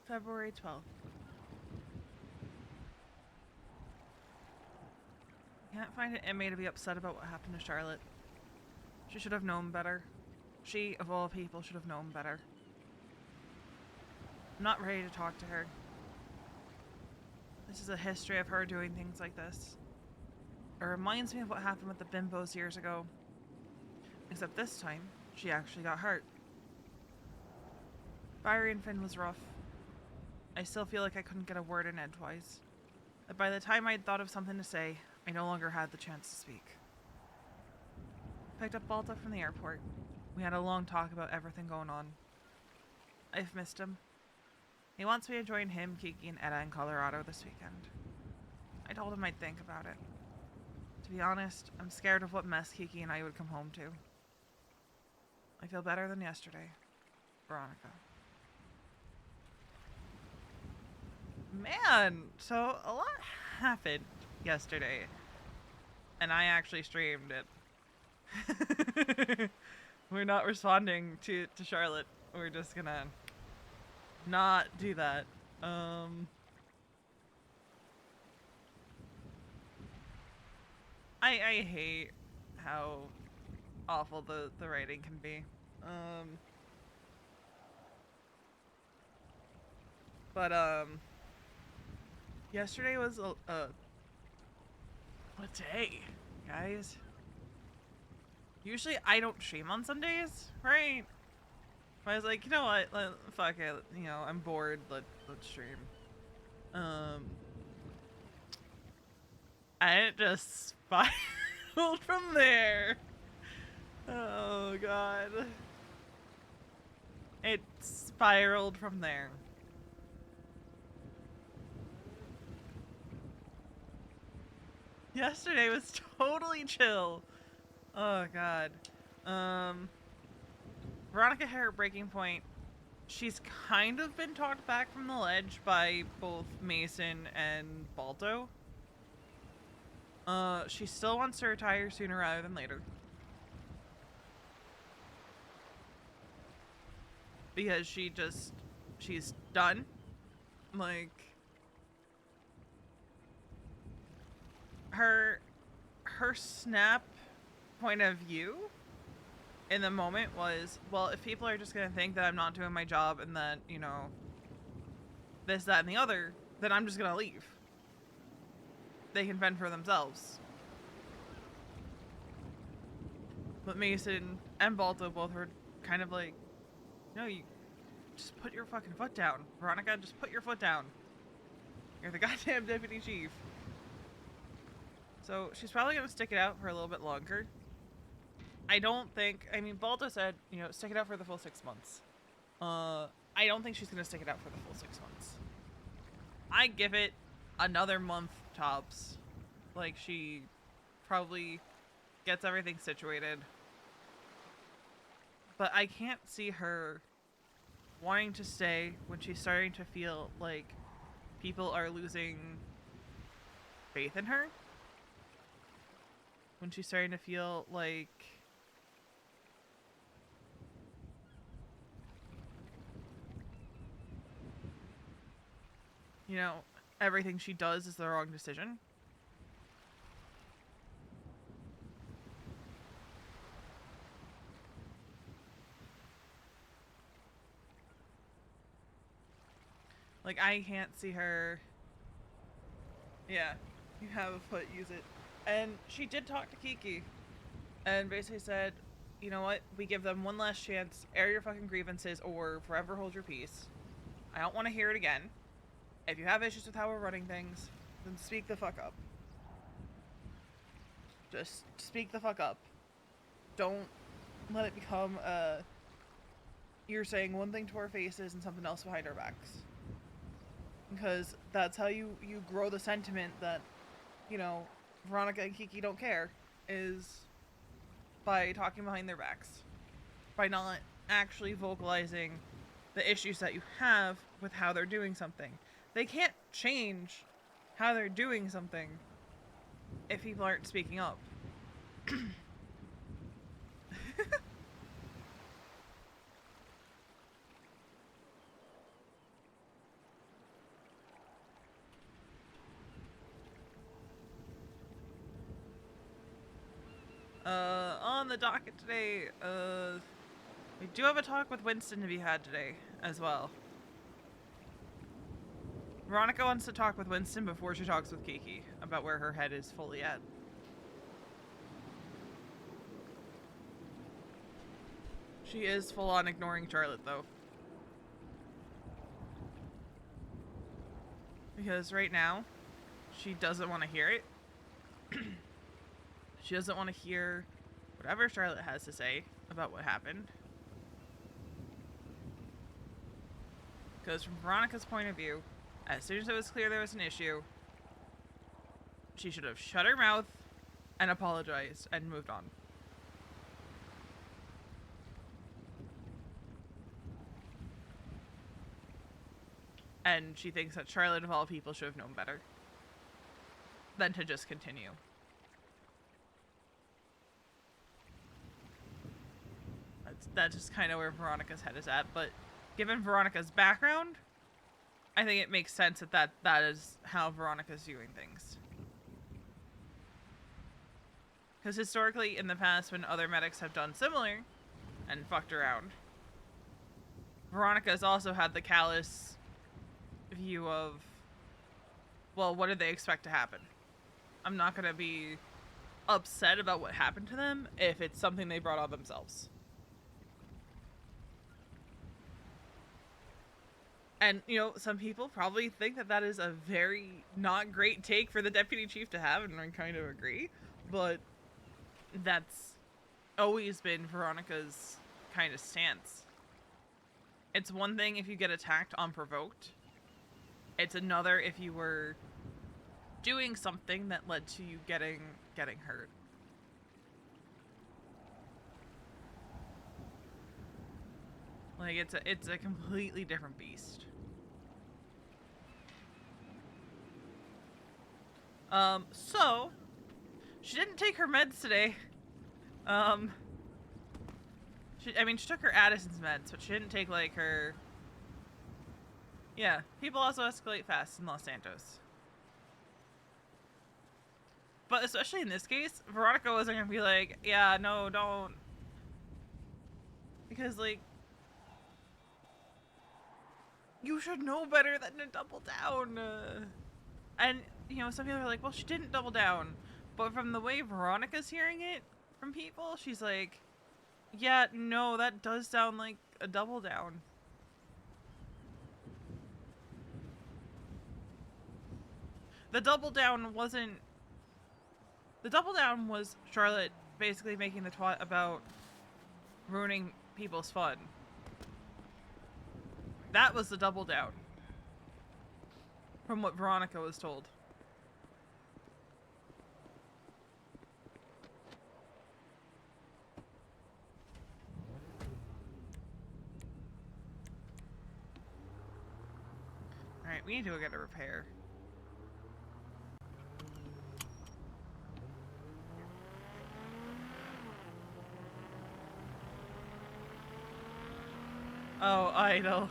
February 12th. Can't find an inmate to be upset about what happened to Charlotte. She should have known better. She, of all people, should have known better. I'm not ready to talk to her. This is a history of her doing things like this. It reminds me of what happened with the bimbos years ago. Except this time, she actually got hurt. Byron and Finn was rough. I still feel like I couldn't get a word in edgewise. But by the time I'd thought of something to say, I no longer had the chance to speak. Picked up Balta from the airport. We had a long talk about everything going on. I've missed him. He wants me to join him, Kiki, and Etta in Colorado this weekend. I told him I'd think about it. To be honest, I'm scared of what mess Kiki and I would come home to. I feel better than yesterday. Veronica. Man, so a lot happened yesterday. And I actually streamed it. We're not responding to Charlotte. We're just gonna not do that. I hate how awful the writing can be. But yesterday was a day, guys. Usually I don't stream on Sundays, right? But I was like, you know what? Fuck it. You know, I'm bored. Let's stream. And it just spiraled from there. Oh god. It spiraled from there. Yesterday was totally chill. Oh god. Veronica hit her breaking point. She's kind of been talked back from the ledge by both Mason and Balto. She still wants to retire sooner rather than later. Because she's done. Like, her snap point of view in the moment was, well, if people are just gonna think that I'm not doing my job and that, you know, this, that, and the other, then I'm just gonna leave. They can fend for themselves. But Mason and Balto both were kind of like, no, you just put your fucking foot down. Veronica, just put your foot down. You're the goddamn deputy chief. So she's probably gonna stick it out for a little bit longer. I don't think, I mean, Balto said, you know, stick it out for the full 6 months. I don't think she's gonna stick it out for the full 6 months. I give it another month tops. Like, she probably gets everything situated. But I can't see her wanting to stay when she's starting to feel like people are losing faith in her. When she's starting to feel like you know, everything she does is the wrong decision. Like, I can't see her. Yeah, you have a foot, use it. And she did talk to Kiki and basically said, you know what, we give them one last chance, air your fucking grievances or forever hold your peace. I don't want to hear it again. If you have issues with how we're running things, then speak the fuck up. Just speak the fuck up. Don't let it become you're saying one thing to our faces and something else behind our backs. Because that's how you grow the sentiment that, you know, Veronica and Kiki don't care, is by talking behind their backs. By not actually vocalizing the issues that you have with how they're doing something. They can't change how they're doing something if people aren't speaking up. On the docket today, we do have a talk with Winston to be had today as well. Veronica wants to talk with Winston before she talks with Kiki about where her head is fully at. She is full on ignoring Charlotte, though. Because right now, she doesn't want to hear it. She doesn't want to hear whatever Charlotte has to say about what happened. Because from Veronica's point of view, as soon as it was clear there was an issue, she should have shut her mouth and apologized and moved on. And she thinks that Charlotte, of all people, should have known better than to just continue. That's just kind of where Veronica's head is at. But given Veronica's background, I think it makes sense that is how Veronica's viewing things. Because historically, in the past, when other medics have done similar and fucked around, Veronica's also had the callous view of, well, what did they expect to happen? I'm not going to be upset about what happened to them if it's something they brought on themselves. And, you know, some people probably think that that is a very not great take for the deputy chief to have, and I kind of agree. But that's always been Veronica's kind of stance. It's one thing if you get attacked unprovoked. It's another if you were doing something that led to you getting hurt. Like, it's a completely different beast. So, she didn't take her meds today. She took her Addison's meds, but she didn't take, like, her... Yeah, people also escalate fast in Los Santos. But especially in this case, Veronica wasn't gonna be like, yeah, no, don't. Because, like, you should know better than to double down. And, you know, some people are like, well, she didn't double down. But from the way Veronica's hearing it from people, she's like, yeah, no, that does sound like a double down. The double down wasn't... The double down was Charlotte basically making the twat about ruining people's fun. That was the double down. From what Veronica was told. Alright, we need to go get a repair. Oh, idle.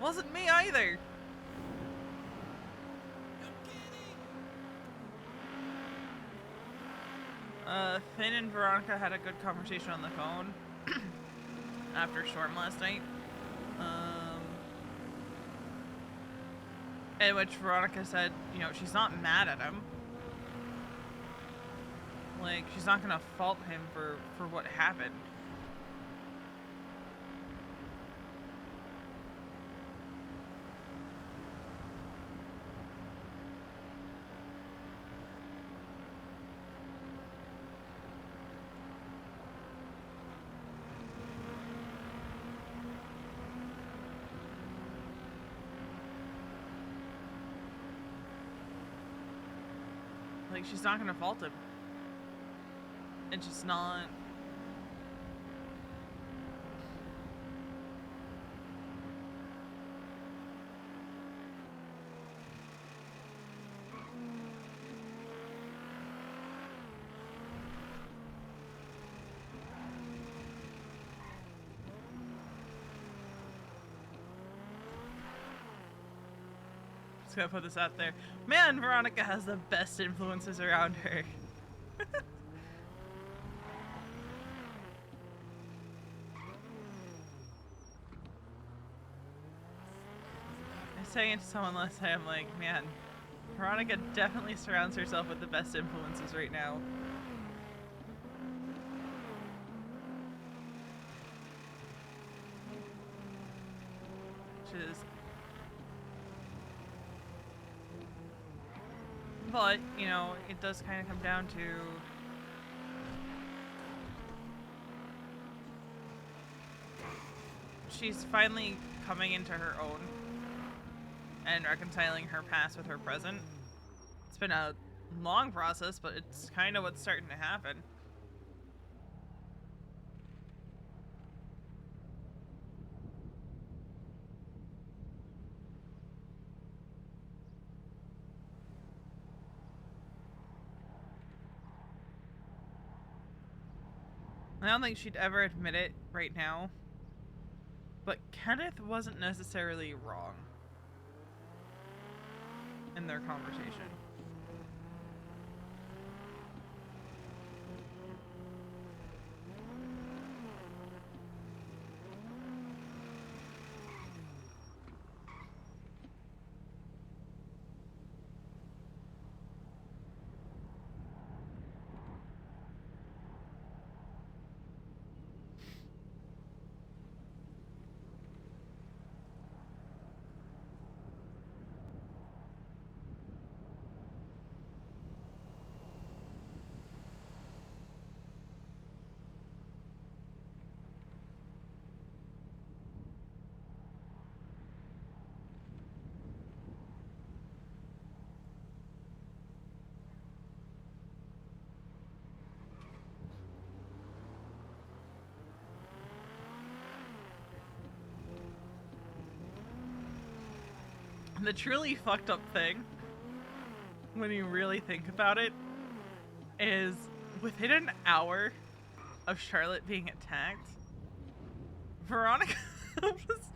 Wasn't me either. Finn and Veronica had a good conversation on the phone after Storm last night. In which Veronica said, you know, she's not mad at him. Like, she's not gonna fault him for what happened. Like, she's not gonna fault him. It's just not... Just gonna put this out there. Man, Veronica has the best influences around her. I was saying it to someone last time, like, man, Veronica definitely surrounds herself with the best influences right now. Which is... But, you know, it does kind of come down to... She's finally coming into her own and reconciling her past with her present. It's been a long process, but it's kind of what's starting to happen. I don't think she'd ever admit it right now, but Kenneth wasn't necessarily wrong in their conversation. The truly fucked up thing, when you really think about it, is within an hour of Charlotte being attacked, Veronica was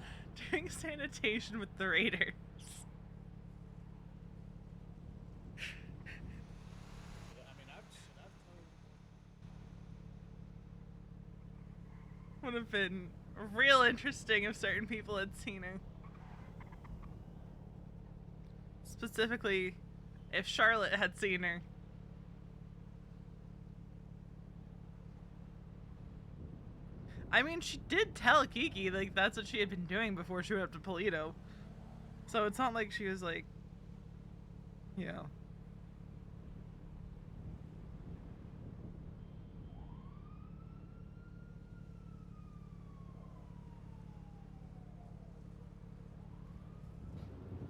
doing sanitation with the Raiders. Would have been real interesting if certain people had seen her. Specifically, if Charlotte had seen her. I mean, she did tell Kiki, like, that's what she had been doing before she went up to Polito. So it's not like she was, like, you know.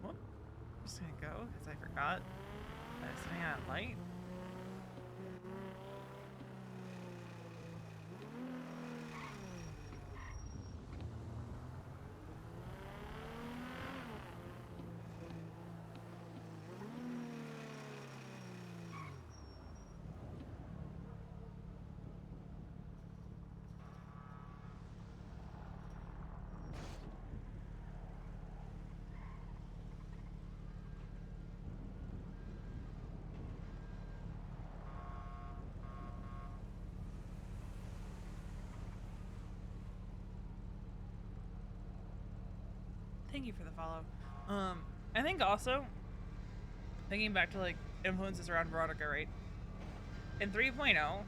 What? I'm just gonna go, because I forgot that I was sitting at light. Thank you for the follow. I think also, thinking back to, like, influences around Veronica, right? In 3.0,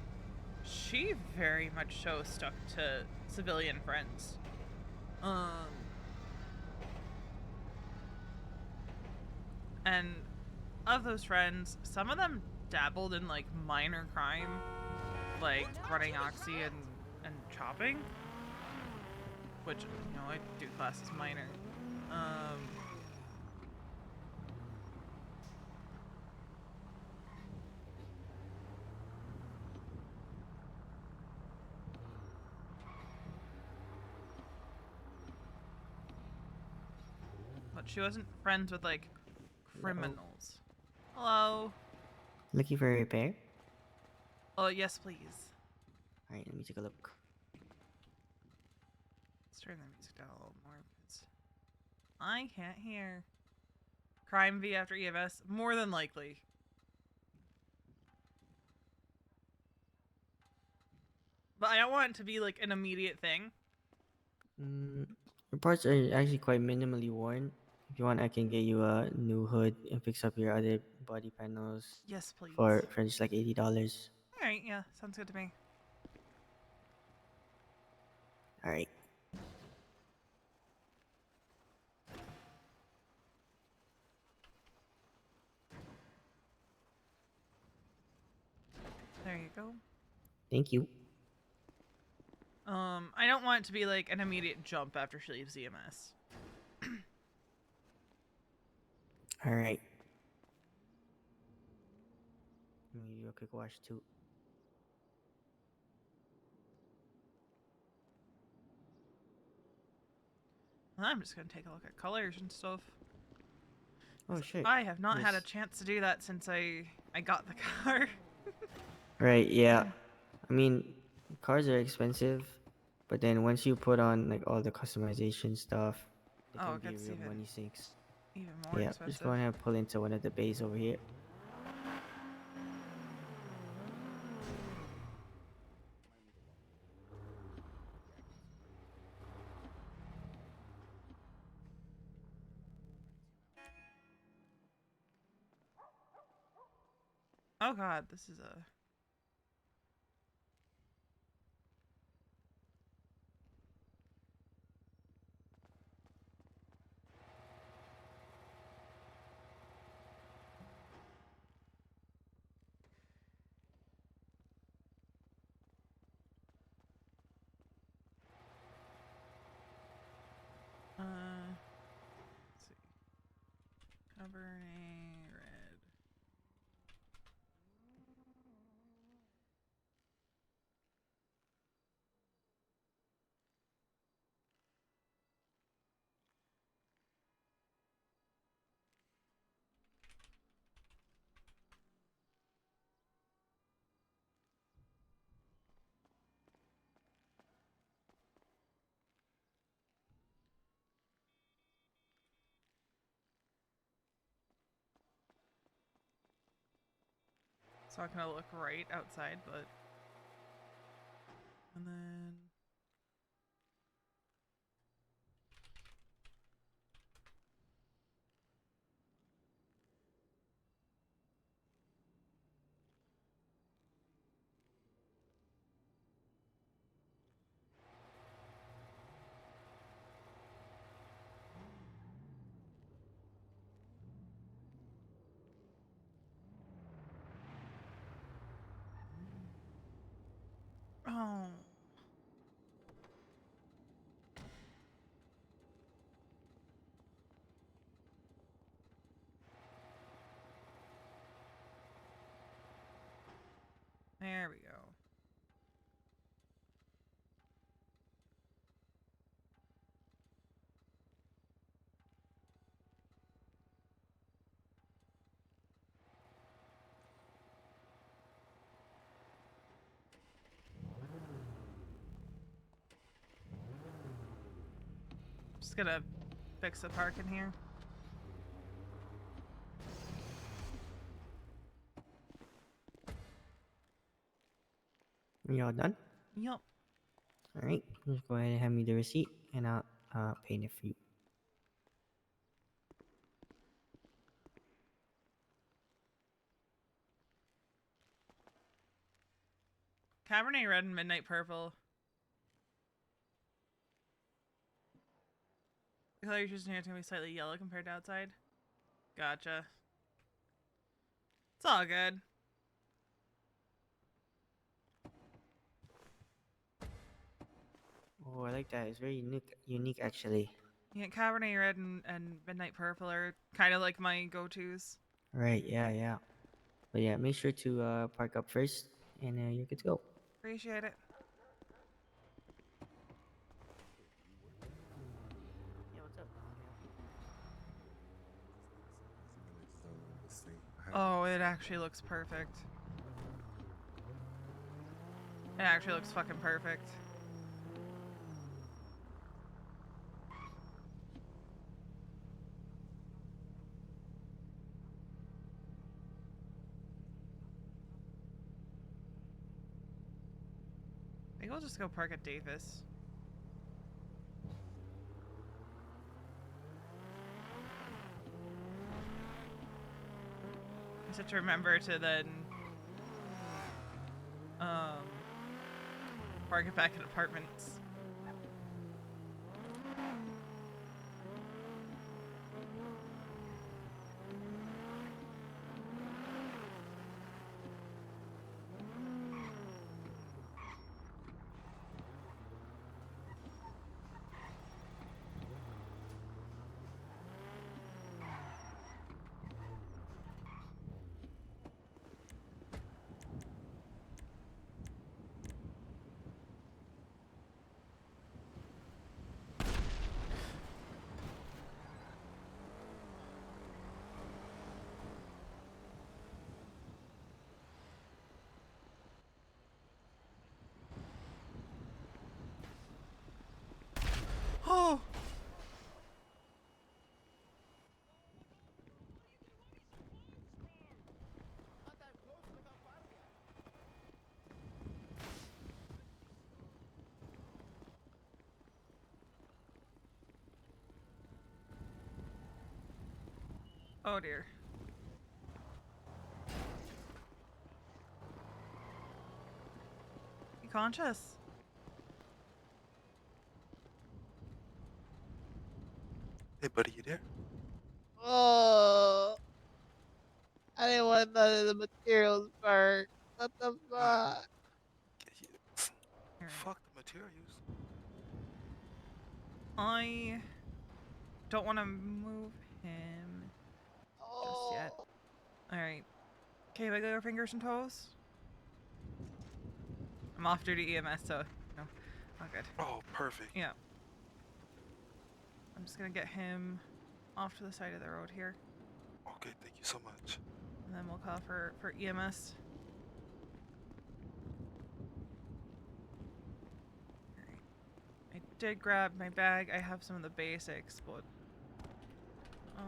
she very much so stuck to civilian friends. And of those friends, some of them dabbled in, like, minor crime, like running oxy and chopping, which, you know, I do class as minor. But she wasn't friends with, like, criminals. Hello? Looking for a repair? Oh, yes, please. Alright, let me take a look. Let's turn the music down a little more, because I can't hear. Crime V after EMS? More than likely. But I don't want it to be like an immediate thing. Your parts are actually quite minimally worn. If you want, I can get you a new hood and fix up your other body panels Yes, please. for just like $80. Alright, yeah, sounds good to me. All right. There you go. Thank you. I don't want it to be like an immediate jump after she leaves EMS. All right. Let me do a quick wash too. I'm just gonna take a look at colors and stuff. Oh shit. I have not had a Yes. chance to do that since I got the car. Right. Yeah. I mean, cars are expensive, but then once you put on like all the customization stuff, they Oh, can it be gets real money sinks. even more Yeah. Just go expensive. ahead and pull into one of the bays over here. Oh god, this is a... let's see. Cabernet Red. It's not gonna look right outside, but... And then... Oh... There we go. Just gonna fix the park in here. Are you all done? Yup. All right. Just go ahead and hand me the receipt, and I'll paint it for you. Cabernet Red and Midnight Purple. The color you're choosing here is gonna be slightly yellow compared to outside. Gotcha. It's all good. Oh, I like that. It's very unique actually. Yeah, Cabernet Red and Midnight Purple are kind of like my go-tos. Right. Yeah. Yeah. But yeah, make sure to park up first, and you're good to go. Appreciate it. Yeah. What's up? Oh, it actually looks perfect. It actually looks fucking perfect. think we'll just go park at Davis. I just have to remember to then park it back at apartments. Oh! Oh dear. You conscious? Hey, buddy, you there? Oh, I didn't want none of the materials burnt. What the fuck? Yeah, Alright. fuck the materials. I don't want to move him just yet. Oh, Alright. Okay, wiggle your fingers and toes. I'm off duty EMS, so no. All good. Oh, perfect. Yeah. I'm just gonna get him off to the side of the road here. Okay, thank you so much. And then we'll call for EMS. Alright. I did grab my bag. I have some of the basics, but oh.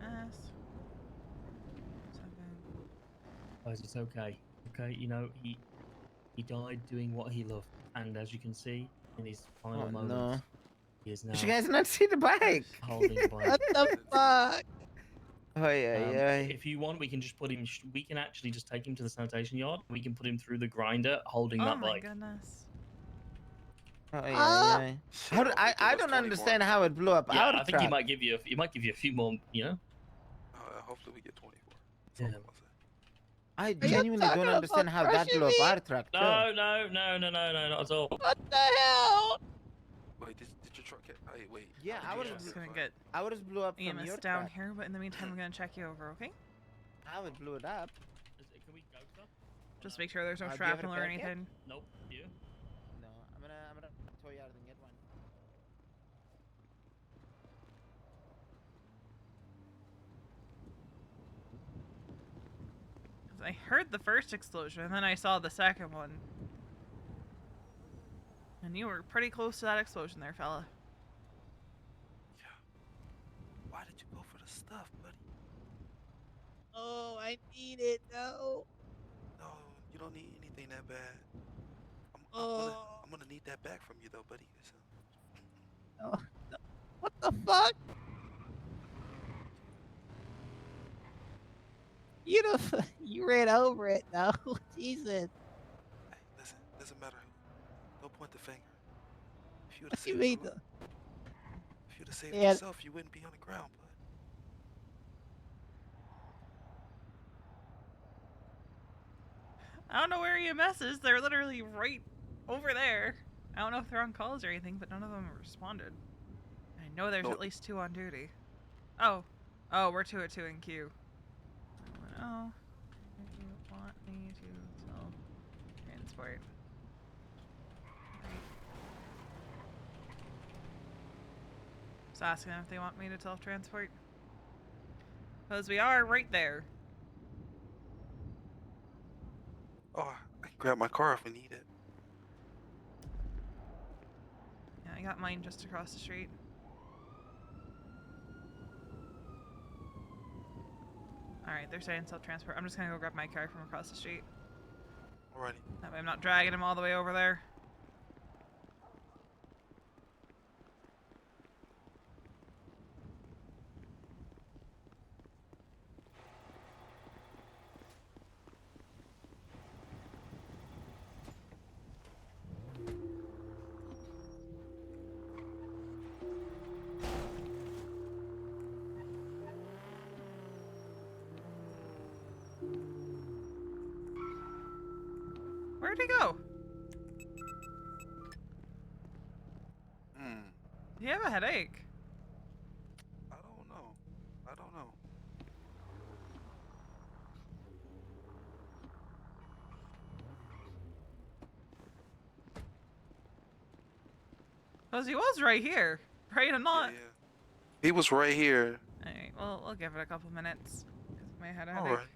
EMS. 7. Guys, it's okay. Okay, you know, he died doing what he loved, and as you can see in his final moments, no. he is now Did you guys not see the bike? holding a bike. what the fuck? Oh yeah. If you want, we can just put him. We can actually just take him to the sanitation yard. We can put him through the grinder, holding Oh that my bike. goodness. Oh Ah! yeah. Shit, How do, hope they give I us don't 24. understand how it blew up Yeah, out I of think he track. might give you. He might give you a few more. You know. Hopefully we get 24. That's Yeah. all I'm gonna say. I you genuinely talking don't about understand how that crushing blew up me? our truck too. No, not at all. What the hell? Wait, did your truck get... Hey, wait. Yeah, how I did was you I'm just get gonna fired? get Ours blew up from EMS your down truck. here, but in the meantime, I'm gonna check you over, okay? How it blew it up? Can we go, sir? Just make sure there's no Do you have it shrapnel or back yet? anything. Nope. You? No, I'm gonna tow you out and get one. I heard the first explosion, and then I saw the second one. And you were pretty close to that explosion there, fella. Yeah. Why did you go for the stuff, buddy? Oh, I need it. No. No, you don't need anything that bad. Oh. I'm gonna need that back from you, though, buddy. So, No. What the fuck? You know, you ran over it. No, Jesus. hey, listen, doesn't matter who. Don't point the finger. If you would have What do you saved mean? your life, if you'd have saved Yeah. yourself, you wouldn't be on the ground, bud. I don't know where EMS is. They're literally right over there. I don't know if they're on calls or anything, but none of them responded. I know there's No. at least 2 on duty. Oh. Oh, we're 2 at 2 in queue. Oh. Do you want me to self-transport? Right. Just asking if they want me to self-transport. Because we are right there. Oh, I can grab my car if we need it. Yeah, I got mine just across the street. Alright, they're saying self-transport. I'm just gonna go grab my car from across the street. Alrighty. That way I'm not dragging him all the way over there. Where'd he go? Hmm. Do you have a headache? I don't know. I don't know. Because he was right here. Right or not. Yeah. He was right here. Alright, well, we'll give it a couple minutes. Because I may have had a headache. Alright.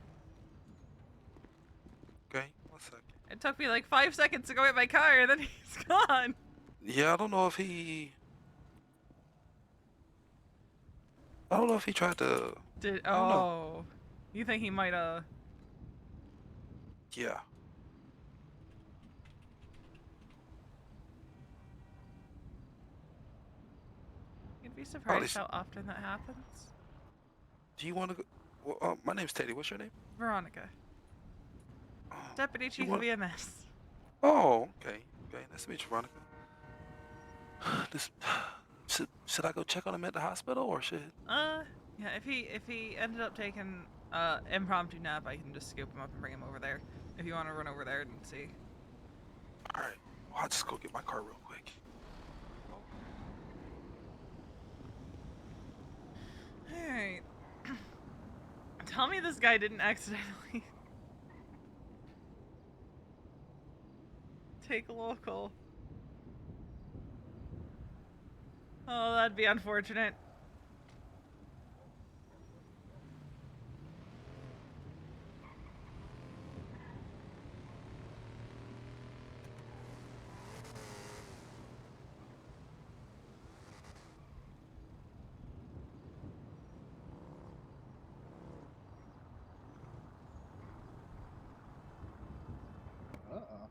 Okay, 1 second. It took me like 5 seconds to go get my car, and then he's gone. Yeah, I don't know if he. I don't know if he tried to. Did I don't know. oh. You think he might Yeah. You'd be surprised this- how often that happens. Do you want to go? Well, my name's Teddy. What's your name? Veronica. Oh, Deputy Chief want- of EMS. Oh, okay. Okay, nice to meet you, Veronica. This, should I go check on him at the hospital or should? Yeah, if he ended up taking impromptu nap, I can just scoop him up and bring him over there. If you want to run over there and see. All right. Well, I'll just go get my car real quick. Alright. Tell me this guy didn't accidentally take a local. Oh, that'd be unfortunate. Uh-oh.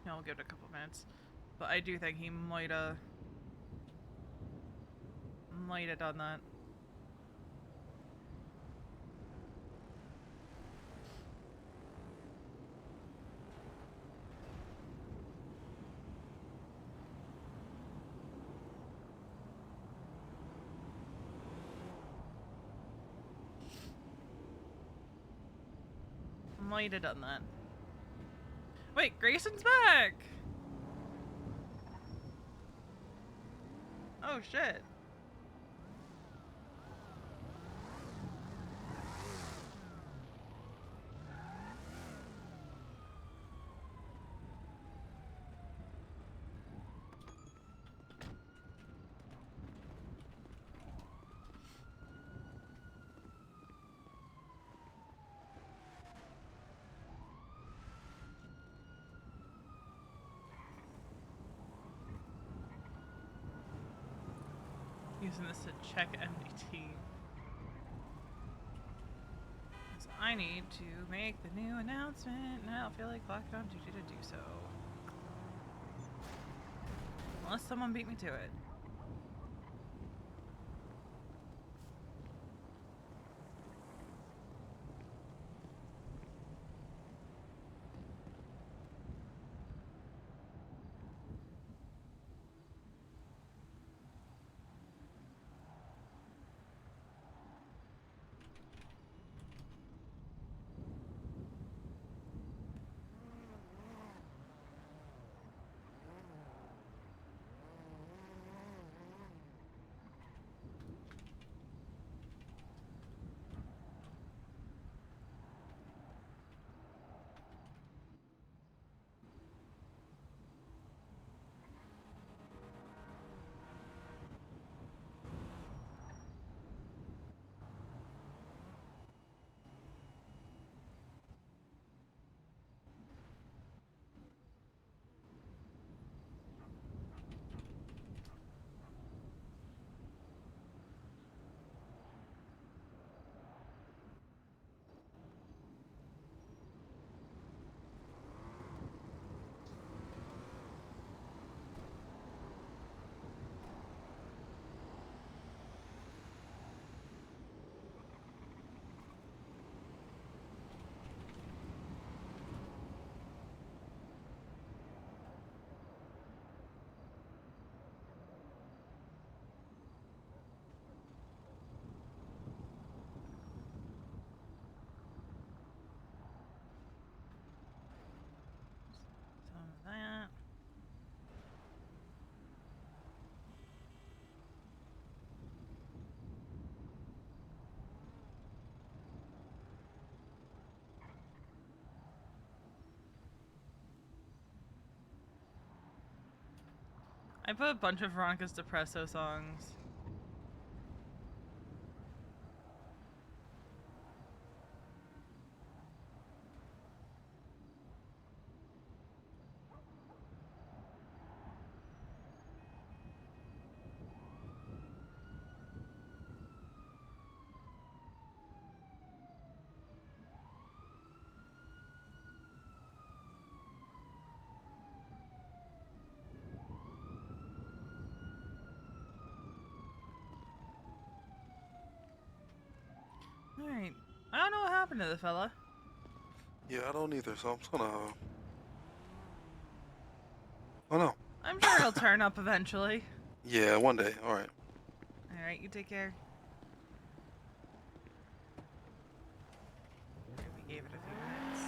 Yeah, I'll give it a couple minutes. But I do think he might have done that. Might have done that. Wait, Grayson's back! Oh shit. Using this to check MDT. So I need to make the new announcement, and I don't feel like clocking on duty to do so. Unless someone beat me to it. Some of that. I put a bunch of Veronica's Depresso songs. Alright. I don't know what happened to the fella. Yeah, I don't either. So I'm just gonna. Oh no. I'm sure he'll turn up eventually. Yeah, one day. All right. Alright, you take care. We gave it a few minutes.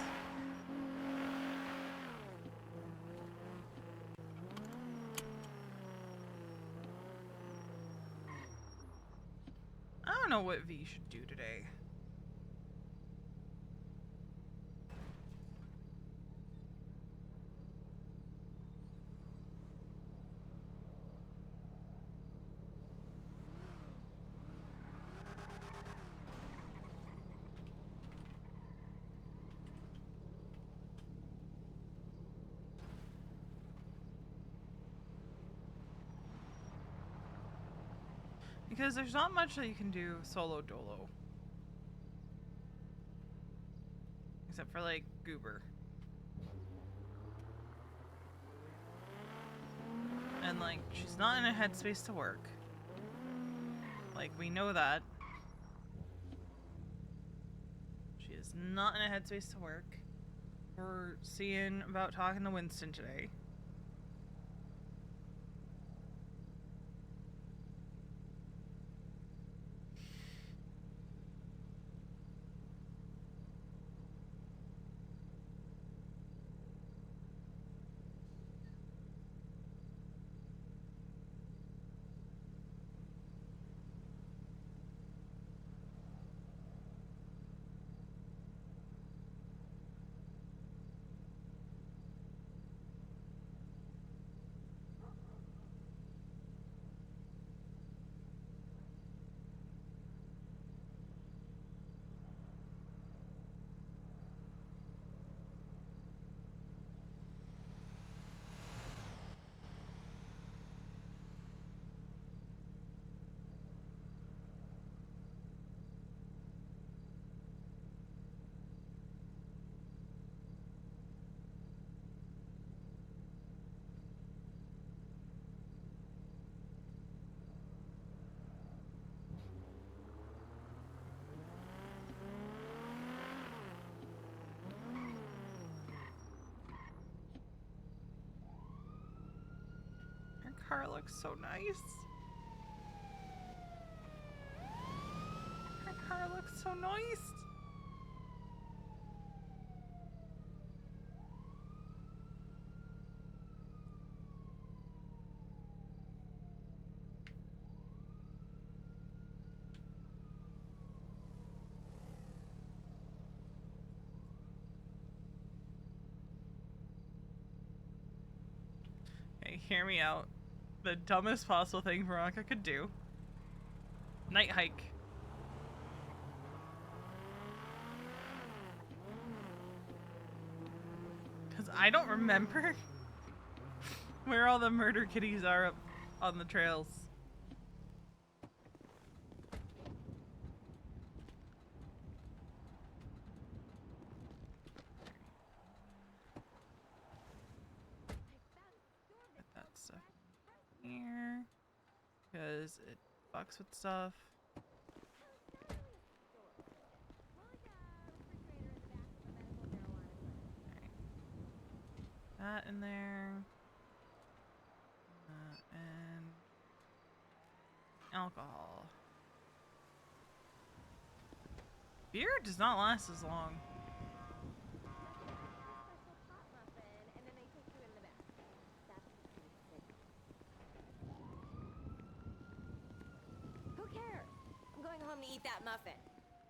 I don't know what V should do today. Because there's not much that you can do solo dolo. Except for, like, Goober. And, like, she's not in a headspace to work. Like, we know that. She is not in a headspace to work. We're seeing about talking to Winston today. car looks so nice. Her car looks so nice. Okay, hear me out. The dumbest possible thing Veronica could do. Night hike. Because I don't remember where all the murder kitties are up on the trails. Put that stuff here. Because it fucks with stuff. That in there. And alcohol. Beer does not last as long. Who cares? I'm going home to eat that muffin.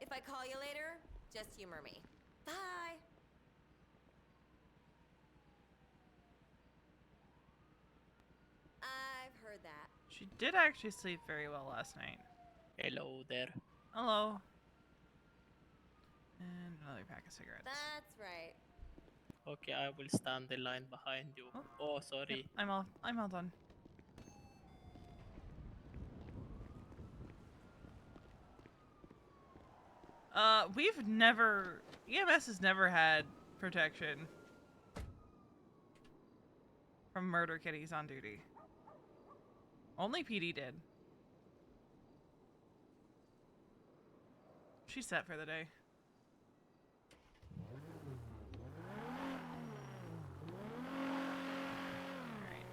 If I call you later, just humor me. Bye! I've heard that. She did actually sleep very well last night. Hello there. Hello. And another pack of cigarettes. That's right. Okay, I will stand the line behind you. Oh, Oh, Yep, sorry. I'm all done. We've never, EMS has never had protection from murder kitties on duty. Only PD did. She's set for the day. Alright.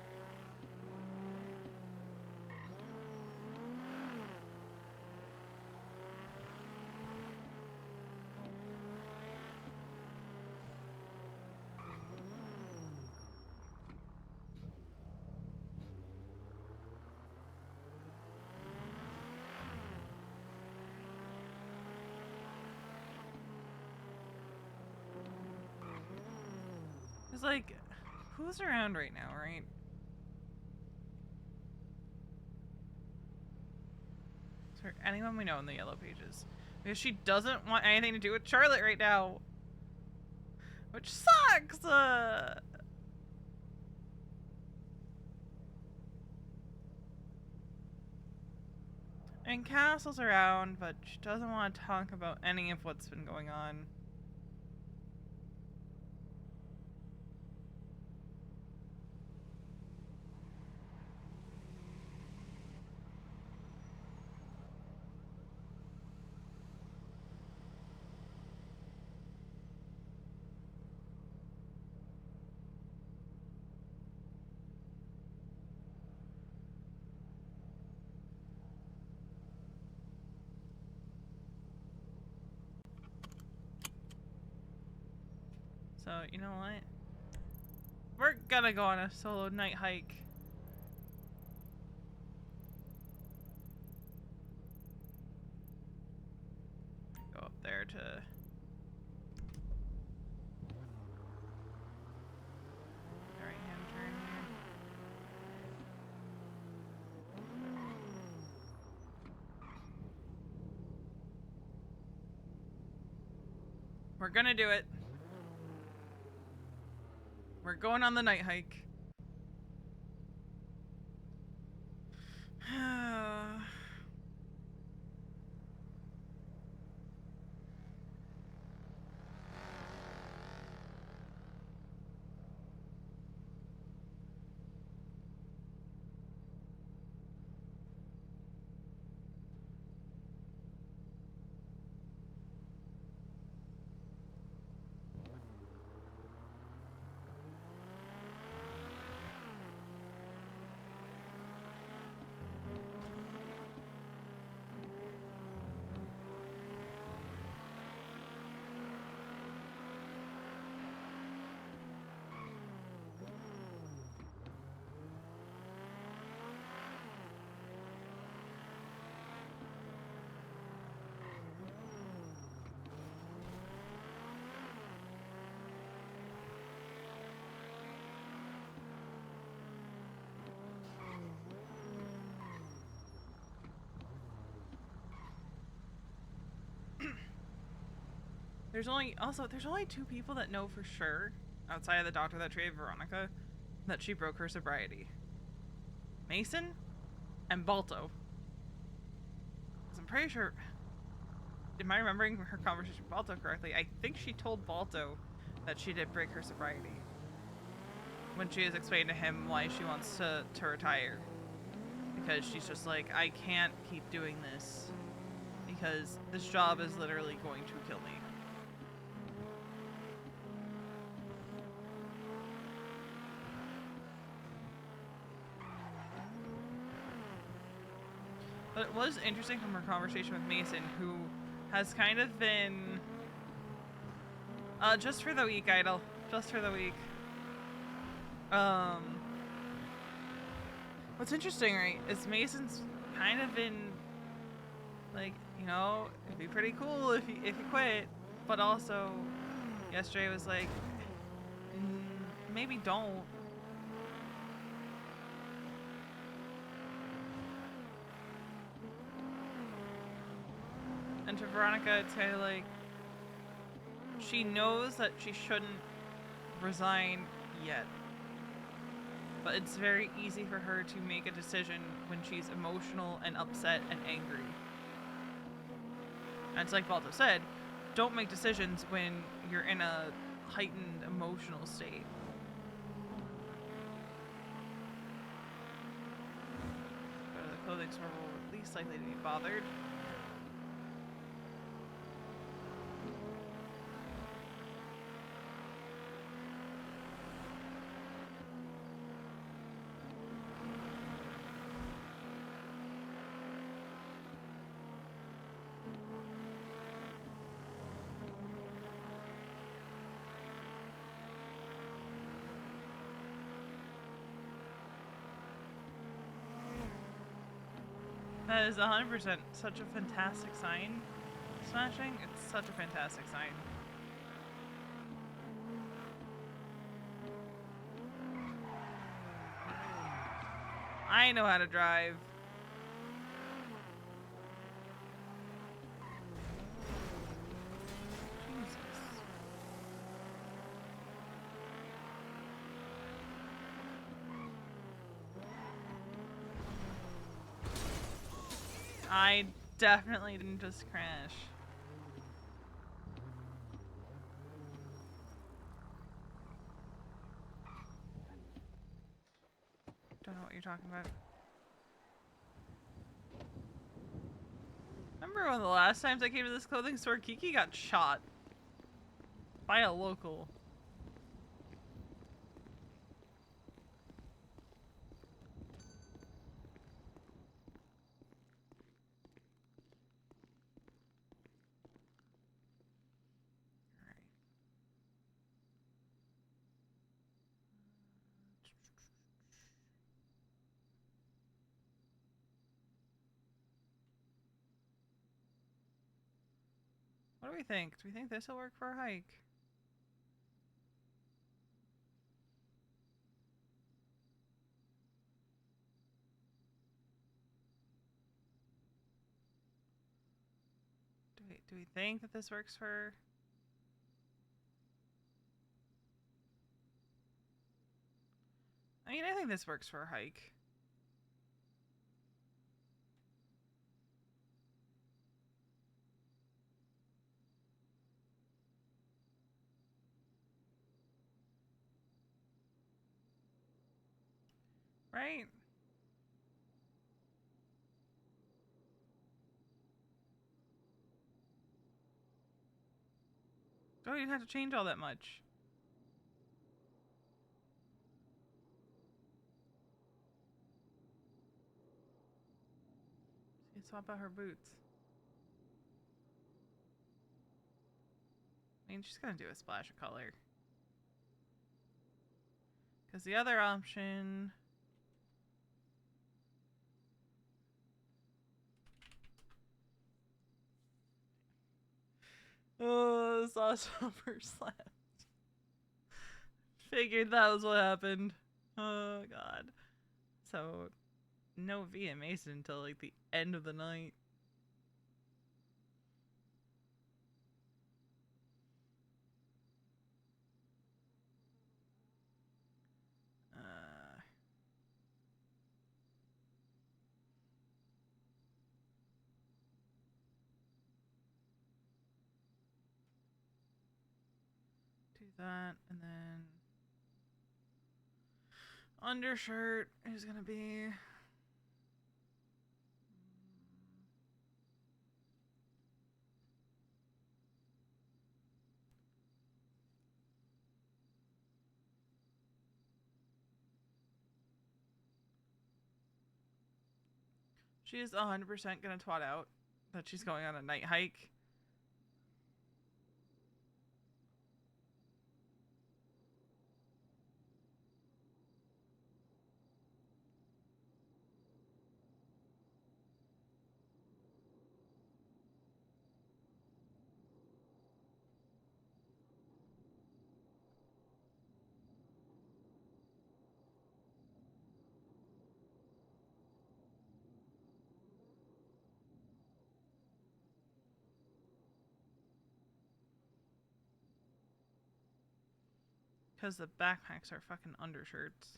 It's like, who's around right now, right? Is there anyone we know in the yellow pages? Because she doesn't want anything to do with Charlotte right now. Which sucks! And Castle's around, but she doesn't want to talk about any of what's been going on. So, you know what? We're gonna go on a solo night hike. Go up there to... right-hand turn here. We're gonna do it. We're going on the night hike. there's only 2 people that know for sure, outside of the doctor that treated Veronica, that she broke her sobriety. Mason and Balto. 'Cause I'm pretty sure, am I remembering her conversation with Balto correctly? I think she told Balto that she did break her sobriety when she was explaining to him why she wants to retire. Because she's just like, I can't keep doing this because this job is literally going to kill me. But it was interesting from her conversation with Mason, who has kind of been just for the week, Idol. Just for the week. What's interesting, right, is Mason's kind of been like, you know, it'd be pretty cool if you quit, but also yesterday was like, maybe don't. And to Veronica, it's kind of like, she knows that she shouldn't resign yet. But it's very easy for her to make a decision when she's emotional and upset and angry. And it's like Balto said, don't make decisions when you're in a heightened emotional state. Go to the clothing store will least likely to be bothered. That is 100% such a fantastic sign. Smashing, it's such a fantastic sign. I know how to drive. Jesus. I definitely didn't just crash. Don't know what you're talking about. Remember one of the last times I came to this clothing store, Kiki got shot by a local. What do we think? Do we think this will work for a hike? Do we think that this works for... I mean, I think this works for a hike. Right? Don't even have to change all that much. You swap out her boots. I mean, she's gonna do a splash of color. Because the other option... Oh, saw Summer slept. Figured that was what happened. Oh, God. So, no V and Mason until, like, the end of the night. that, and then undershirt is gonna be she is 100% gonna twat out that she's going on a night hike. Because the backpacks are fucking undershirts.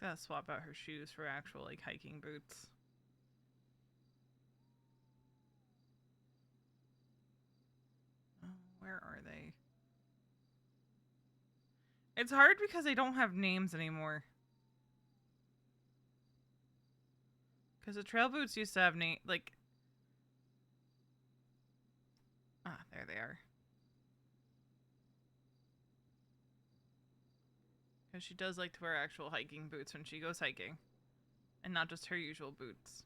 Gotta swap out her shoes for actual like hiking boots. Oh, where are they? It's hard because they don't have names anymore. Because the trail boots used to have like. Ah, there they are. Because she does like to wear actual hiking boots when she goes hiking. And not just her usual boots.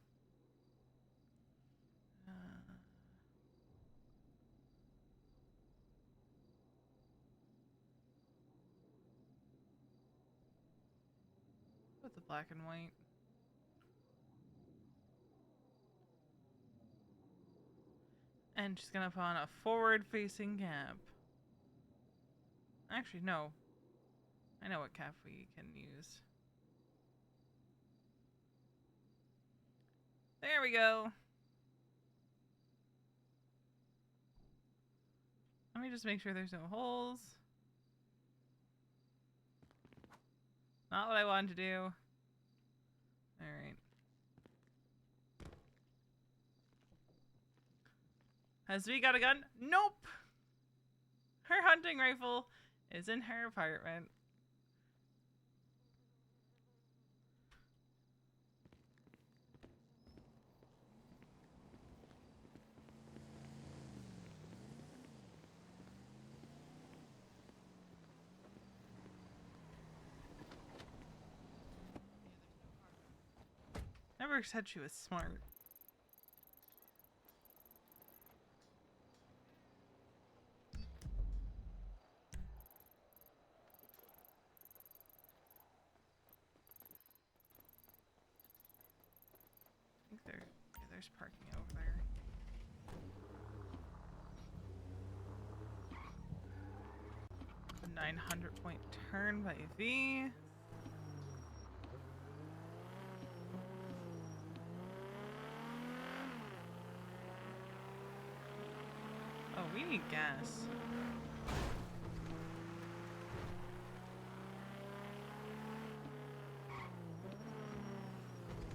With the black and white. And she's gonna put on a forward-facing cap. Actually, no. I know what cap we can use. There we go. Let me just make sure there's no holes. Not what I wanted to do. Alright. Has V got a gun? Nope! Her hunting rifle is in her apartment. Never said she was smart. I think there's parking over there. A 900-point turn by V. Oh, we need gas.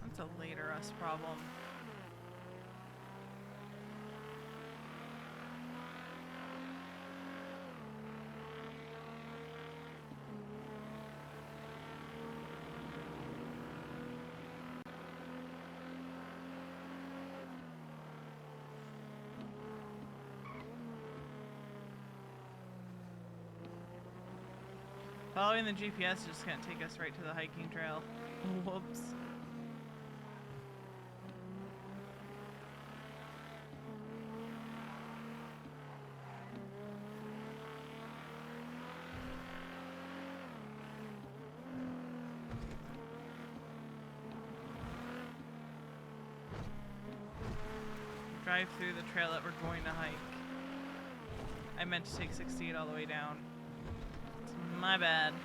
That's a later us problem. Following the GPS is just gonna take us right to the hiking trail. Whoops. drive through the trail that we're going to hike. I meant to take 68 all the way down. It's my bad.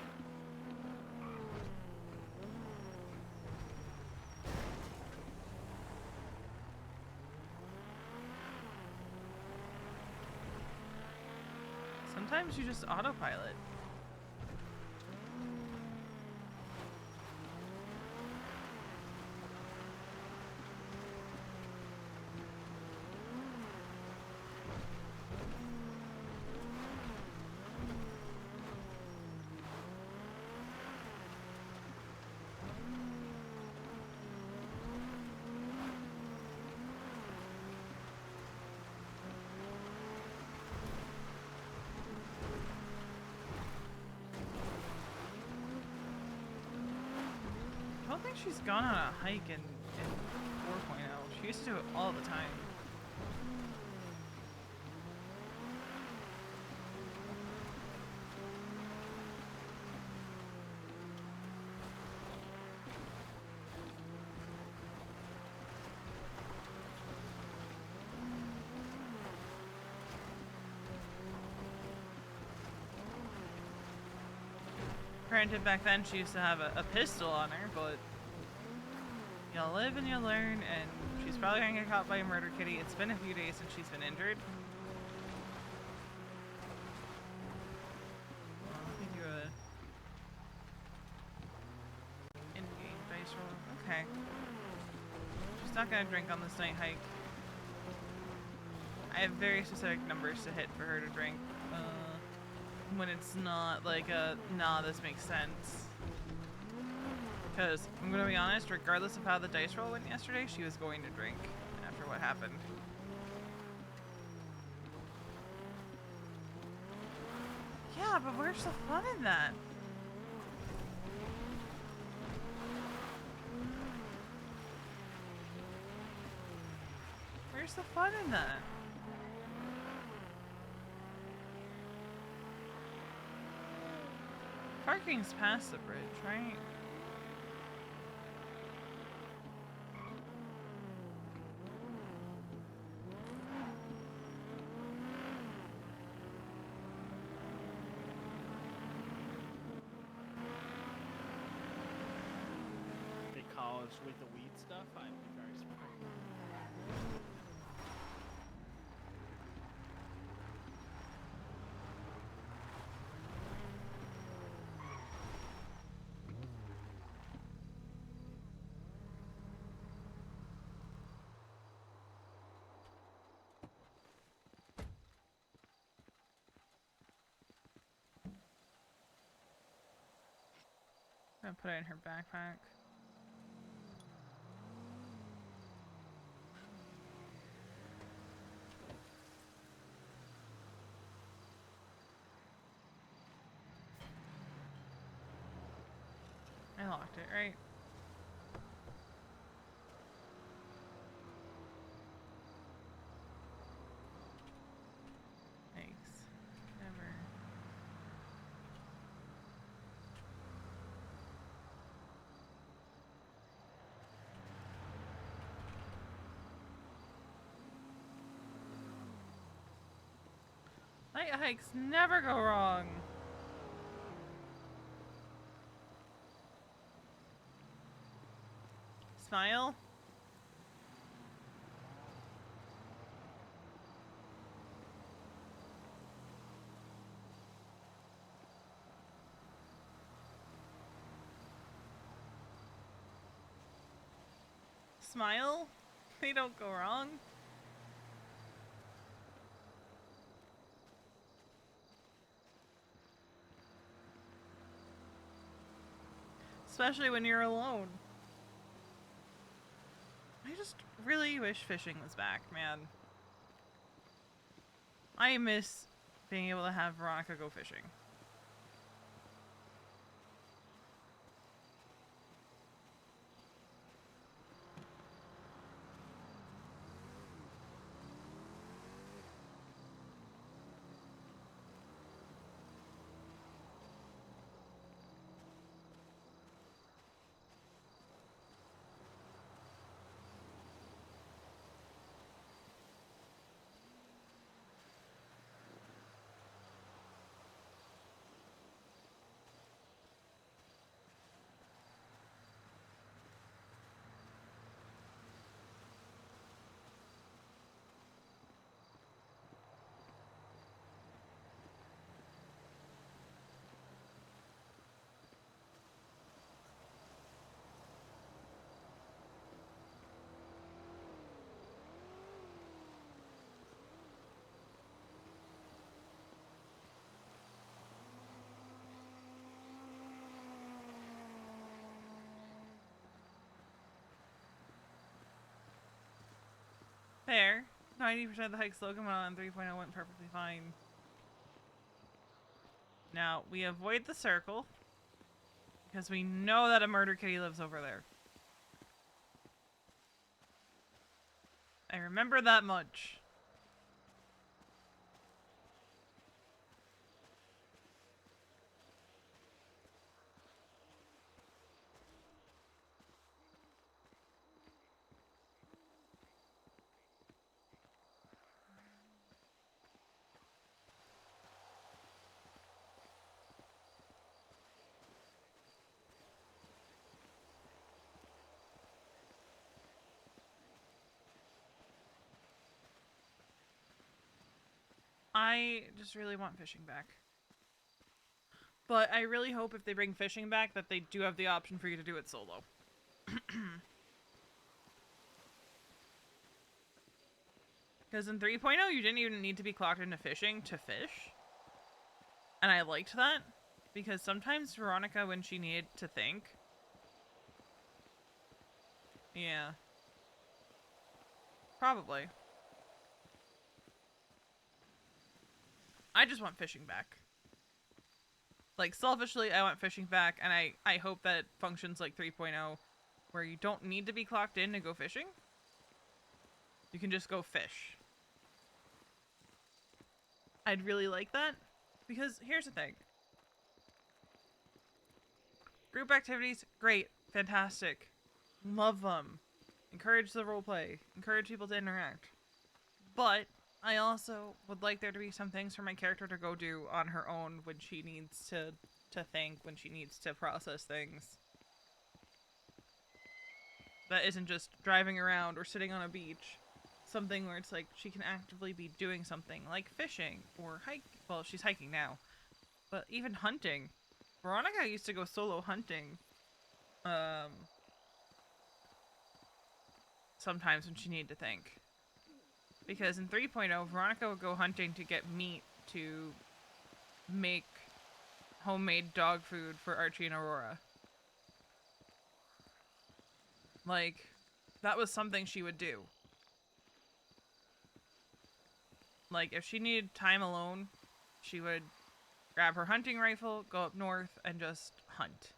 Sometimes you just autopilot. I don't think she's gone on a hike in 4.0. She used to do it all the time. Granted, back then she used to have a pistol on her, but you live and you learn, and she's probably gonna get caught by a murder kitty. It's been a few days since she's been injured. Let me do a in-game dice roll. Okay. She's not gonna drink on this night hike. I have very specific numbers to hit for her to drink. When it's not like a, nah, this makes sense. Because, I'm gonna be honest, regardless of how the dice roll went yesterday, she was going to drink after what happened. Yeah, but where's the fun in that? Where's the fun in that? Parking's past the bridge, right? Because with the weed stuff, I'd be very surprised. I'm gonna put it in her backpack. I locked it, right? Thanks. Never. Night hikes never go wrong. Smile. Smile. They don't go wrong. Especially when you're alone. I just really wish fishing was back, man. I miss being able to have Veronica go fishing. Fair. 90% of the hike slogan on 3.0 went perfectly fine. Now, we avoid the circle. Because we know that a murder kitty lives over there. I remember that much. I just really want fishing back. But I really hope if they bring fishing back that they do have the option for you to do it solo. Because in 3.0 you didn't even need to be clocked into fishing to fish. And I liked that. Because sometimes Veronica, when she needed to think... Yeah. Probably. I just want fishing back. Like, selfishly, I want fishing back, and I hope that it functions like 3.0, where you don't need to be clocked in to go fishing. You can just go fish. I'd really like that, because here's the thing. Group activities, great, fantastic. Love them. Encourage the roleplay. Encourage people to interact. But I also would like there to be some things for my character to go do on her own when she needs to think, when she needs to process things. That isn't just driving around or sitting on a beach. Something where it's like she can actively be doing something like fishing or hike. Well, she's hiking now. But even hunting. Veronica used to go solo hunting. Sometimes when she needed to think. Because in 3.0, Veronica would go hunting to get meat to make homemade dog food for Archie and Aurora. Like, that was something she would do. Like, if she needed time alone, she would grab her hunting rifle, go up north, and just hunt.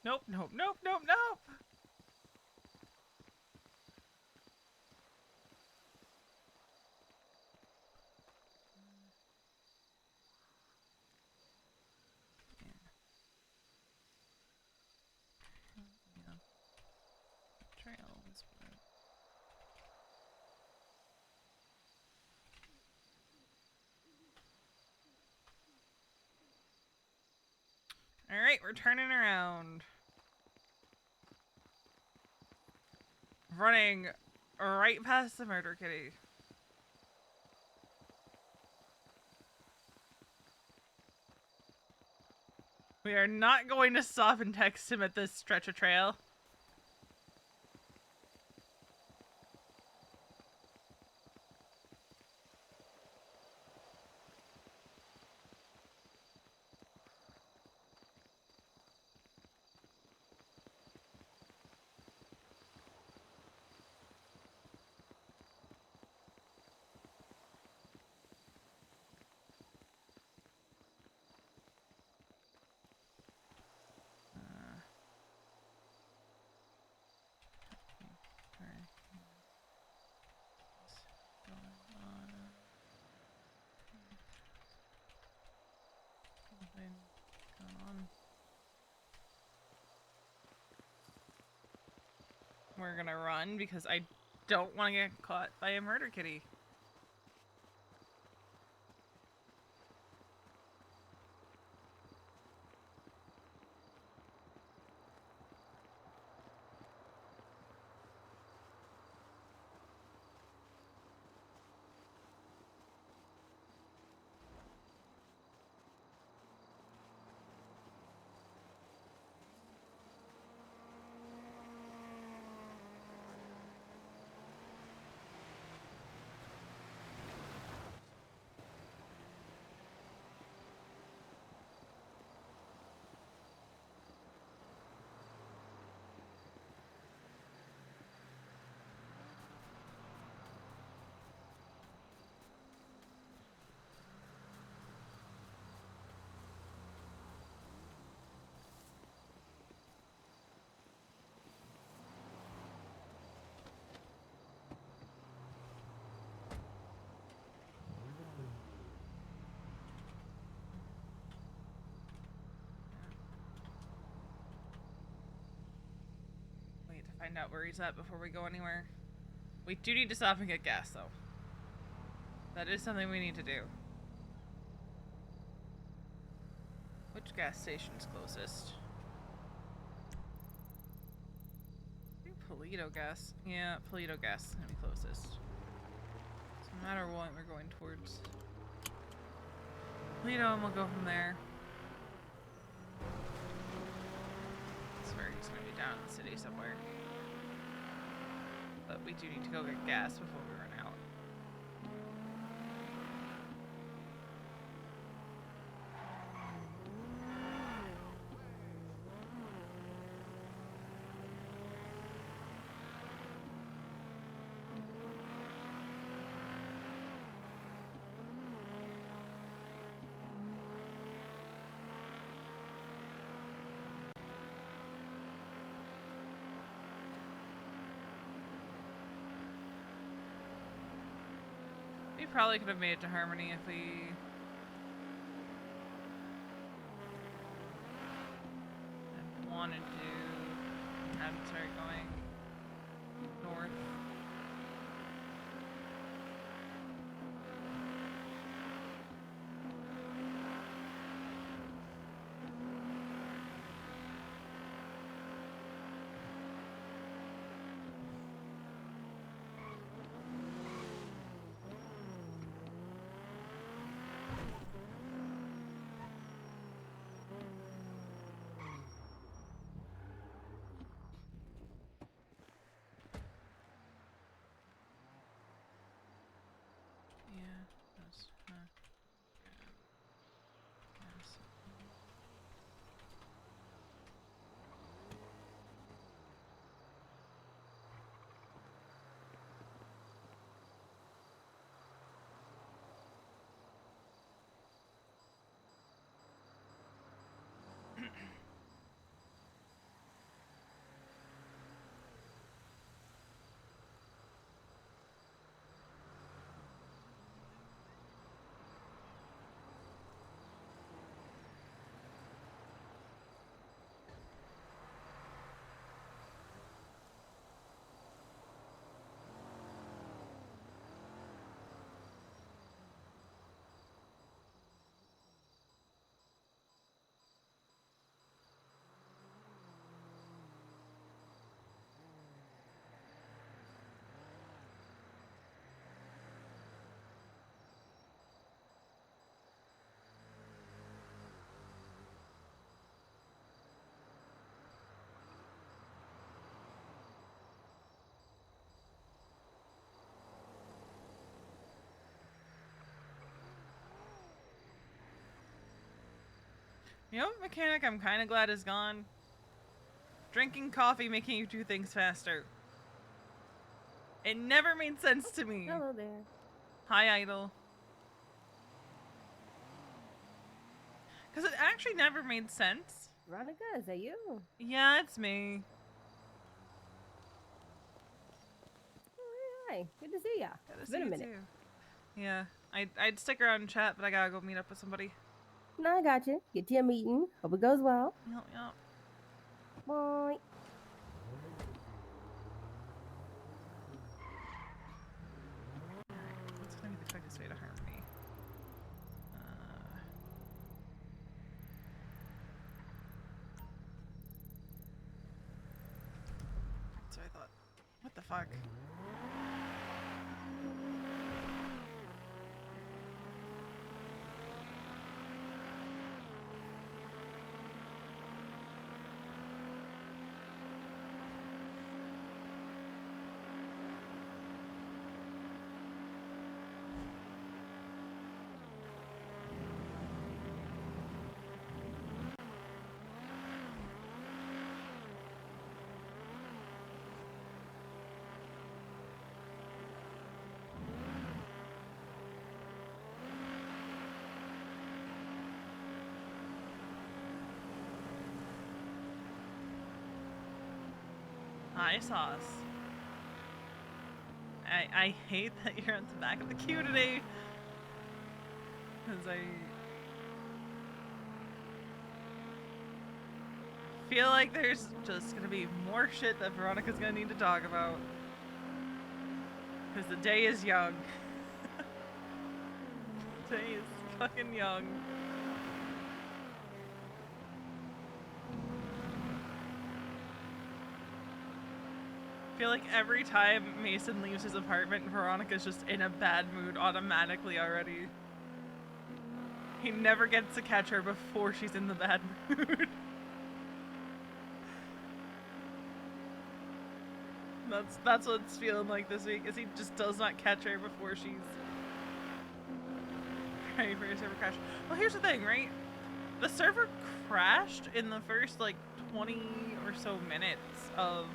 Nope, nope, nope, nope, nope! Yeah. Trails, but... Alright, we're turning around. Running right past the murder kitty. We are not going to stop and text him at this stretch of trail. We're gonna run because I don't want to get caught by a murder kitty. find out where he's at before we go anywhere. We do need to stop and get gas, though. That is something we need to do. Which gas station's closest? I think Polito gas. Yeah, Polito gas is gonna be closest. So no matter what, we're going towards Polito, and we'll go from there. I swear he's gonna be down in the city somewhere. But we do need to go get gas before we run out. We probably could have made it to Harmony if we had wanted to. Hadn't started going north. Yeah, that's yes. You know, mechanic I'm kind of glad is gone. Drinking coffee making you do things faster. It never made sense to me. Hello there. Hi, Idol. Because it actually never made sense. Veronica, is that you? Yeah, it's me. Oh, hi. Good to see ya. Gotta It's see been a you minute. too. Yeah, I'd stick around and chat, but I gotta go meet up with somebody. No, I got you. Get to your meeting. Hope it goes well. Yup, yup. Bye. Alright, what's gonna be the quickest way to Harmony? So I thought, what the fuck? Hi, Sauce. I hate that you're at the back of the queue today. Because I feel like there's just gonna be more shit that Veronica's gonna need to talk about. Because the day is young. The day is fucking young. I feel like every time Mason leaves his apartment, Veronica's just in a bad mood automatically already. He never gets to catch her before she's in the bad mood. That's what it's feeling like this week, is he just does not catch her before she's ready for a server crash. Well, here's the thing, right? The server crashed in the first, like, 20 or so minutes of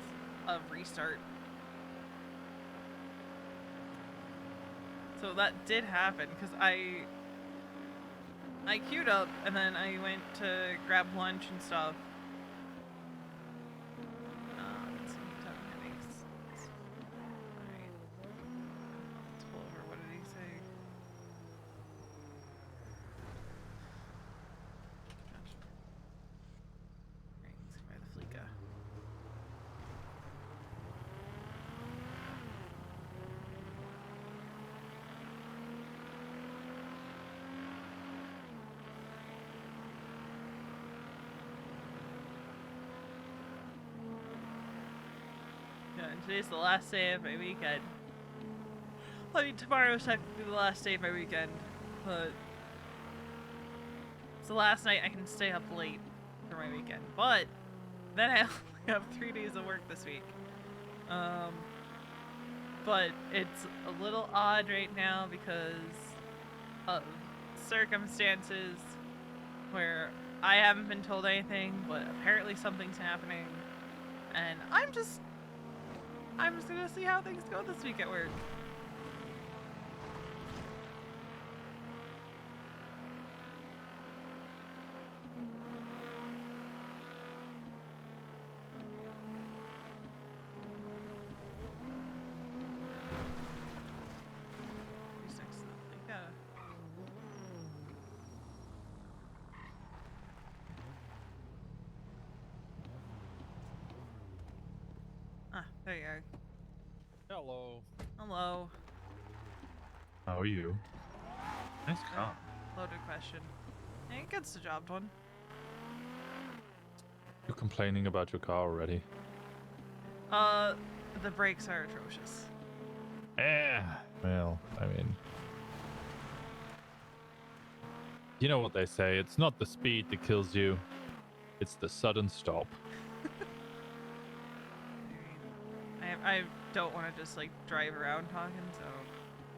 restart. So that did happen, because I queued up, and then I went to grab lunch and stuff. Let's see, Alright. Let's pull over. What did he say? Right, let's go by the Fleeka. Yeah, and today's the last day of my weekend. I mean, tomorrow's technically the last day of my weekend, but it's the last night I can stay up late for my weekend. But then I only have 3 days of work this week. But it's a little odd right now because of circumstances where I haven't been told anything, but apparently something's happening, and I'm just gonna see how things go this week at work. Who's next to the Fleeka? Ah, there you are. Hello. Hello. How are you? Nice car. Loaded question. Yeah, it gets the job done. You're complaining about your car already. The brakes are atrocious. Well, I mean, you know what they say, it's not the speed that kills you, it's the sudden stop. I don't want to just like drive around talking, so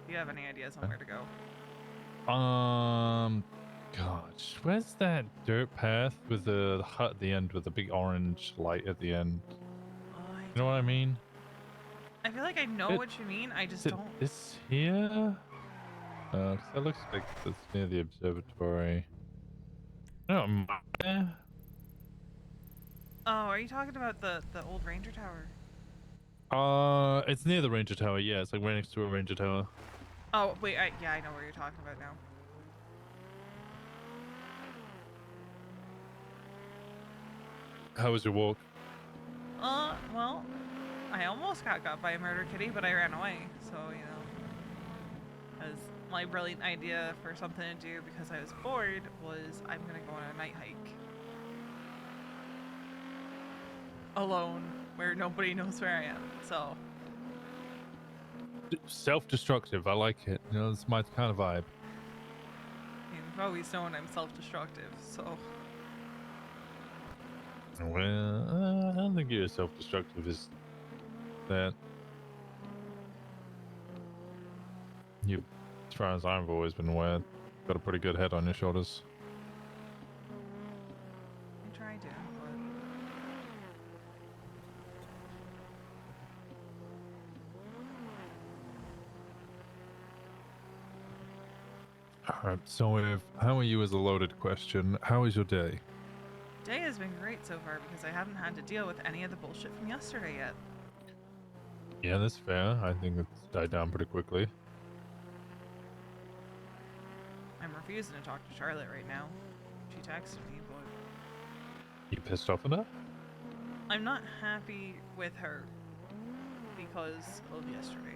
if you have any ideas on where to go. Gosh, where's that dirt path with the hut at the end with the big orange light at the end? You know what I mean? I feel like I know what you mean, I just Is it don't. this here? 'Cause that looks like it's near the observatory. No, Oh, are you talking about the old Ranger Tower? it's near the Ranger Tower. Yeah, it's like right next to a Ranger Tower. Oh, wait, yeah, I know where you're talking about now. How was your walk? Well, I almost got by a murder kitty, but I ran away, so, you know. Because my brilliant idea for something to do because I was bored was I'm gonna go on a night hike. Alone, where nobody knows where I am, so. Self-destructive. I like it. You know, it's my kind of vibe. You've always known I'm self-destructive, so. Well, I don't think you're self-destructive. Is that you? As far as I've always been aware, got a pretty good head on your shoulders. I try to, but. Alright, so how are you as a loaded question? How is your day? Day has been great so far because I haven't had to deal with any of the bullshit from yesterday yet. Yeah, that's fair. I think it's died down pretty quickly. I'm refusing to talk to Charlotte right now. She texted me, but. You pissed off at her? I'm not happy with her because of yesterday.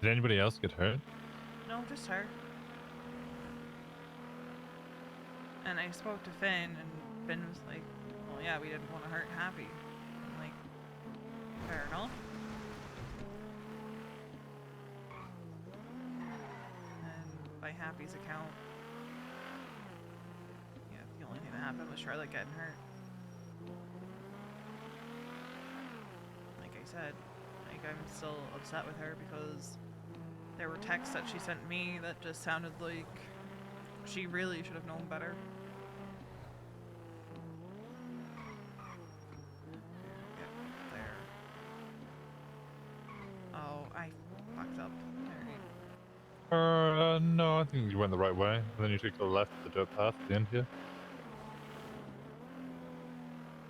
Did anybody else get hurt? No, just her. And I spoke to Finn, and Finn was like, well, yeah, we didn't want to hurt Happy. I'm like, fair enough. And by Happy's account, yeah, the only thing that happened was Charlotte getting hurt. Like I said, like, I'm still upset with her because there were texts that she sent me that just sounded like she really should have known better. Get there. Oh, I fucked up. Alright. No, I think you went the right way. And then you took the left, the dirt path at the end here.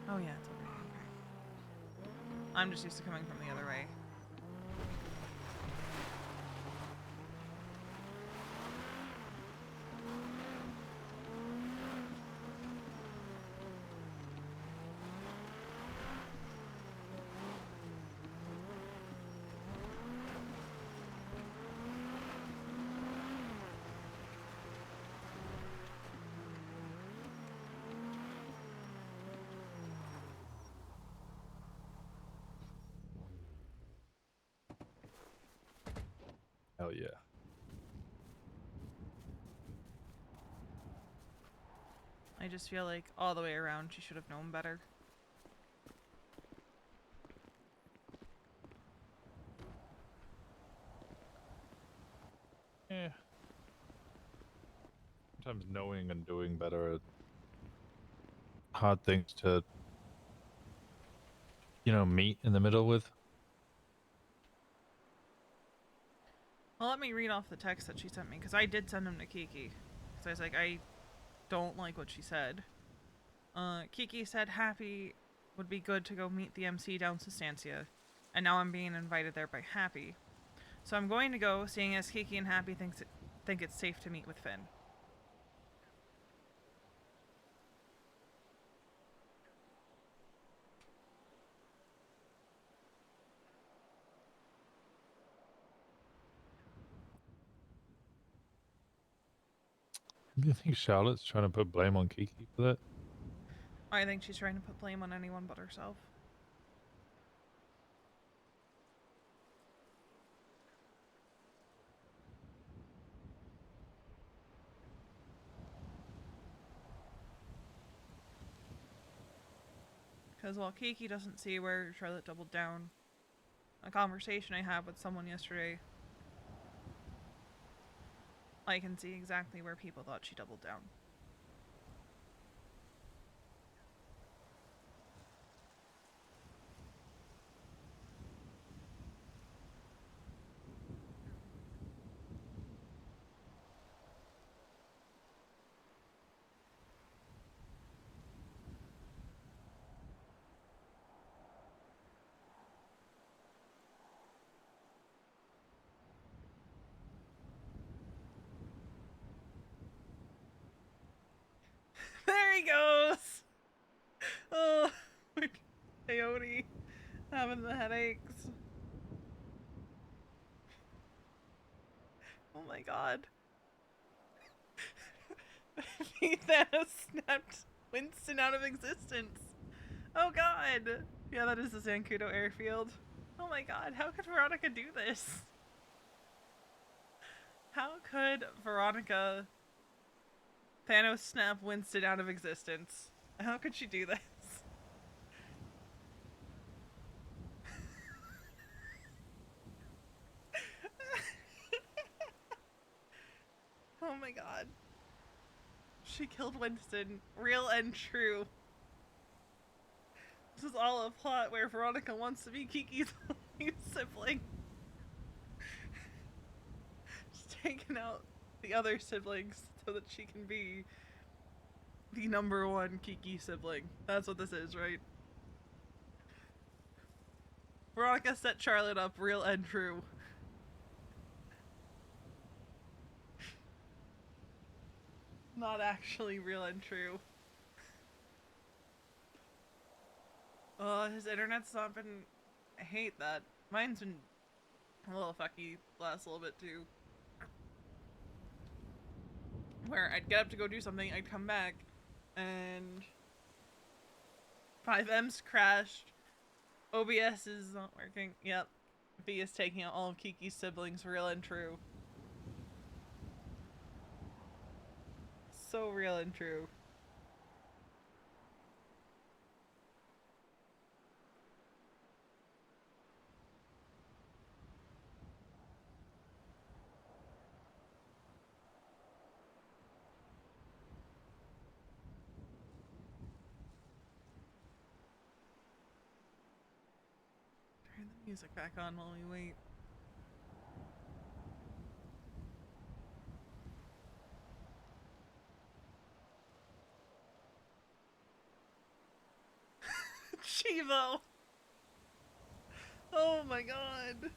Oh yeah, it's okay. Okay. I'm just used to coming from the other way. Hell yeah. I just feel like all the way around she should have known better. Yeah. Sometimes knowing and doing better are hard things to, meet in the middle with. Well, let me read off the text that she sent me, because I did send them to Kiki. Because I was like, I don't like what she said. Kiki said Happy would be good to go meet the MC down Sustancia, and now I'm being invited there by Happy. So I'm going to go, seeing as Kiki and Happy think it's safe to meet with Finn. Do you think Charlotte's trying to put blame on Kiki for that? I think she's trying to put blame on anyone but herself. Because while Kiki doesn't see where Charlotte doubled down, a conversation I had with someone yesterday, I can see exactly where people thought she doubled down. There he goes! Oh, Coyote having the headaches. Oh my god. Thanos snapped Winston out of existence. Oh god. Yeah, that is the Zancudo airfield. Oh my god, how could Veronica do this? How could Veronica Thanos snap Winston out of existence? How could she do this? Oh my god. She killed Winston. Real and true. This is all a plot where Veronica wants to be Kiki's only sibling. She's taking out the other siblings so that she can be the #1 Kiki sibling. That's what this is, right? Veronica set Charlotte up real and true. Not actually real and true. His internet's not been... I hate that. Mine's been a little fucky last little bit too. Where I'd get up to go do something, I'd come back, and 5M's crashed, OBS is not working, yep. B is taking out all of Kiki's siblings, real and true. So real and true. Turn the music back on while we wait. Chivo! Oh my god!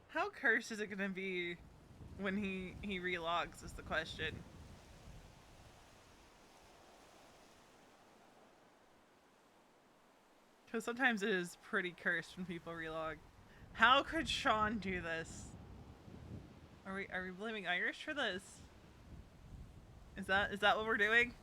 How cursed is it gonna be when he relogs is the question. Because sometimes it is pretty cursed when people relog. How could Sean do this? Are we blaming Irish for this? Is that what we're doing?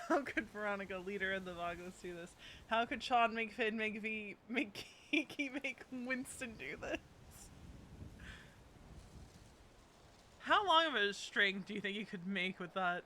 How could Veronica, leader of the Vagos, do this? How could Sean make Finn, make V, make Kiki, make Winston do this? How long of a string do you think you could make with that?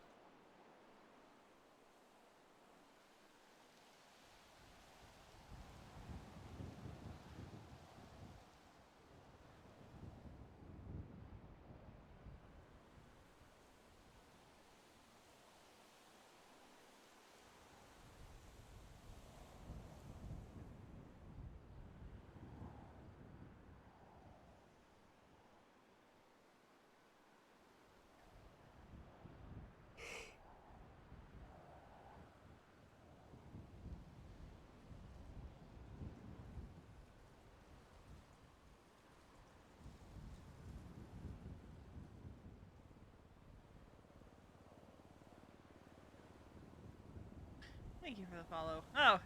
Thank you for the follow. Oh,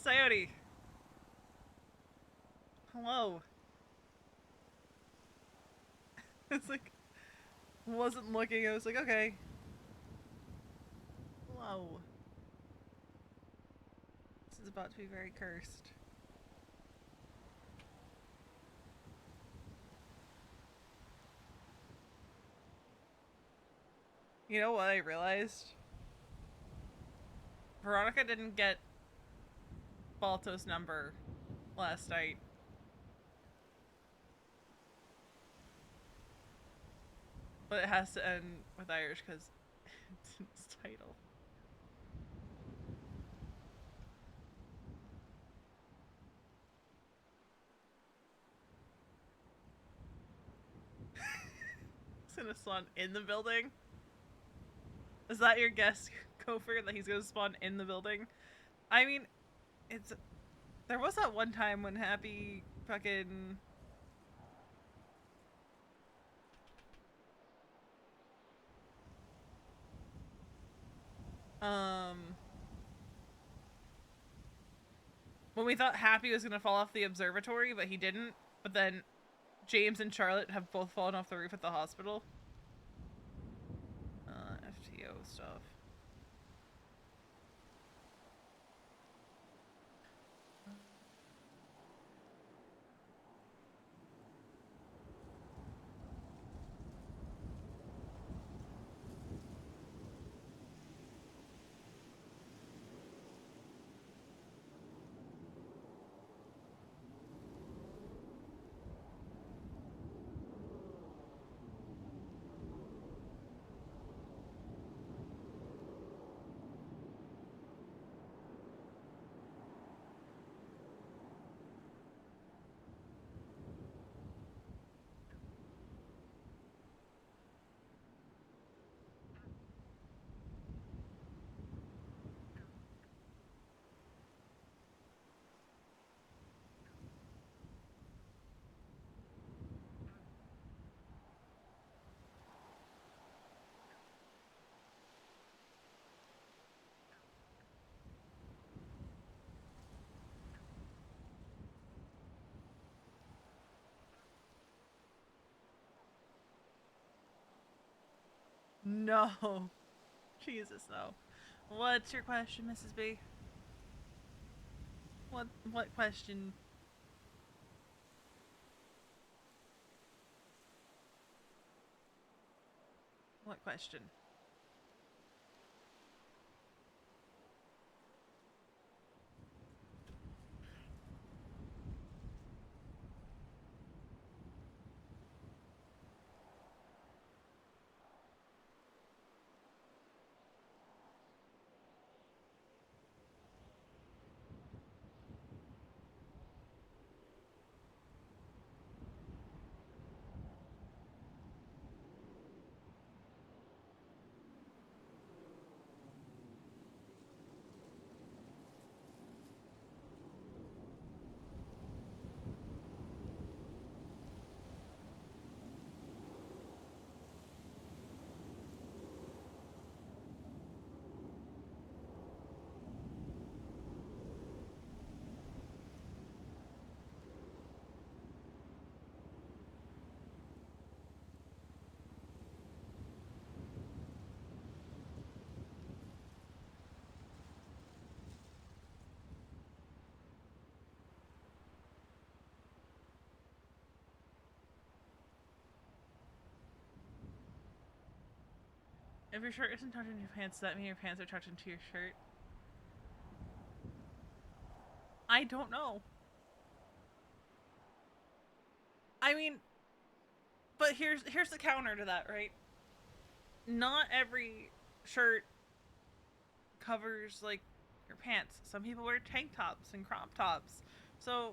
Sayori. Hello. It's like, wasn't looking, I was like, okay. Hello. This is about to be very cursed. You know what I realized? Veronica didn't get Balto's number last night. But it has to end with Irish because it's in its title. He's gonna spawn in the building? Is that your guess, Gopher, that he's gonna spawn in the building? I mean, it's... There was that one time when Happy fucking... When we thought Happy was gonna fall off the observatory, but he didn't. But then James and Charlotte have both fallen off the roof at the hospital. FTO stuff. No. Jesus, no. What's your question, Mrs. B? What question? What question? If your shirt isn't tucked into your pants, does that mean your pants are tucked into your shirt? I don't know. I mean, but here's the counter to that, right? Not every shirt covers like your pants. Some people wear tank tops and crop tops. So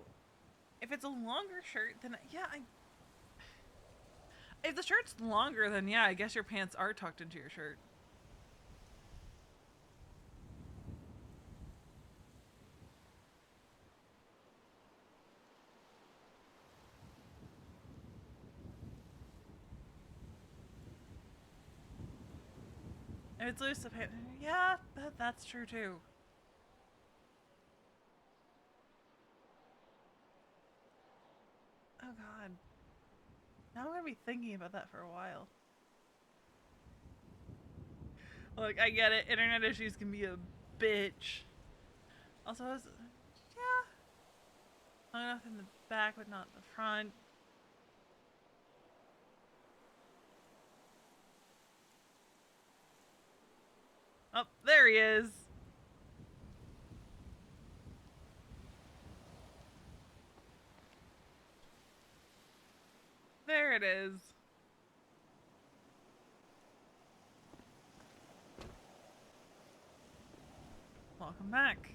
if it's a longer shirt, then yeah, if the shirt's longer, then yeah, I guess your pants are tucked into your shirt. If it's loose, the pant, yeah, that's true too. Oh god. Now I'm gonna be thinking about that for a while. Look, I get it. Internet issues can be a bitch. Also, yeah, long enough in the back, but not the front. Oh, there he is. There it is. Welcome back.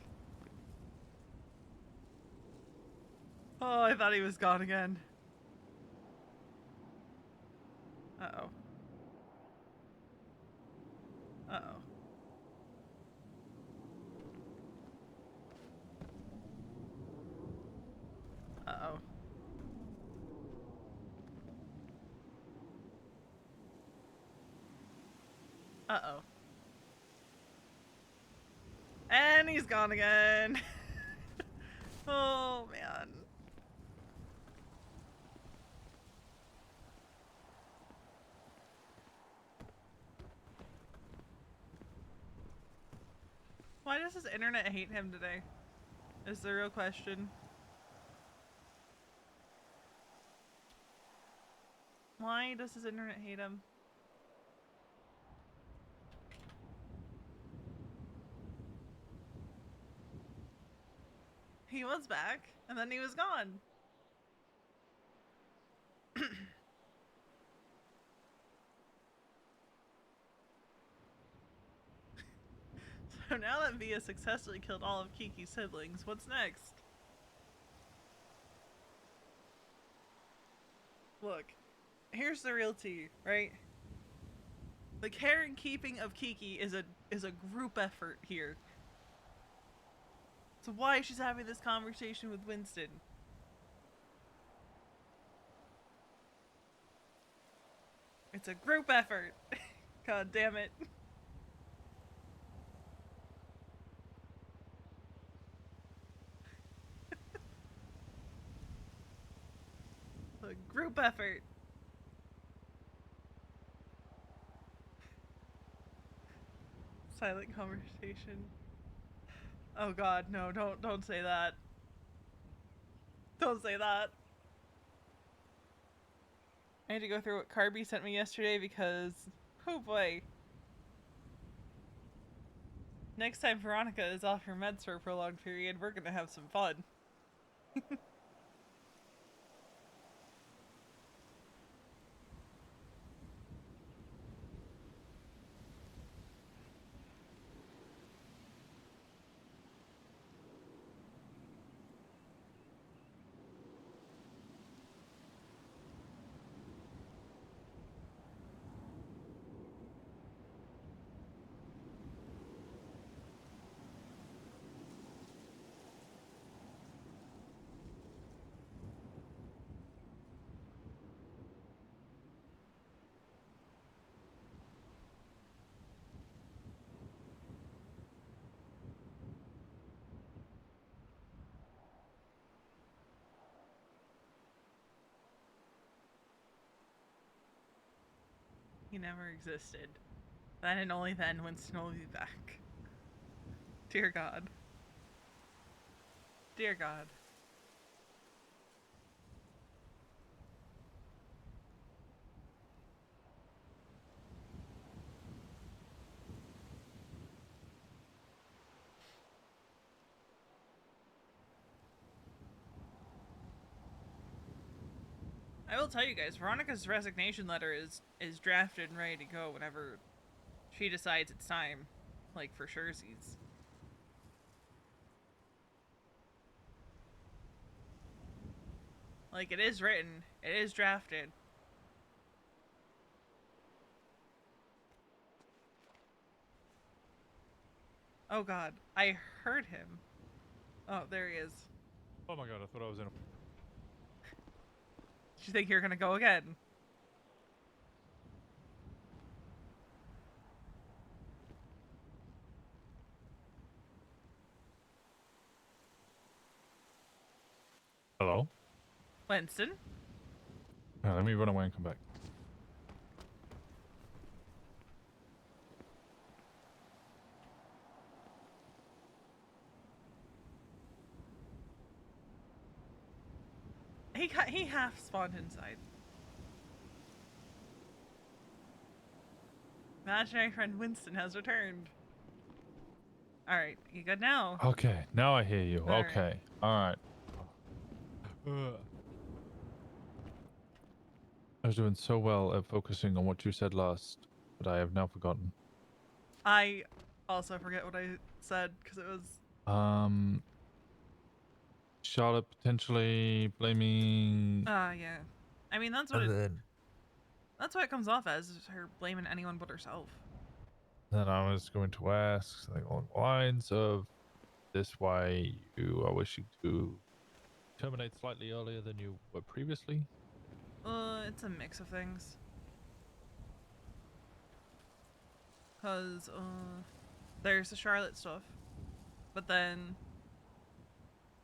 Oh, I thought he was gone again. Uh-oh. Uh-oh. Uh-oh. Uh-oh. And he's gone again. Oh, man. Why does his internet hate him today? Is the real question. Why does his internet hate him? He was back, and then he was gone. So now that Via successfully killed all of Kiki's siblings, what's next? Look, here's the real tea, right? The care and keeping of Kiki is a group effort here. So why she's having this conversation with Winston? It's a group effort. God damn it. A group effort. Silent conversation. Oh god, no, don't say that. Don't say that. I had to go through what Carby sent me yesterday because, oh boy. Next time Veronica is off her meds for a prolonged period, we're gonna have some fun. He never existed. Then and only then Winston will be back. Dear God. Dear God. I will tell you guys, Veronica's resignation letter is drafted and ready to go whenever she decides it's time. Like, for surezies. Like, it is written. It is drafted. Oh god, I heard him. Oh, there he is. Oh my god, I thought I was in a... Did you think you were gonna go again? Hello? Winston? Let me run away and come back. He half spawned inside. Imaginary friend Winston has returned. Alright, you good now? Okay, now I hear you. All right. Okay, alright. I was doing so well at focusing on what you said last, but I have now forgotten. I also forget what I said because it was Charlotte potentially blaming... yeah. I mean that's what that's what it comes off as, is her blaming anyone but herself. Then I was going to ask something along the lines of this why you are wishing to terminate slightly earlier than you were previously? It's a mix of things. Cause there's the Charlotte stuff. But then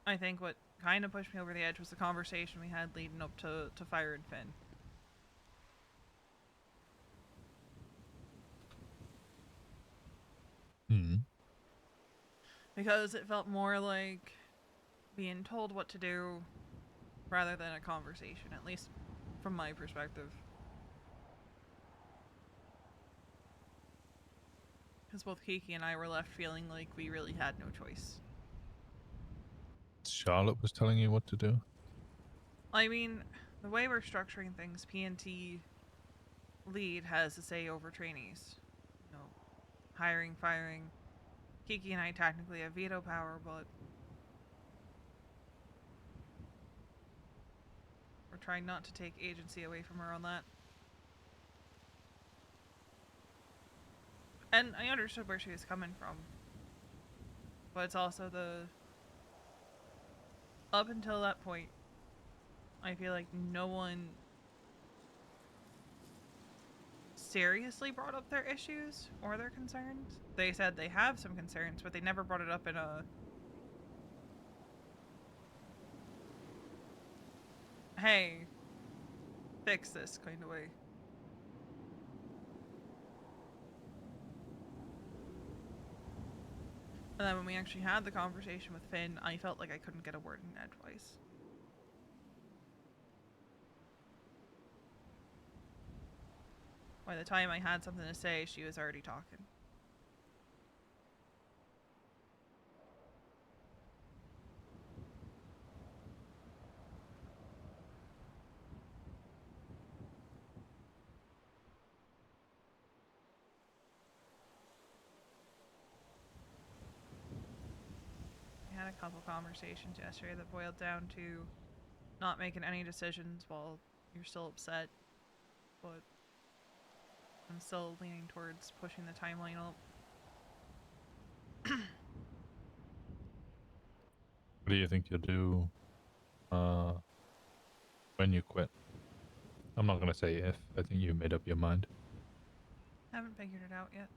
I think what kind of pushed me over the edge was the conversation we had leading up to Fire and Finn. Hmm. Because it felt more like being told what to do rather than a conversation, at least from my perspective. Because both Kiki and I were left feeling like we really had no choice. Charlotte was telling you what to do? I mean, the way we're structuring things, PNT lead has a say over trainees. You know, hiring, firing. Kiki and I technically have veto power, but we're trying not to take agency away from her on that. And I understood where she was coming from. But it's also the... Up until that point, I feel like no one seriously brought up their issues or their concerns. They said they have some concerns, but they never brought it up in a... Hey, fix this kind of way. And then when we actually had the conversation with Finn, I felt like I couldn't get a word in edgewise. By the time I had something to say, she was already talking. We had a couple conversations yesterday that boiled down to not making any decisions while you're still upset, but I'm still leaning towards pushing the timeline up. What do you think you'll do when you quit? I'm not going to say if. I think you made up your mind. Haven't figured it out yet.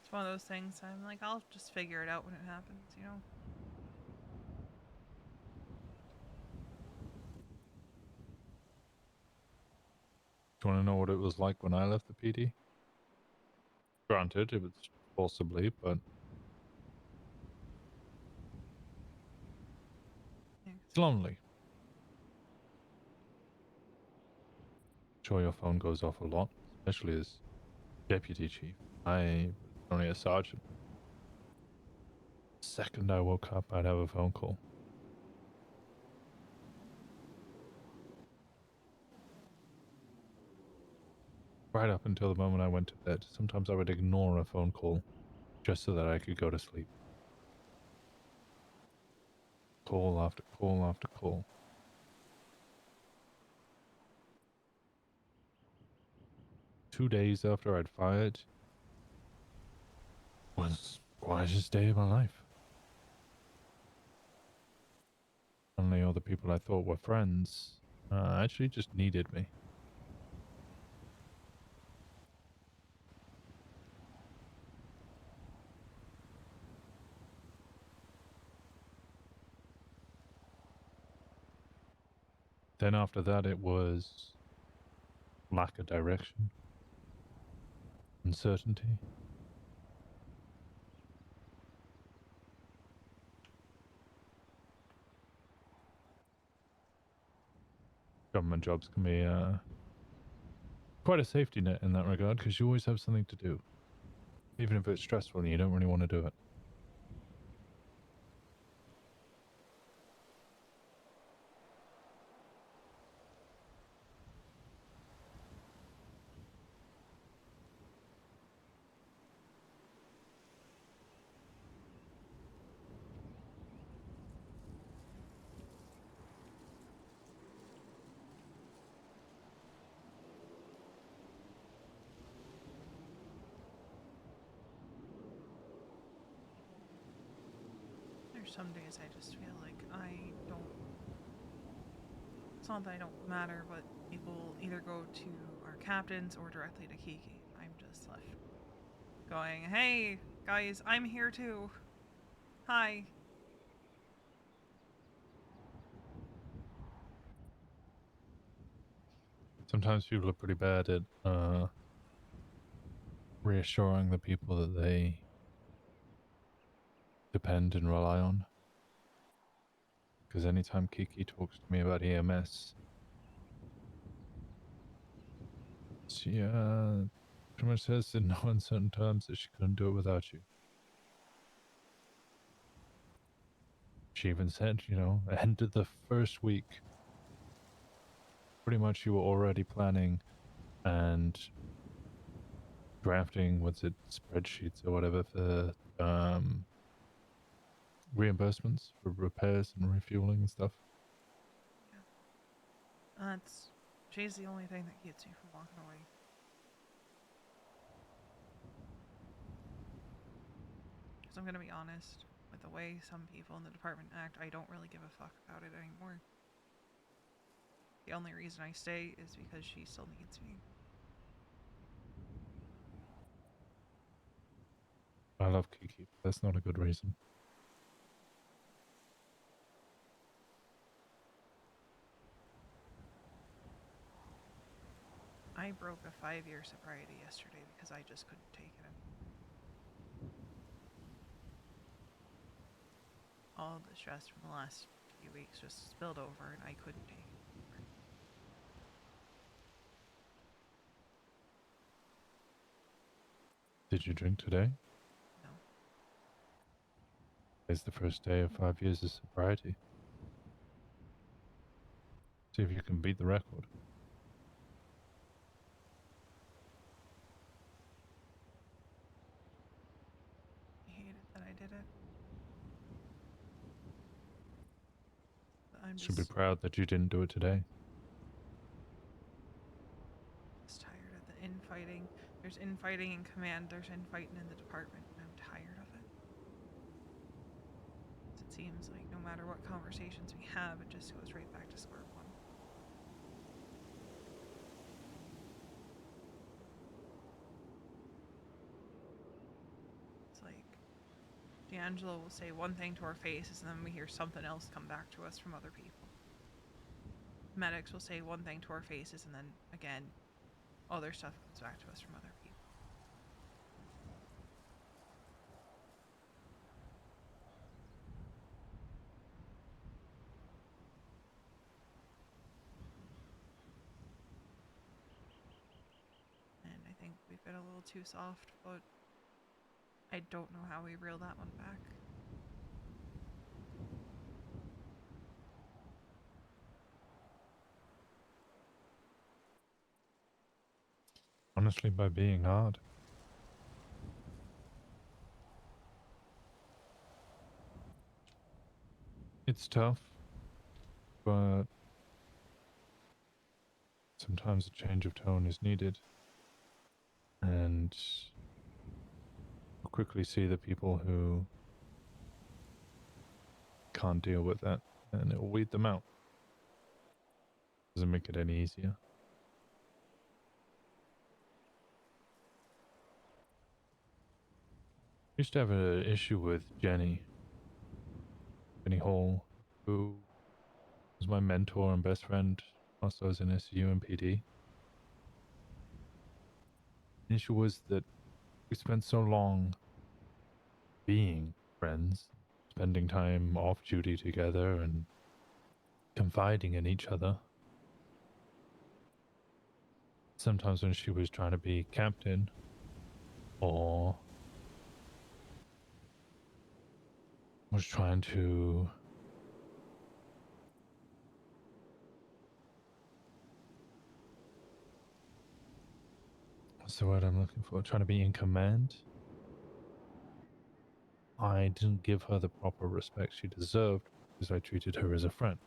It's one of those things I'm like, I'll just figure it out when it happens, you know? Do you want to know what it was like when I left the PD? Granted, it was forcibly, but it's lonely. Sure, your phone goes off a lot, especially as deputy chief. I was only a sergeant. The second I woke up, I'd have a phone call. Right up until the moment I went to bed. Sometimes I would ignore a phone call just so that I could go to sleep. Call after call after call. Two days after I'd fired was the quietest day of my life. Suddenly all the people I thought were friends actually just needed me. Then after that it was lack of direction, uncertainty. Government jobs can be quite a safety net in that regard because you always have something to do. Even if it's stressful and you don't really want to do it. There's some days I just feel like I don't. It's not that I don't matter, but people either go to our captains or directly to Kiki. I'm just left going, hey, guys, I'm here too. Hi. Sometimes people are pretty bad at reassuring the people that they depend and rely on. Because anytime Kiki talks to me about EMS, she pretty much says in no uncertain terms that she couldn't do it without you. She even said, you know, end of the first week, pretty much you were already planning and drafting, what's it, spreadsheets or whatever for reimbursements for repairs and refueling and stuff. She's the only thing that keeps me from walking away. Because I'm gonna be honest, with the way some people in the department act, I don't really give a fuck about it anymore. The only reason I stay is because she still needs me. I love Kiki, but that's not a good reason. I broke a 5-year sobriety yesterday because I just couldn't take it anymore. All the stress from the last few weeks just spilled over and I couldn't take it anymore. Did you drink today? No. It's the first day of 5 years of sobriety. See if you can beat the record. I hate it that I did it. But I'm Should be just proud that you didn't do it today. tired of the infighting. There's infighting in command, there's infighting in the department, and I'm tired of it. It seems like no matter what conversations we have, it just goes right back to square one. It's like D'Angelo will say one thing to our faces, and then we hear something else come back to us from other people. Medics will say one thing to our faces, and then again, other stuff comes back to us from other people. And I think we've been a little too soft, but I don't know how we reel that one back. Honestly, by being hard. It's tough, but sometimes a change of tone is needed. And you'll quickly see the people who can't deal with that, and it'll weed them out. Doesn't make it any easier. Used to have an issue with Jenny Hall, who was my mentor and best friend whilst I was in SU and PD. The issue was that we spent so long being friends, spending time off duty together and confiding in each other. Sometimes when she was trying to be captain or was trying to what's the word I'm looking for? Trying to be in command. I didn't give her the proper respect she deserved because I treated her as a friend.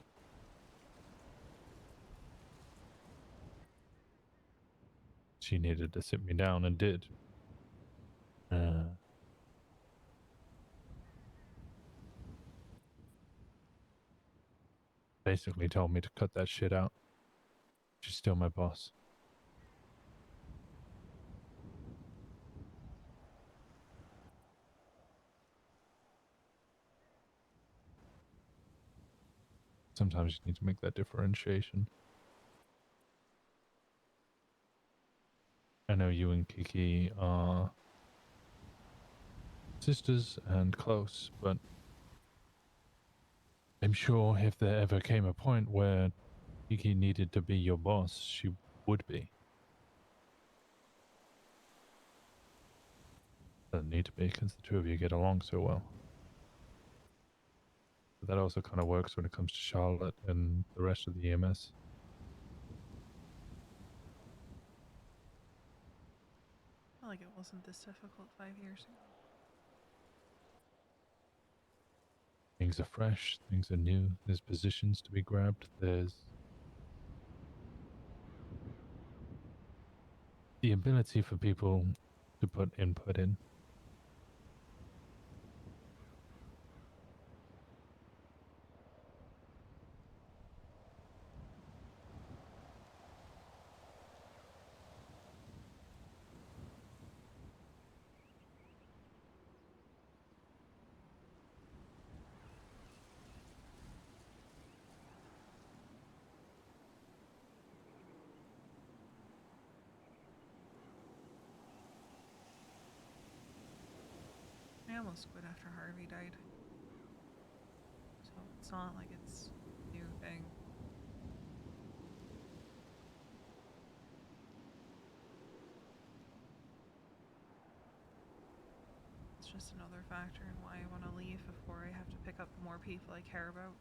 She needed to sit me down and did. Basically told me to cut that shit out. She's still my boss. Sometimes you need to make that differentiation. I know you and Kiki are sisters and close, but I'm sure if there ever came a point where Kiki needed to be your boss, she would be. Doesn't need to be because the two of you get along so well. But that also kind of works when it comes to Charlotte and the rest of the EMS. I feel like it wasn't this difficult 5 years ago. Things are fresh, things are new, there's positions to be grabbed, there's the ability for people to put input in. almost quit after Harvey died. So it's not like it's a new thing. It's just another factor in why I want to leave before I have to pick up more people I care about.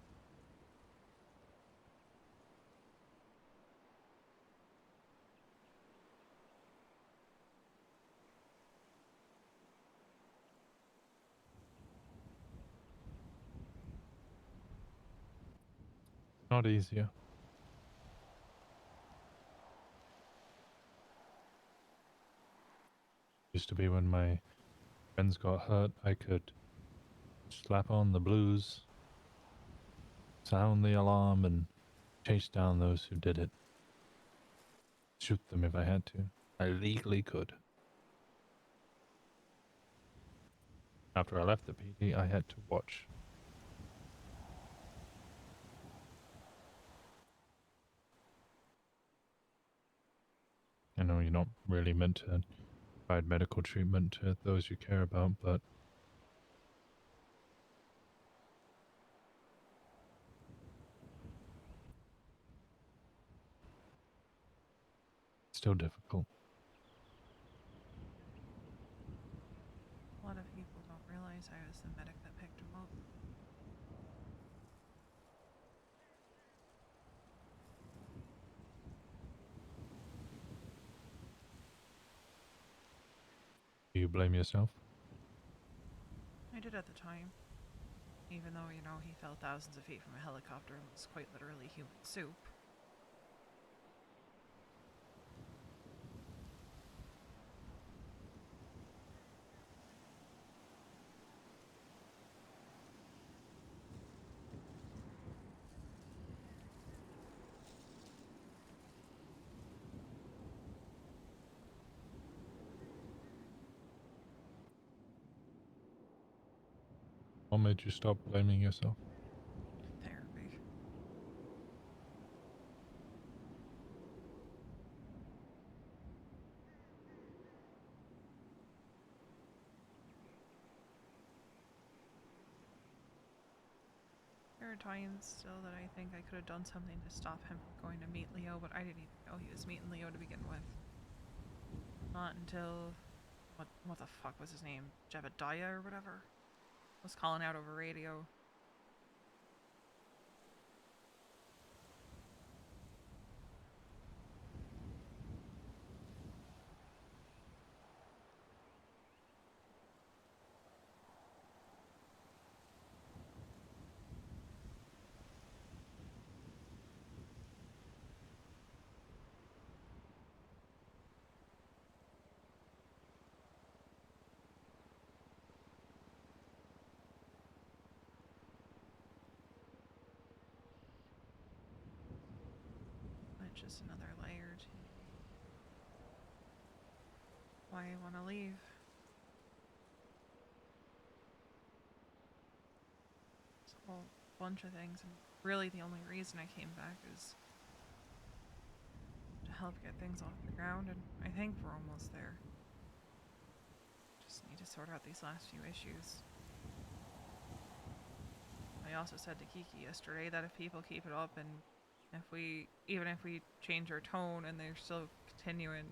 Not easier. Used to be when my friends got hurt, I could slap on the blues, sound the alarm, and chase down those who did it. Shoot them if I had to. I legally could. After I left the PD, I had to watch. I know you're not really meant to provide medical treatment to those you care about, but it's still difficult. A lot of people don't realize I was the medic that picked him up. Do you blame yourself? I did at the time. Even though, you know, he fell thousands of feet from a helicopter and was quite literally human soup. What made you stop blaming yourself? Therapy. There are times still that I think I could have done something to stop him from going to meet Leo, but I didn't even know he was meeting Leo to begin with. Not until... What the fuck was his name? Jebediah or whatever? Was calling out over radio. But just another layer to why I want to leave. It's a whole bunch of things, and really the only reason I came back is to help get things off the ground, and I think we're almost there. Just need to sort out these last few issues. I also said to Kiki yesterday that if people keep it up and even if we change our tone and they're still continuing,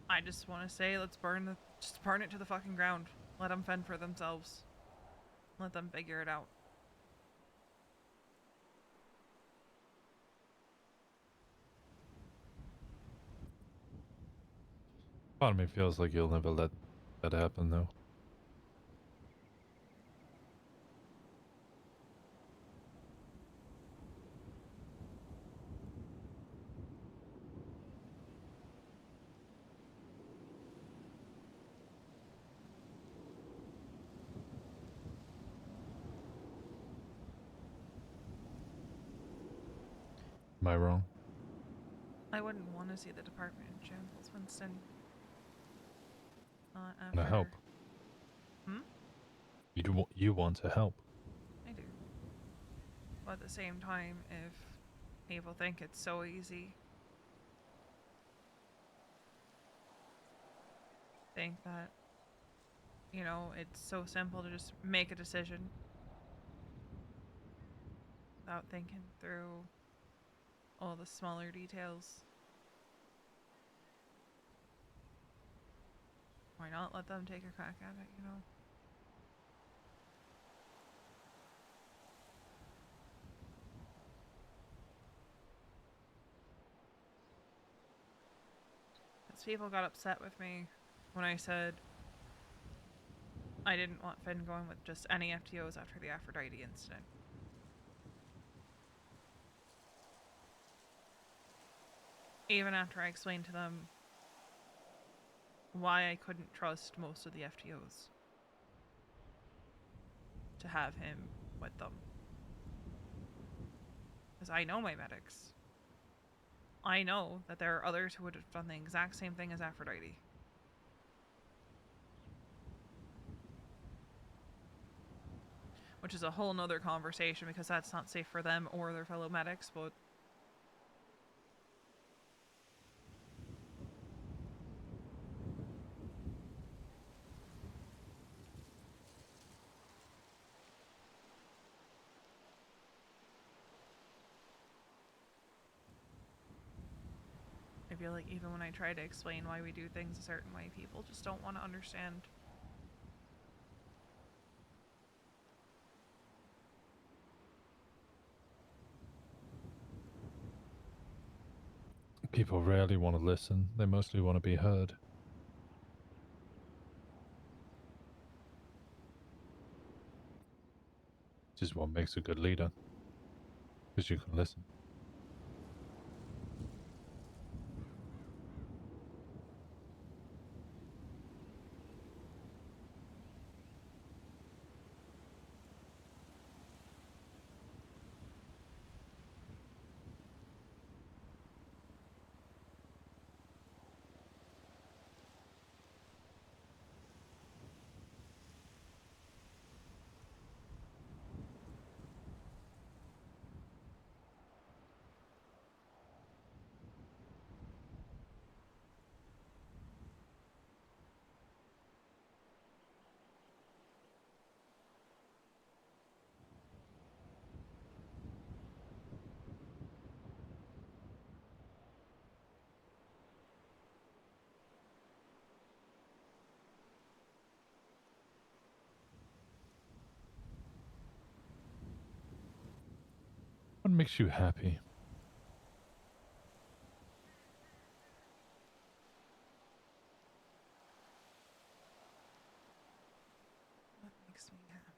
I just want to say just burn it to the fucking ground. Let them fend for themselves. Let them figure it out. Part of me feels like you'll never let that happen, though. Am I wrong? I wouldn't want to see the department in shambles, Winston. Not To after... help. Hmm? You want to help. I do. But at the same time, if people think it's so easy, think that You know, it's so simple to just make a decision without thinking through all the smaller details. Why not let them take a crack at it, you know? Because people got upset with me when I said I didn't want Finn going with just any FTOs after the Aphrodite incident. Even after I explained to them why I couldn't trust most of the FTOs to have him with them. Because I know my medics. I know that there are others who would have done the exact same thing as Aphrodite. Which is a whole nother conversation because that's not safe for them or their fellow medics, but I feel like even when I try to explain why we do things a certain way, people just don't want to understand. People rarely want to listen, they mostly want to be heard. Which is what makes a good leader, because you can listen. What makes you happy? What makes me happy?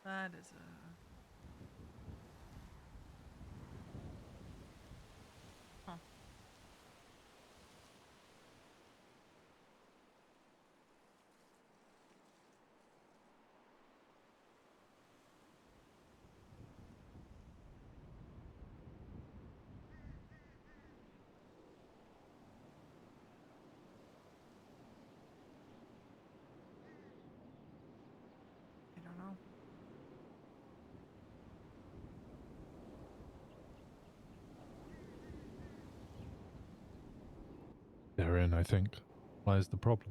That is a... Huh. I don't know. Therein, I think, lies the problem.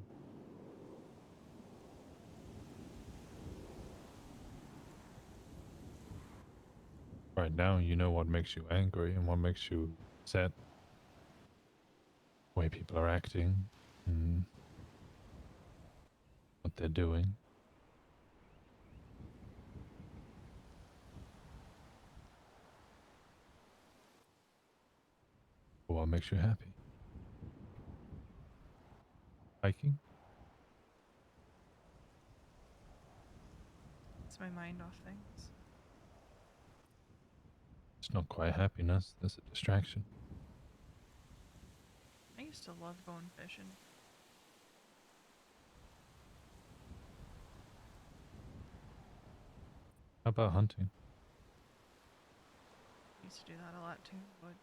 Right now, you know what makes you angry and what makes you upset. The way people are acting, and what they're doing. But what makes you happy? Hiking? It's my mind off things. It's not quite happiness, that's a distraction. I used to love going fishing. How about hunting? I used to do that a lot too, but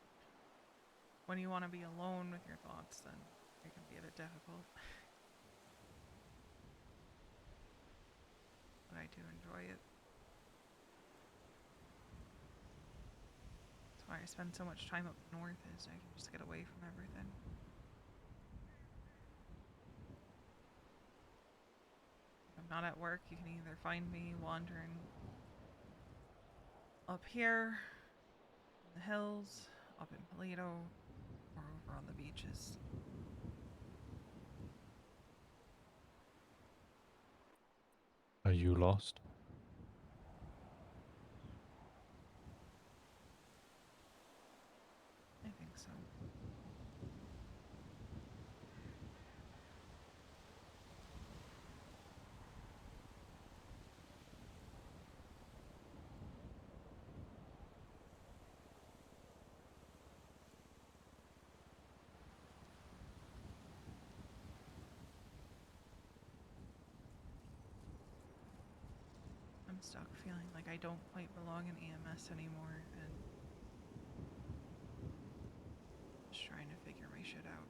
when you want to be alone with your thoughts, then it can be a bit difficult. But I do enjoy it. That's why I spend so much time up north, is I can just get away from everything. not at work, you can either find me wandering up here in the hills, up in Toledo, or over on the beaches. Are you lost? I think so. I'm stuck feeling like I don't quite belong in EMS anymore, and just trying to figure my shit out.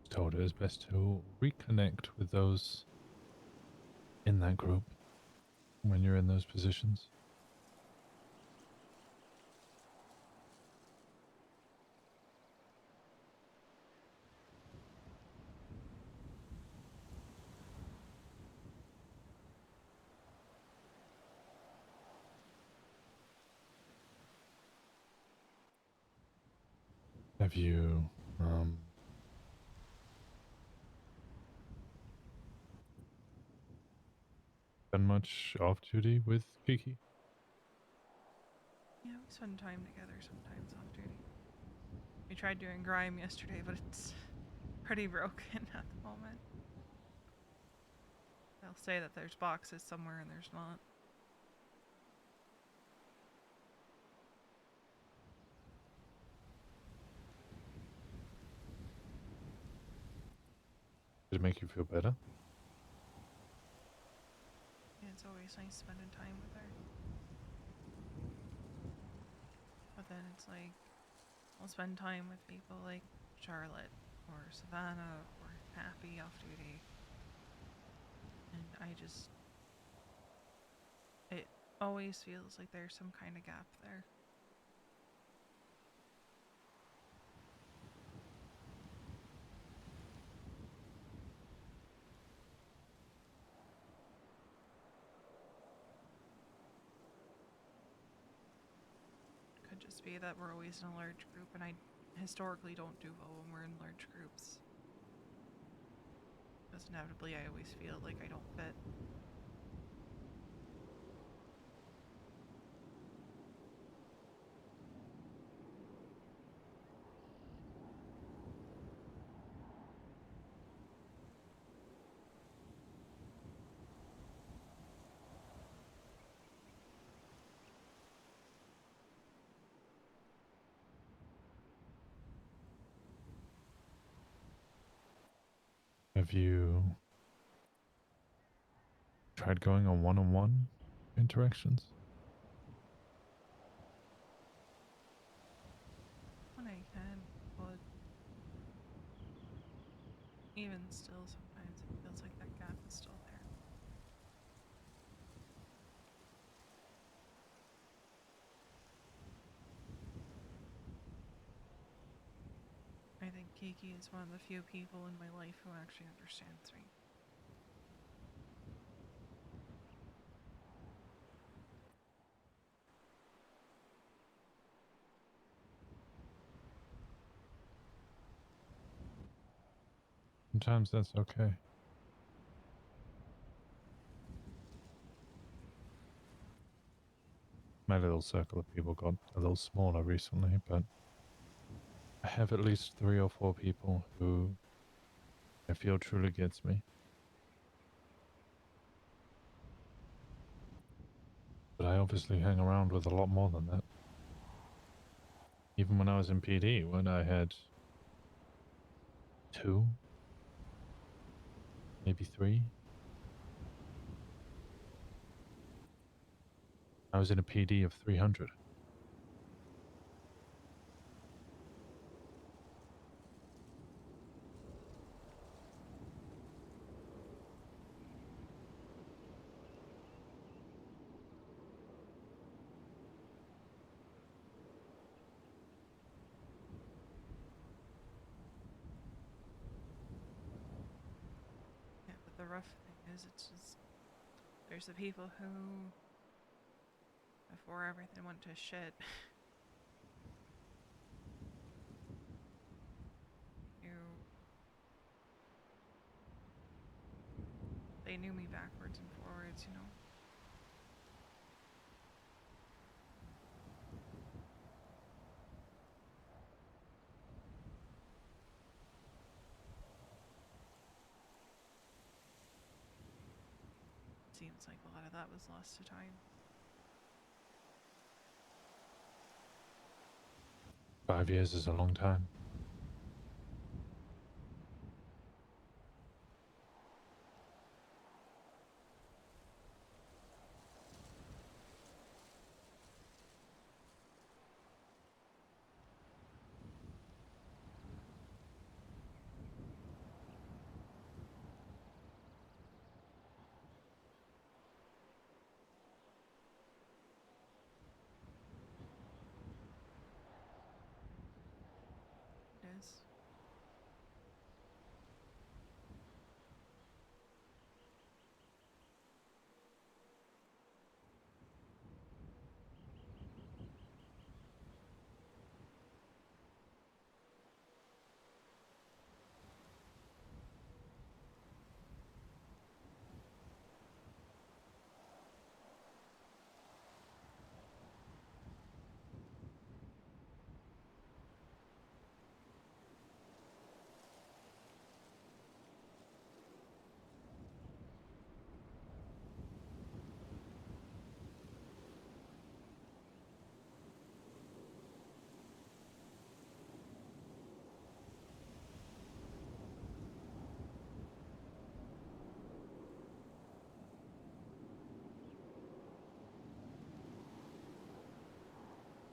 Told it is best to reconnect with those in that group when you're in those positions. Have you done much off duty with Kiki? Yeah, we spend time together sometimes off duty. We tried doing grime yesterday, but it's pretty broken at the moment. They'll say that there's boxes somewhere and there's not. Did it make you feel better? Yeah, it's always nice spending time with her. But then it's like, I'll spend time with people like Charlotte or Savannah or Happy off duty. And it always feels like there's some kind of gap there. Could just be that we're always in a large group, and I historically don't do well when we're in large groups. Because inevitably I always feel like I don't fit. Have you tried going on one-on-one interactions? When I can, but even still, sometimes it feels like that gap is still there. I think Kiki is one of the few people in my life who actually understands me. Sometimes that's okay. My little circle of people got a little smaller recently, but I have at least 3 or 4 people who I feel truly gets me. But I obviously hang around with a lot more than that. Even when I was in PD, when I had 2, maybe 3. I was in a PD of 300. rough thing is, it's just there's the people who, before everything went to shit, they knew me backwards and forwards, you know. Seems like a lot of that was lost to time. 5 years is a long time. It is.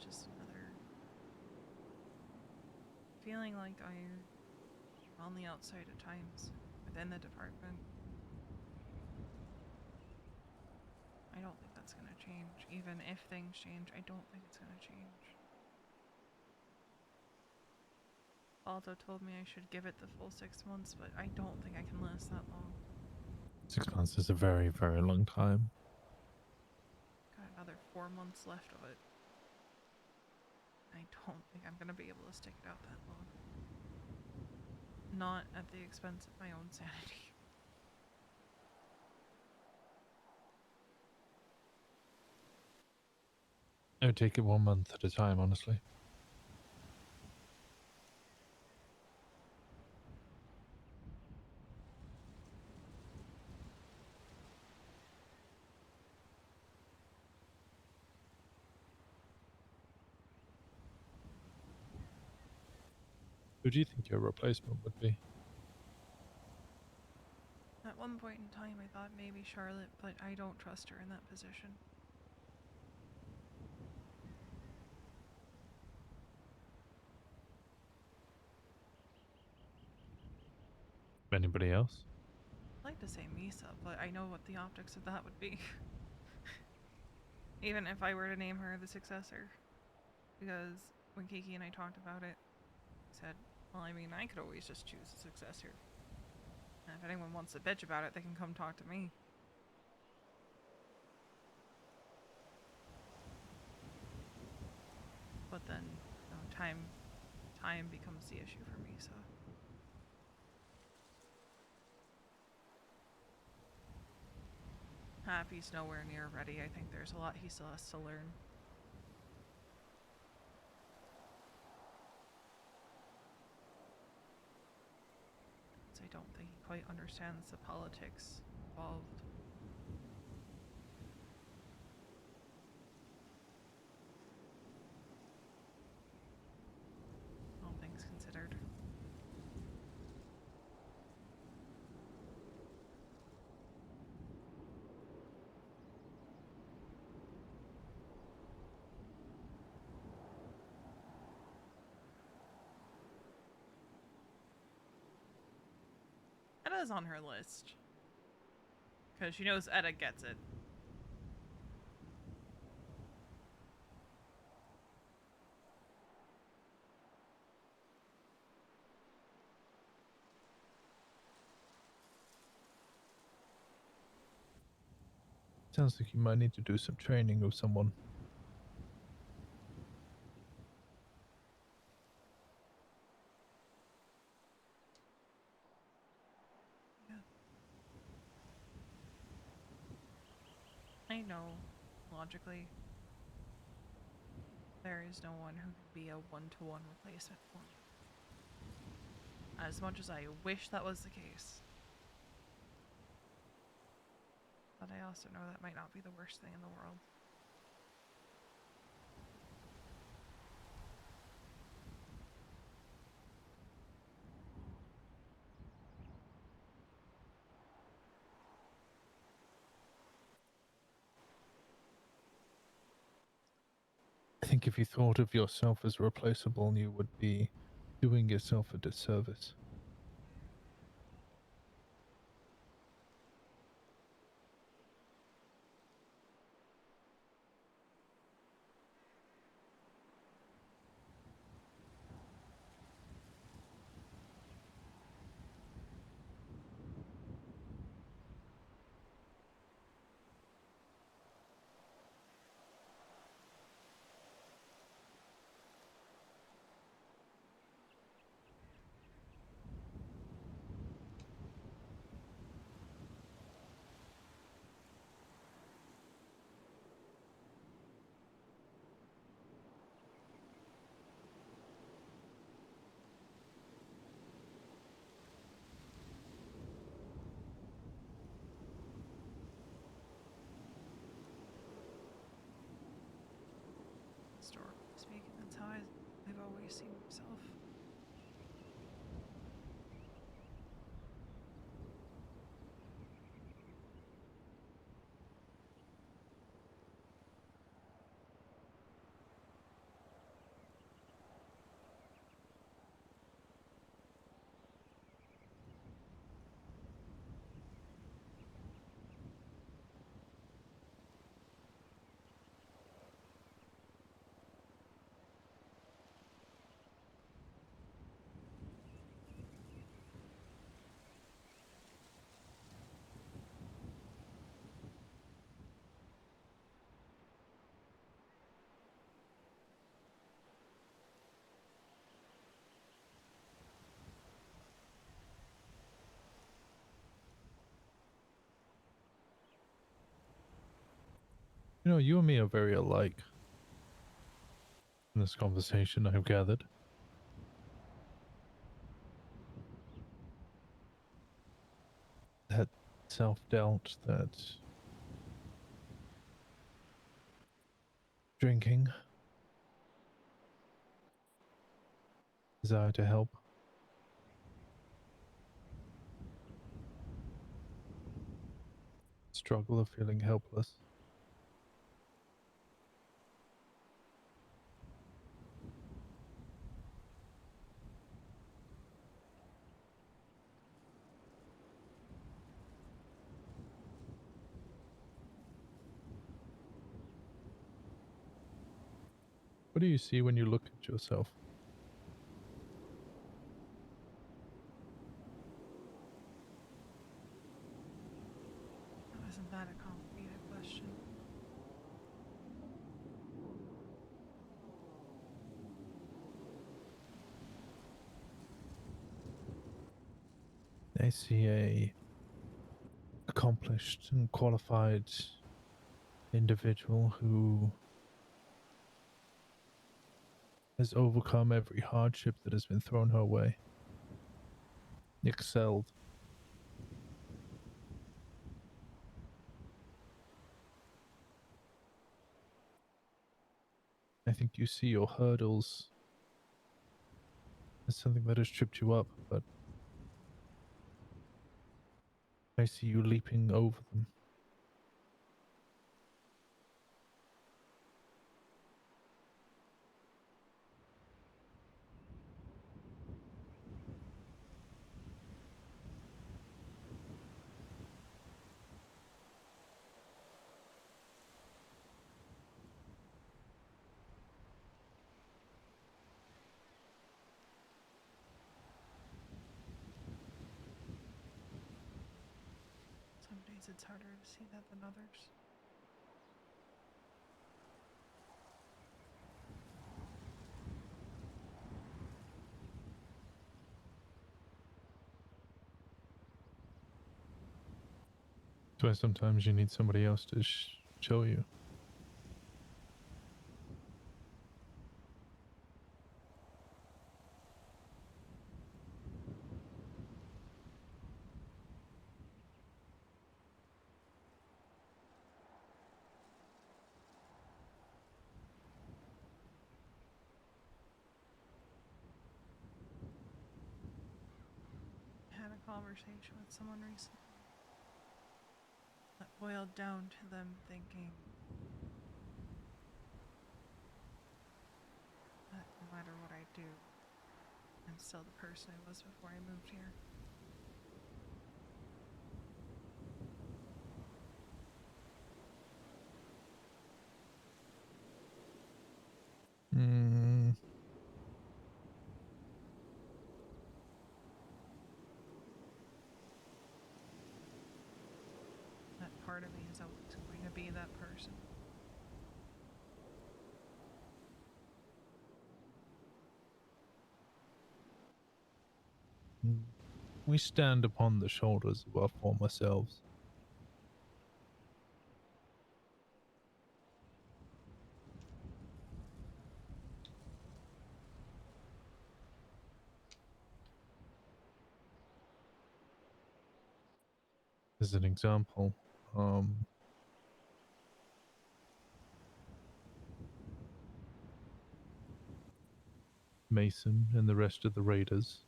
Just another feeling like I'm on the outside at times within the department. I don't think that's gonna change. Even if things change, I don't think it's gonna change. Aldo told me I should give it the full 6 months, but I don't think I can last that long. 6 months is a very, very long time. Got another 4 months left of it. I don't think I'm gonna be able to stick it out that long. Not at the expense of my own sanity. I would take it 1 month at a time, honestly. Who do you think your replacement would be? At one point in time, I thought maybe Charlotte, but I don't trust her in that position. Anybody else? I'd like to say Misa, but I know what the optics of that would be. Even if I were to name her the successor. Because when Kiki and I talked about it, I said, well, I mean, I could always just choose a successor. And if anyone wants to bitch about it, they can come talk to me. But then, you know, time becomes the issue for me, so. Happy's nowhere near ready. I think there's a lot he still has to learn. So I don't think he quite understands the politics involved. All things considered. Edda's on her list. Because she knows Edda gets it. Sounds like you might need to do some training with someone. Yeah. I know, logically, there is no one who can be a one-to-one replacement for me. As much as I wish that was the case. But I also know that might not be the worst thing in the world. I think if you thought of yourself as replaceable, you would be doing yourself a disservice. Historically speaking, that's how I've always seen myself. You know, you and me are very alike in this conversation, I've gathered. That self-doubt, that drinking, desire to help. Struggle of feeling helpless. What do you see when you look at yourself? Now, isn't that a complicated question? I see a accomplished and qualified individual who has overcome every hardship that has been thrown her way. Excelled. I think you see your hurdles as something that has tripped you up, but I see you leaping over them. Some days it's harder to see that than others. That's why sometimes you need somebody else to show you. I had a conversation with someone recently that boiled down to them thinking that no matter what I do, I'm still the person I was before I moved here. Hmm. That part of me is always going to be that person. We stand upon the shoulders of our former selves. As an example, Mason and the rest of the raiders,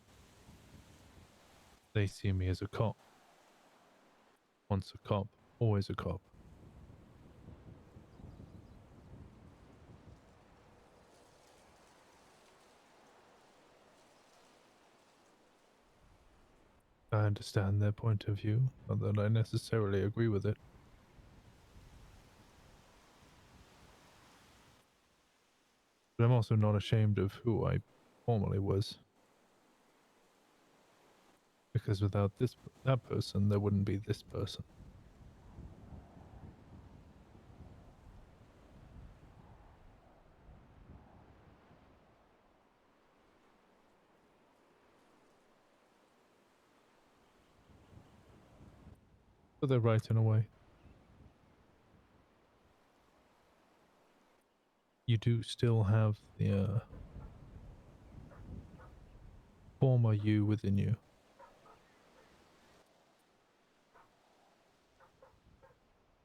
they see me as a cop. Once a cop, always a cop. I understand their point of view, not that I necessarily agree with it. But I'm also not ashamed of who I formerly was. Because without that person, there wouldn't be this person. But they're right in a way. You do still have the former you within you.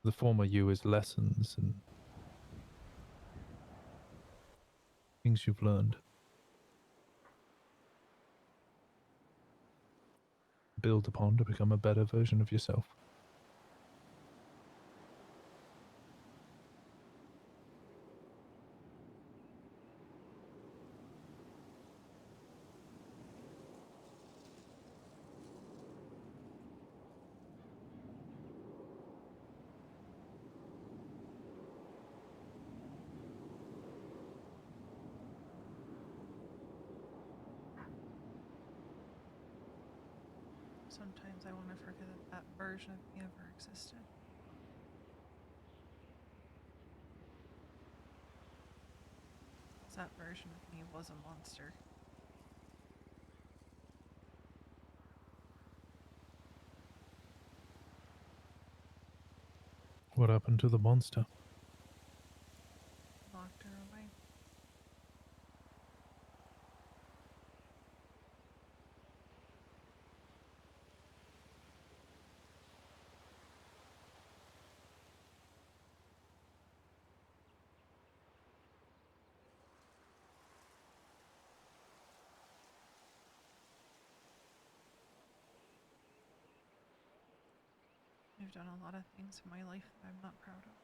The former you is lessons and things you've learned. Build upon to become a better version of yourself. Sometimes I want to forget that that version of me ever existed. That version of me was a monster. What happened to the monster? Locked her away. I've done a lot of things in my life that I'm not proud of.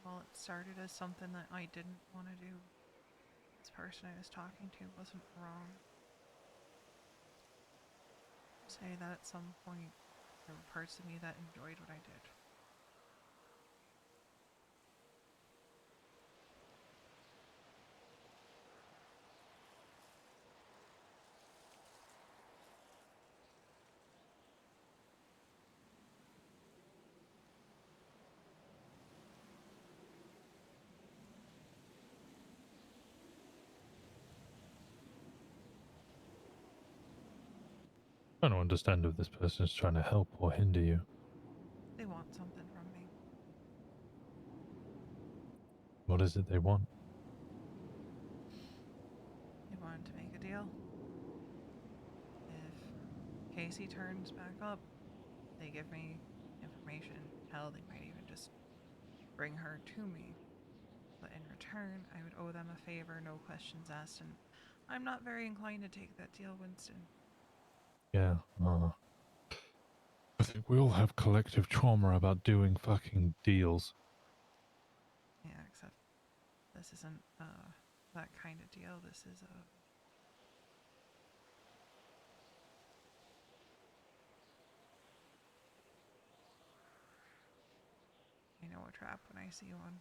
While it started as something that I didn't want to do, this person I was talking to wasn't wrong. Say that at some point there were parts of me that enjoyed what I did. I don't understand if this person is trying to help or hinder you. They want something from me. What is it they want? They wanted to make a deal. If Casey turns back up, they give me information. Hell, they might even just bring her to me. But in return, I would owe them a favor, no questions asked, and I'm not very inclined to take that deal, Winston. Yeah, I think we all have collective trauma about doing fucking deals. Yeah, except this isn't that kind of deal. This is a I know a trap when I see one,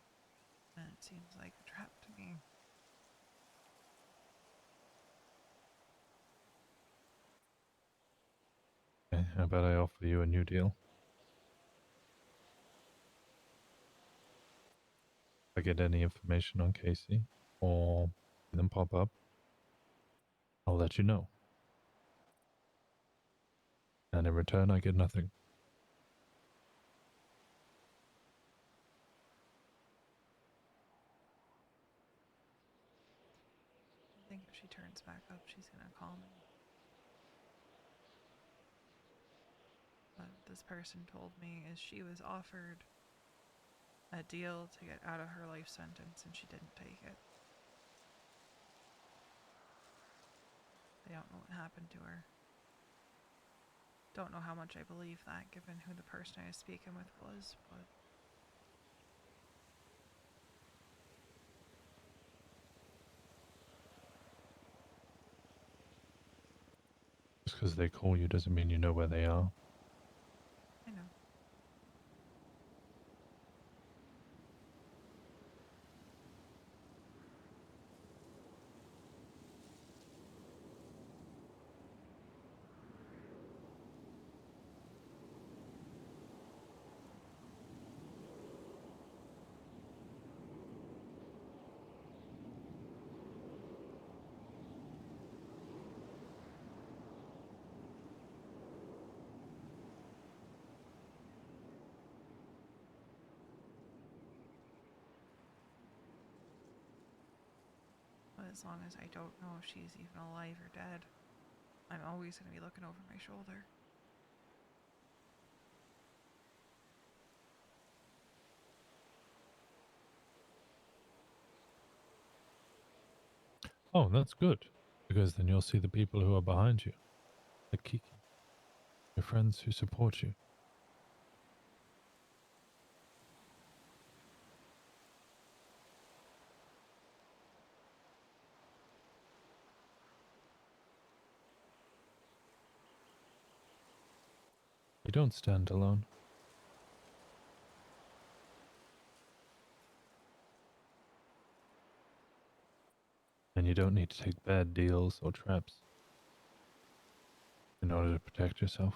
and it seems like a trap to me. Okay, how about I offer you a new deal? If I get any information on Casey, or them pop up, I'll let you know. And in return, I get nothing. I think if she turns back up, she's gonna call me. What this person told me is she was offered a deal to get out of her life sentence and she didn't take it. They don't know what happened to her. Don't know how much I believe that given who the person I was speaking with was, but Just because they call you doesn't mean you know where they are. I know. But as long as I don't know if she's even alive or dead, I'm always going to be looking over my shoulder. Oh, that's good. Because then you'll see the people who are behind you. Like Kiki. Your friends who support you. You don't stand alone. And you don't need to take bad deals or traps in order to protect yourself.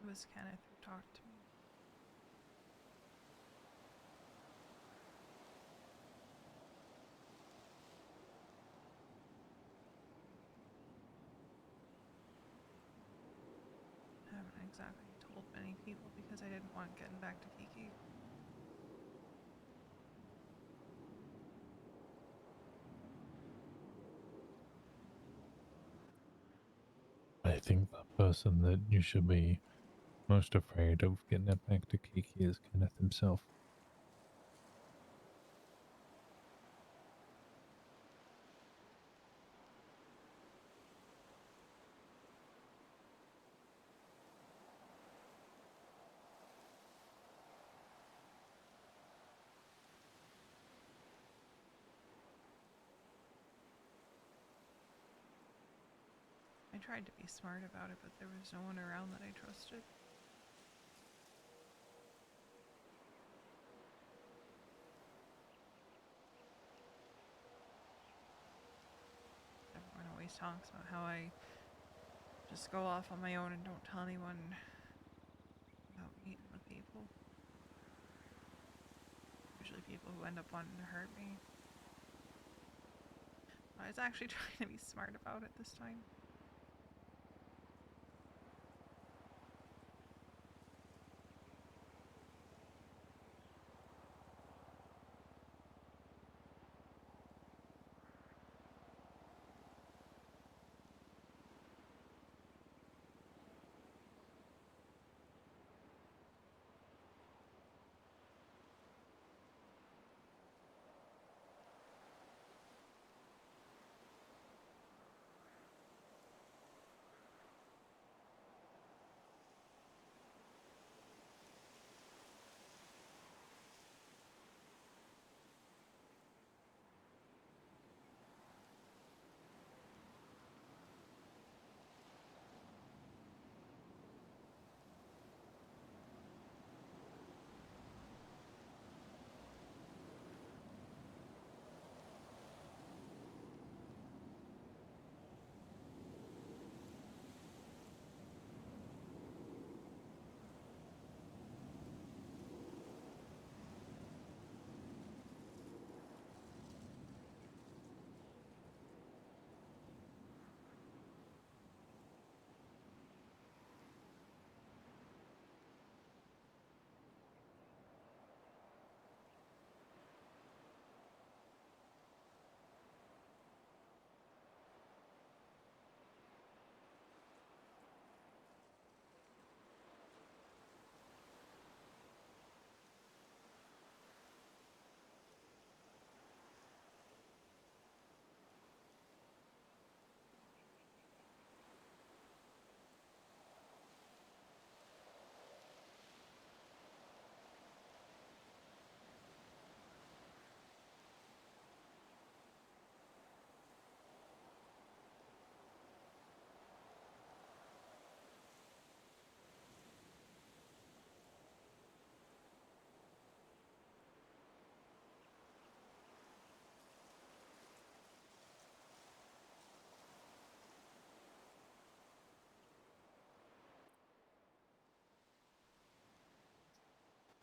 It was Kenneth who talked to me. I haven't exactly told many people because I didn't want getting back to Kiki. person that you should be most afraid of getting it back to Kiki is Kenneth himself. I tried to be smart about it, but there was no one around that I trusted. Everyone always talks about how I just go off on my own and don't tell anyone about meeting with people. Usually people who end up wanting to hurt me. I was actually trying to be smart about it this time.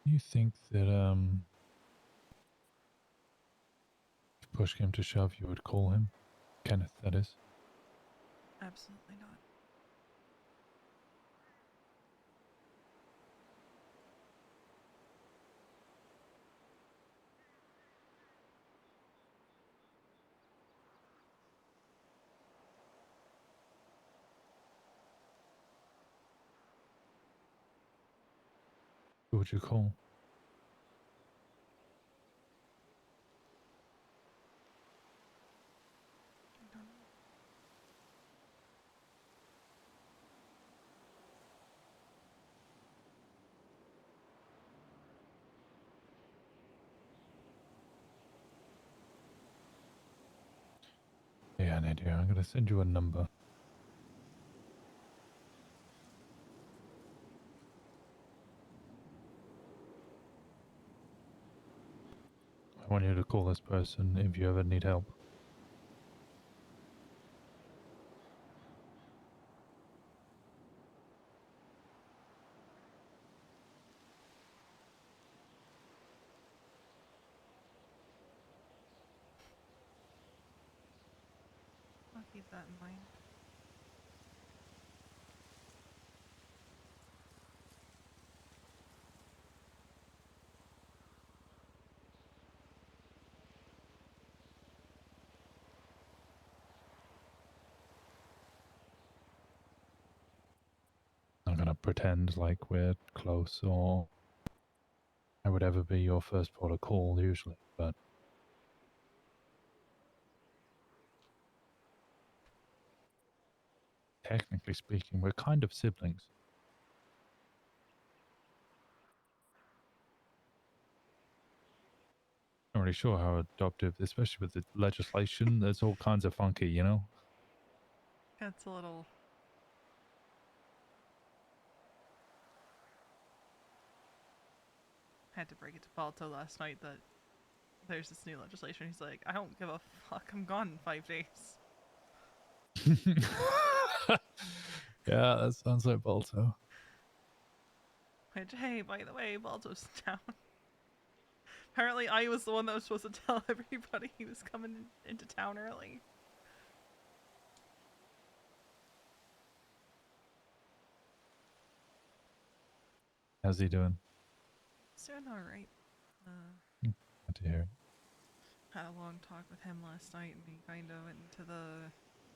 You think that if push came to shove, you would call him? Kenneth, that is. Absolutely not. Who would you call? I don't know. Yeah, Nadia, I'm gonna send you a number. I want you to call this person if you ever need help. I'll keep that in mind. to pretend like we're close or I would ever be your first port of call usually, but technically speaking, we're kind of siblings. Not really sure how adoptive, especially with the legislation, there's all kinds of funky, you know? That's a little. I had to break it to Balto last night that there's this new legislation. He's like, I don't give a fuck. I'm gone in 5 days. Yeah, that sounds like Balto. Which, hey, by the way, Balto's down. Apparently, I was the one that was supposed to tell everybody he was coming into town early. How's he doing? He's doing alright. Good to hear it. Had a long talk with him last night, and he kind of went into the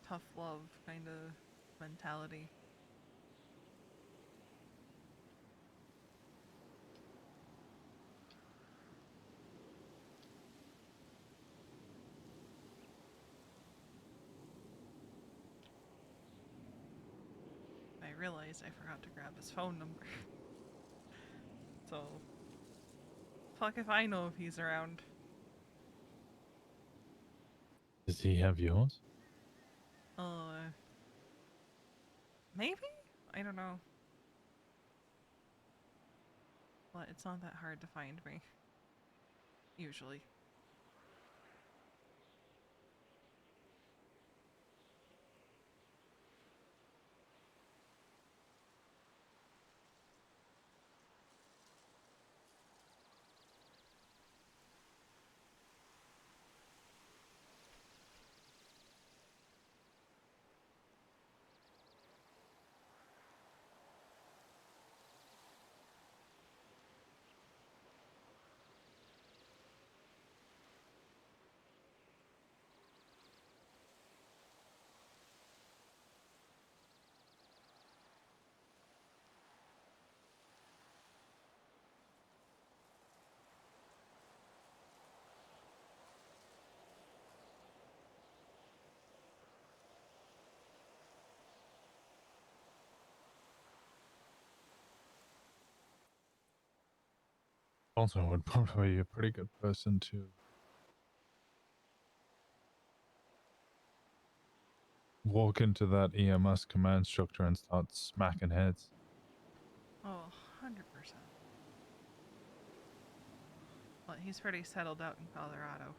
tough love kind of mentality. I realized I forgot to grab his phone number. So, fuck if I know if he's around. Does he have yours? Maybe? I don't know. But it's not that hard to find me. Usually. Also would probably be a pretty good person to walk into that EMS command structure and start smacking heads. Oh, 100%. But he's pretty settled out in Colorado.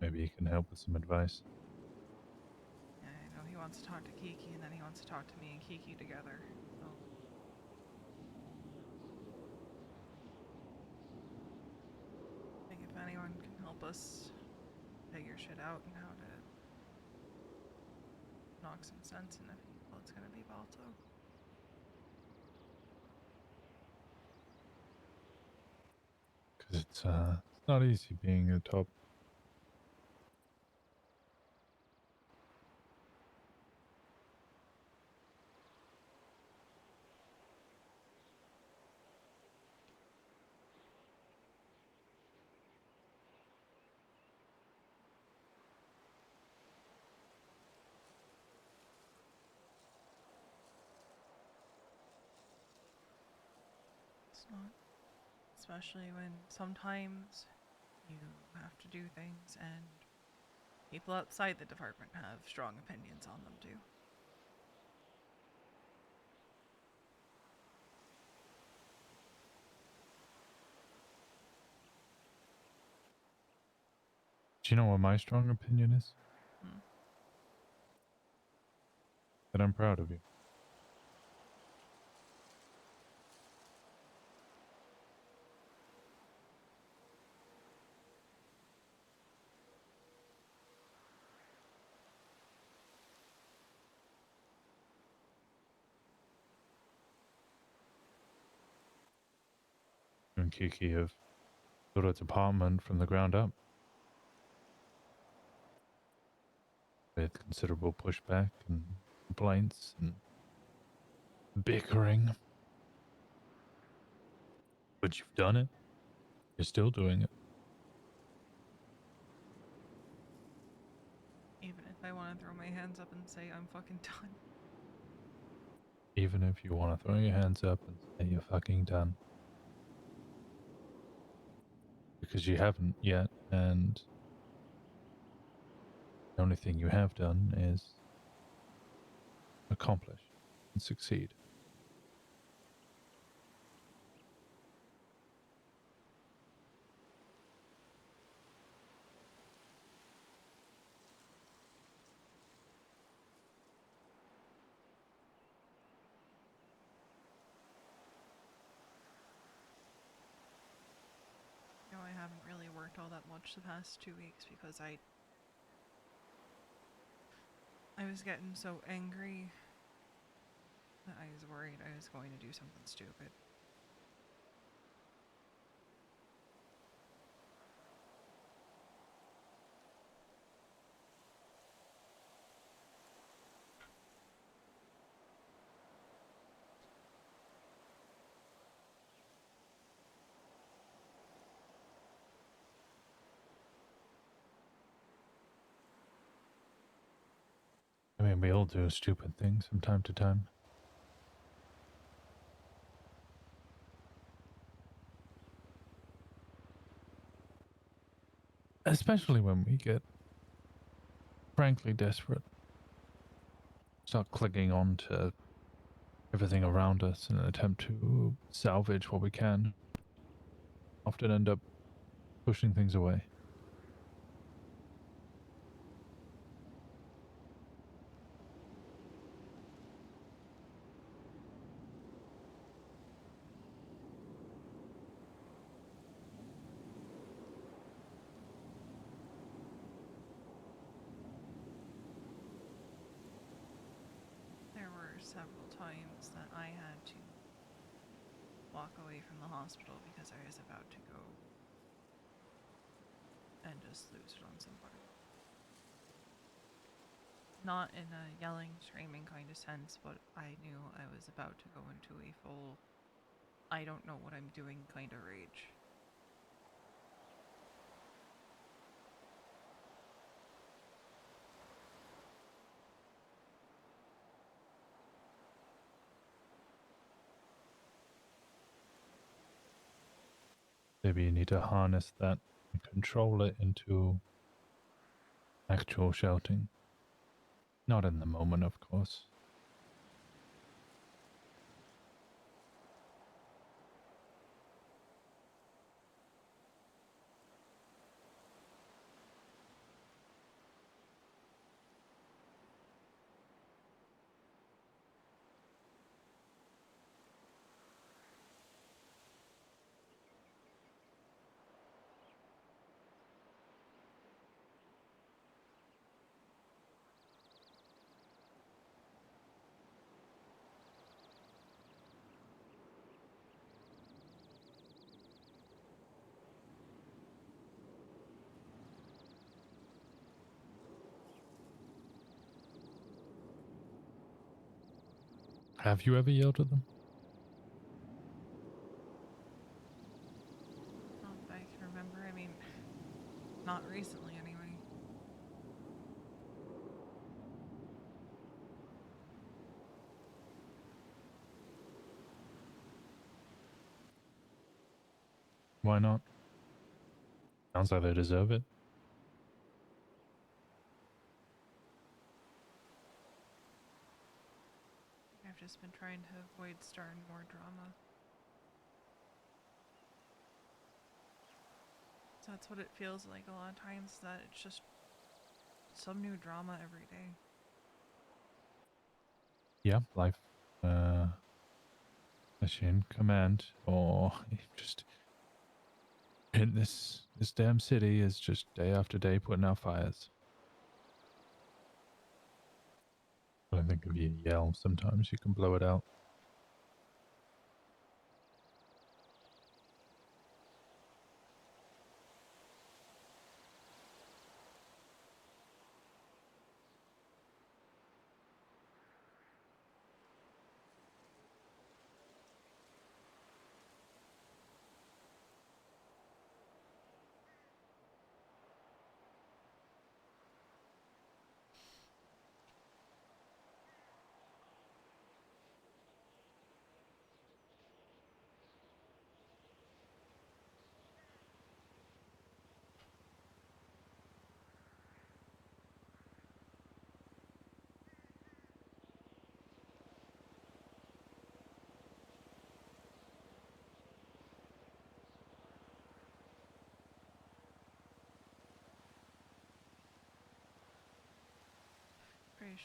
Maybe he can help with some advice. Yeah, I know he wants to talk to Kiki, and then he wants to talk to me and Kiki together. So. I think if anyone can help us figure shit out and how to knock some sense into people, it's gonna be Balto. Because it's not easy being a top. It's not. Especially when sometimes you have to do things and people outside the department have strong opinions on them too. Do you know what my strong opinion is? Hmm. That I'm proud of you. You and Kiki have built a department from the ground up. With considerable pushback and complaints and bickering. But you've done it. You're still doing it. Even if I want to throw my hands up and say I'm fucking done. Even if you want to throw your hands up and say you're fucking done. Because you haven't yet, and the only thing you have done is accomplish and succeed. No, I haven't really worked all that much the past 2 weeks because I was getting so angry that I was worried I was going to do something stupid. I mean, we all do stupid things from time to time. Especially when we get frankly desperate. Start clicking on to everything around us in an attempt to salvage what we can. Often end up pushing things away. There were several times that I had to walk away from the hospital because I was about to go and just lose it on somebody. Not in a yelling, screaming kind of sense, but I knew I was about to go into a full I don't know what I'm doing kind of rage. Maybe you need to harness that and control it into actual shouting. Not in the moment, of course. Have you ever yelled at them? Not that I can remember. I mean, not recently anyway. Why not? Sounds like they deserve it. I've just been trying to avoid starting more drama. So that's what it feels like a lot of times, that it's just some new drama every day. Yeah, life. Unless you're in command, or just in this damn city is just day after day putting out fires. I think if you yell, sometimes you can blow it out.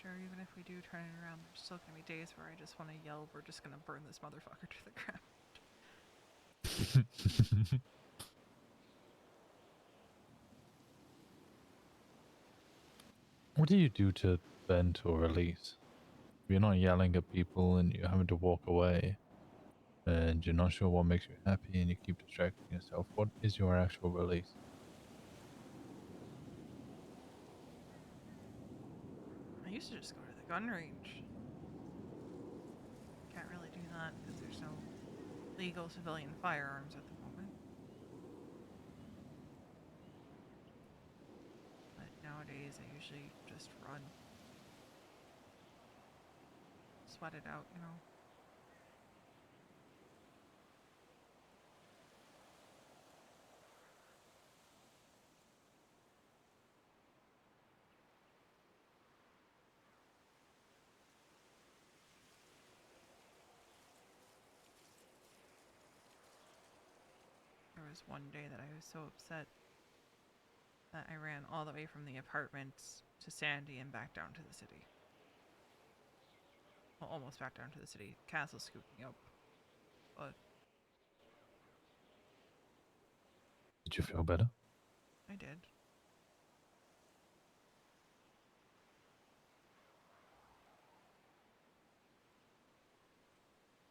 sure even if we do turn it around, there's still gonna be days where I just want to yell, we're just gonna burn this motherfucker to the ground. What do you do to vent or release? If you're not yelling at people and you're having to walk away and you're not sure what makes you happy and you keep distracting yourself, what is your actual release? I used to just go to the gun range. Can't really do that because there's no legal civilian firearms at the moment. But nowadays I usually just run. Sweat it out, you know. There was one day that I was so upset that I ran all the way from the apartments to Sandy and back down to the city. Well, almost back down to the city. Castle scooped me up. But Did you feel better? I did.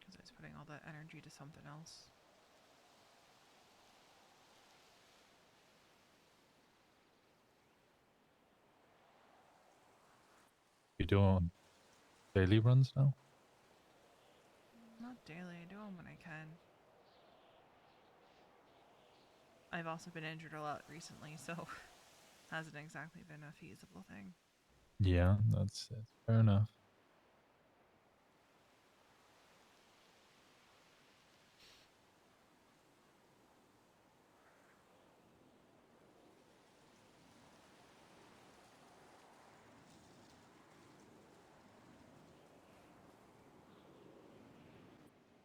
Because I was putting all that energy to something else. You do on daily runs now? Not daily, I do them when I can. I've also been injured a lot recently, so hasn't exactly been a feasible thing. Yeah, that's fair enough.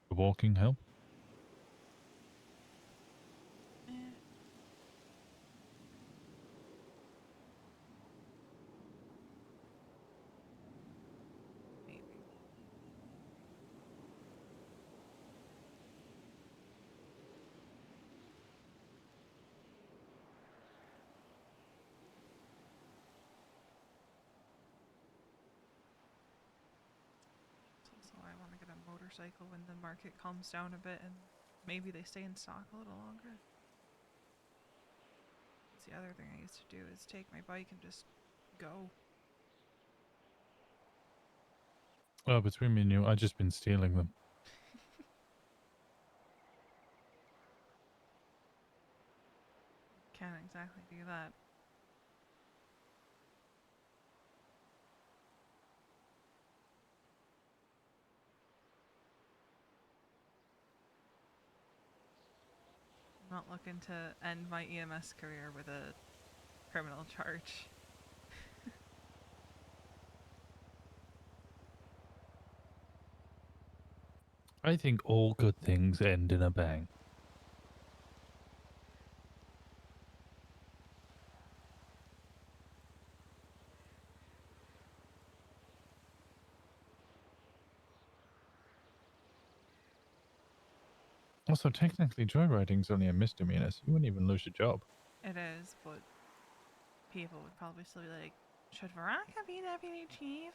The walking help? Eh. Maybe. So I want to get a motorcycle when the market calms down a bit and maybe they stay in stock a little longer. That's the other thing I used to do is take my bike and just go. Oh, between me and you, I've just been stealing them. Can't exactly do that. I'm not looking to end my EMS career with a criminal charge. I think all good things end in a bang. Also, technically, joyriding's only a misdemeanor, so you wouldn't even lose your job. It is, but people would probably still be like, should Veronica be deputy chief?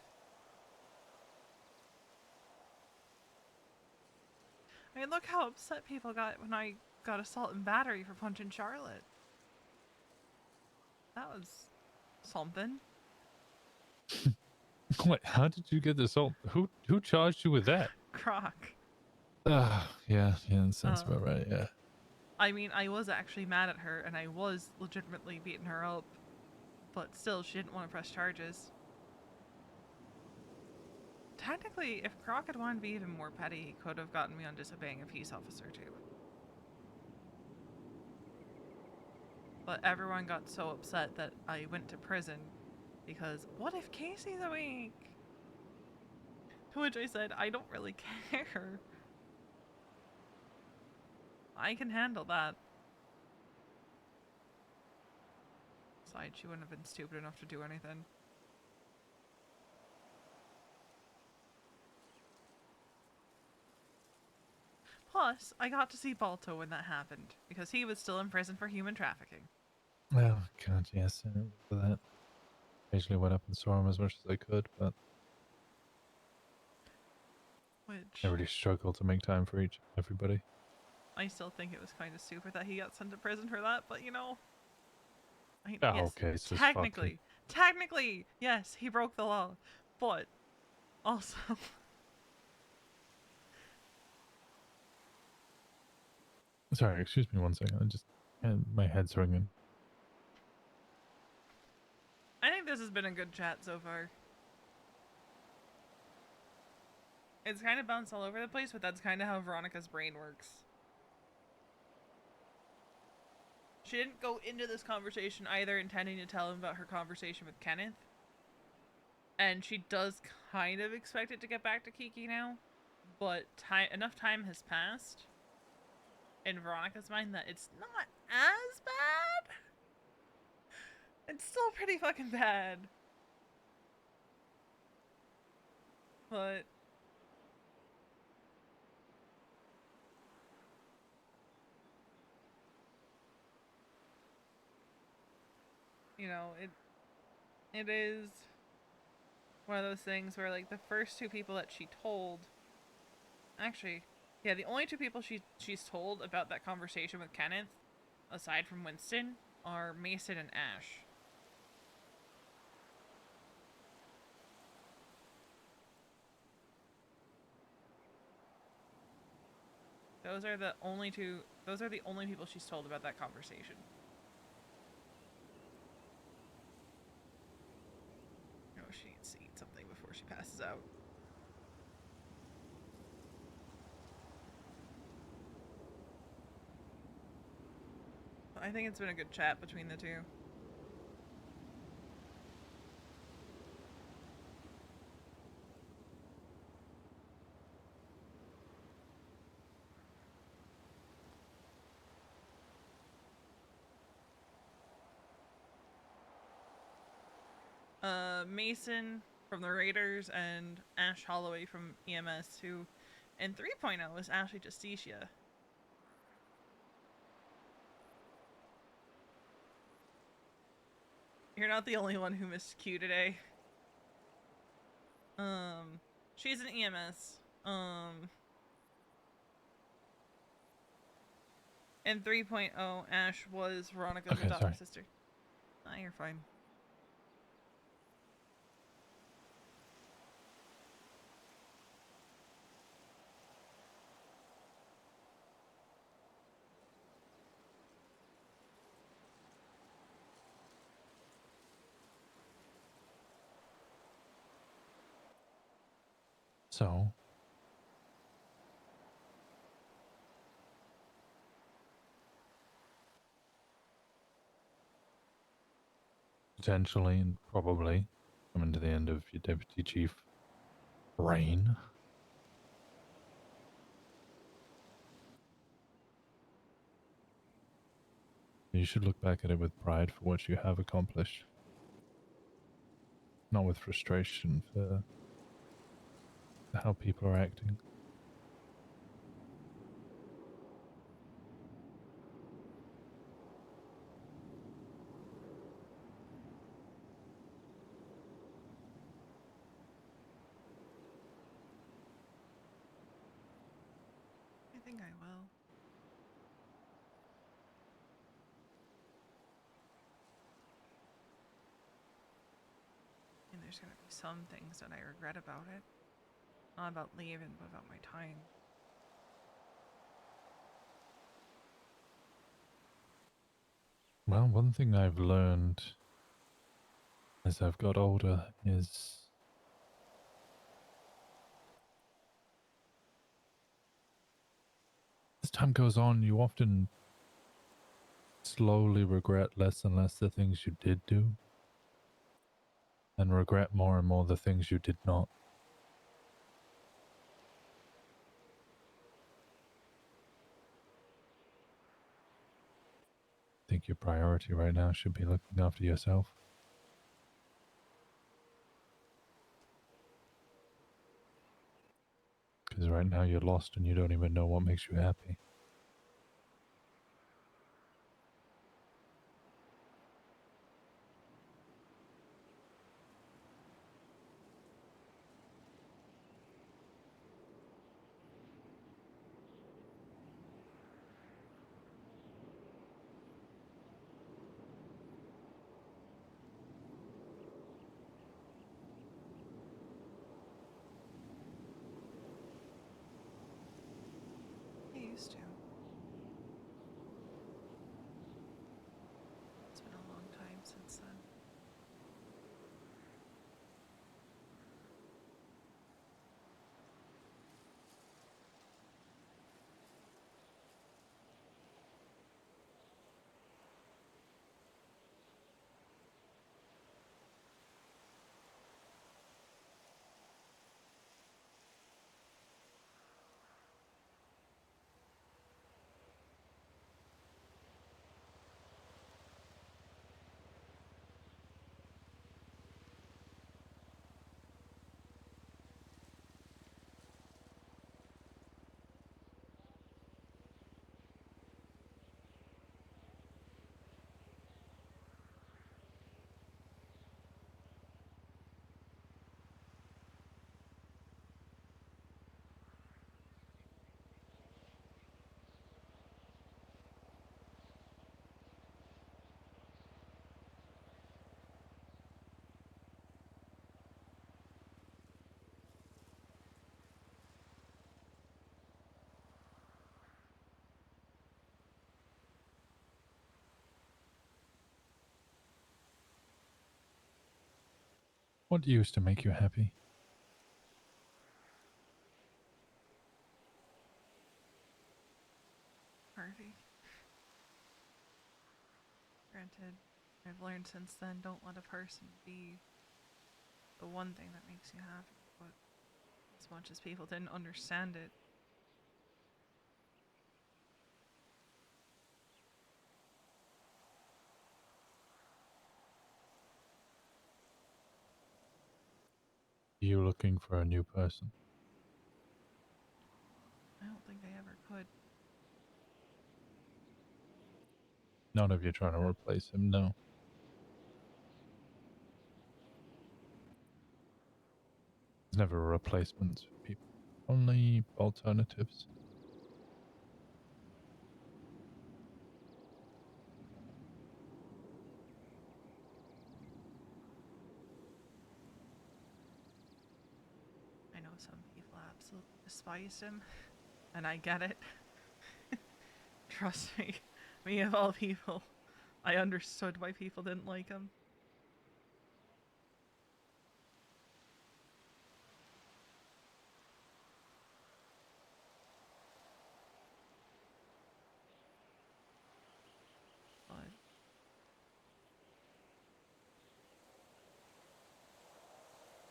I mean, look how upset people got when I got assault and battery for punching Charlotte. That was something. Wait, how did you get this all? Who charged you with that? Croc. Yeah, that sounds about right, yeah. I mean, I was actually mad at her, and I was legitimately beating her up. But still, she didn't want to press charges. Technically, if Croc had wanted to be even more petty, he could have gotten me on disobeying a peace officer, too. But everyone got so upset that I went to prison because what if Casey's awake? To which I said, I don't really care. I can handle that. Besides, she wouldn't have been stupid enough to do anything. Plus, I got to see Balto when that happened, because he was still in prison for human trafficking. Oh, God, yes, I remember that. Occasionally went up and saw him as much as I could, but Which, I really struggled to make time for everybody. I still think it was kind of stupid that he got sent to prison for that, but you know... Oh, yes, okay, so it's fucking... technically, yes, he broke the law, but also... Sorry, excuse me one second. My head's ringing. I think this has been a good chat so far. It's kind of bounced all over the place, but that's kind of how Veronica's brain works. She didn't go into this conversation either intending to tell him about her conversation with Kenneth. And she does kind of expect it to get back to Kiki now. But enough time has passed in Veronica's mind that it's not as bad. It's still pretty fucking bad. But... you know, it is one of those things where, like, the first two people that she told... actually, yeah, the only two people she's told about that conversation with Kenneth, aside from Winston, are Mason and Ash. Those are the only people she's told about that conversation. Oh, she needs to eat something before she passes out. I think it's been a good chat between the two. Mason from the Raiders and Ash Holloway from EMS, who in 3.0 is Ashley Justicia. You're not the only one who missed Q today. She's an EMS. In 3.0, Ash was Veronica's adopted sister. Ah, you're fine. So, potentially and probably coming to the end of your deputy chief reign. You should look back at it with pride for what you have accomplished. Not with frustration for how people are acting. I think I will. And there's gonna be some things that I regret about it. Not about leaving, but about my time. Well, one thing I've learned as I've got older is as time goes on, you often slowly regret less and less the things you did do, and regret more and more the things you did not. I think your priority right now should be looking after yourself. Because right right now you're lost and you don't even know what makes you happy. I used to. It's been a long time since then. What used to make you happy? Harvey. Granted, I've learned since then, don't let a person be the one thing that makes you happy, but as much as people didn't understand it, You looking for a new person? I don't think I ever could. None of you trying to replace him, no. There's never replacements for people. Only alternatives. I know some people absolutely despise him, and I get it. Trust me, me of all people, I understood why people didn't like him. But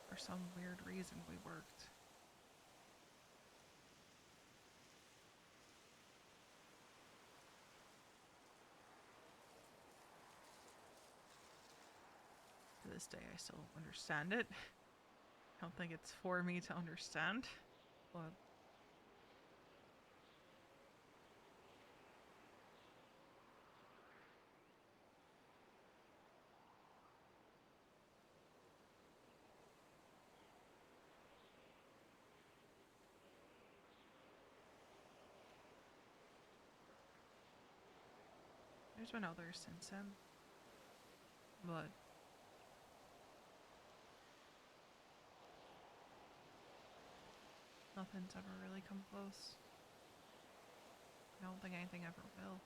for some weird reason, we worked. To this day, I still don't understand it. I don't think it's for me to understand, but there's been others since him. But nothing's ever really come close. I don't think anything ever will.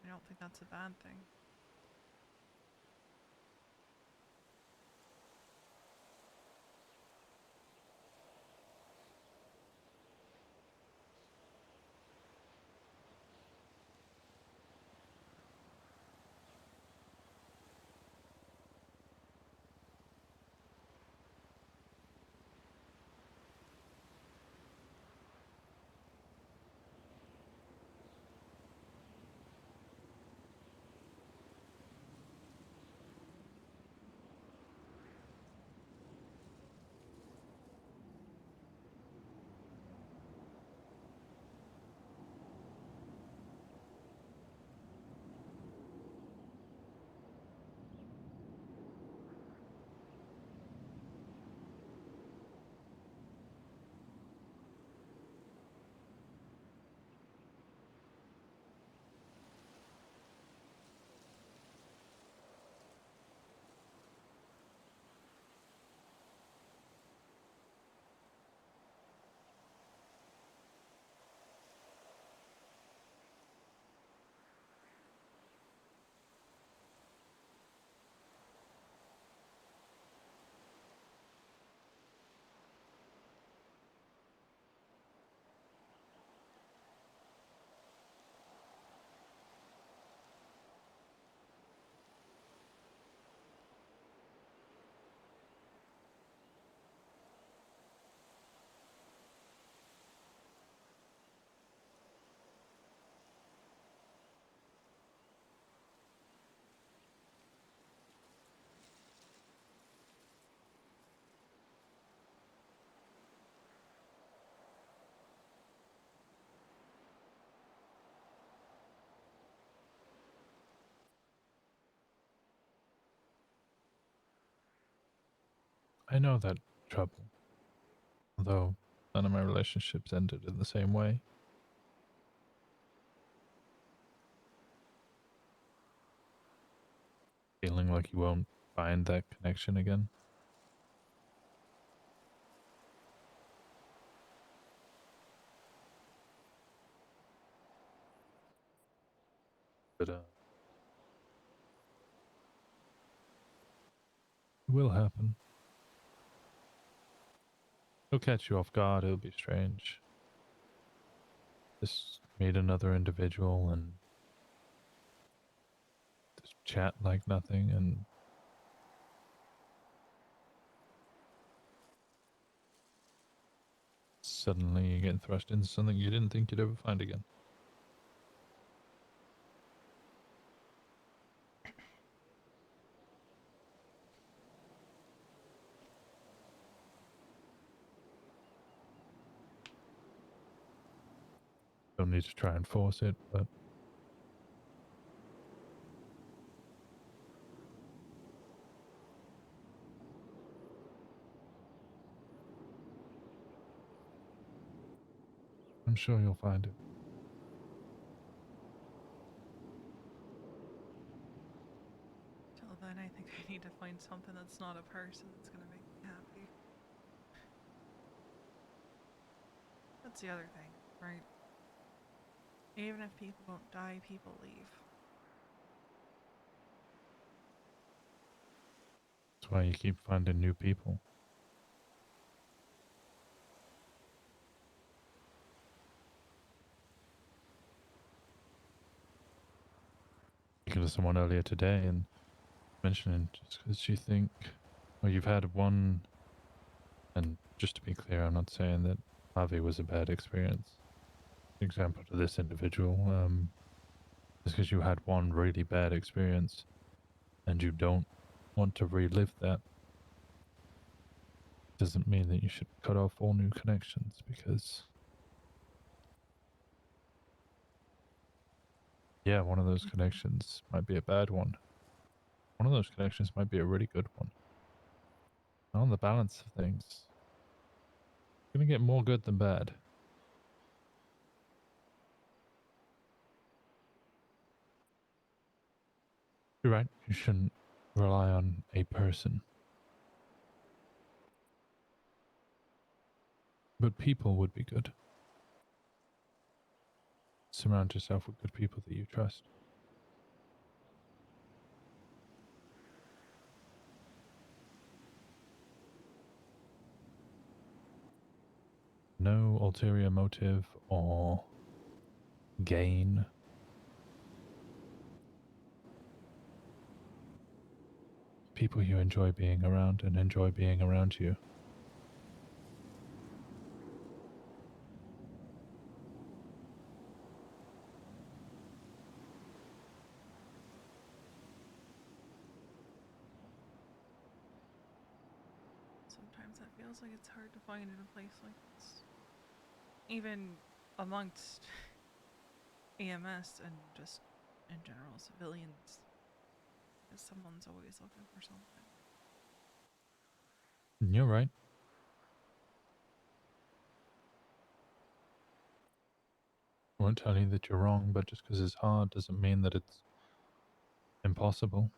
I don't think that's a bad thing. I know that trouble. Although none of my relationships ended in the same way. Feeling like you won't find that connection again. But it will happen. It'll catch you off guard, it'll be strange. Just meet another individual and just chat like nothing, and suddenly you get thrust into something you didn't think you'd ever find again. Don't need to try and force it, but I'm sure you'll find it. Till then, I think I need to find something that's not a person that's gonna make me happy. That's the other thing, right? Even if people don't die, people leave. That's why you keep finding new people. Speaking to someone earlier today and mentioning just because you think, well, you've had one, and just to be clear, I'm not saying that Harvey was a bad experience. Example to this individual, just because you had one really bad experience and you don't want to relive that doesn't mean that you should cut off all new connections, because yeah, one of those connections might be a bad one. One of those connections might be a really good one. And on the balance of things, you're gonna get more good than bad. You're right, you shouldn't rely on a person. But people would be good. Surround yourself with good people that you trust. No ulterior motive or gain. People you enjoy being around and enjoy being around you. Sometimes it feels like it's hard to find in a place like this. Even amongst EMS and just in general civilians. Because someone's always looking for something. You're right. I won't tell you that you're wrong, but just because it's hard doesn't mean that it's impossible.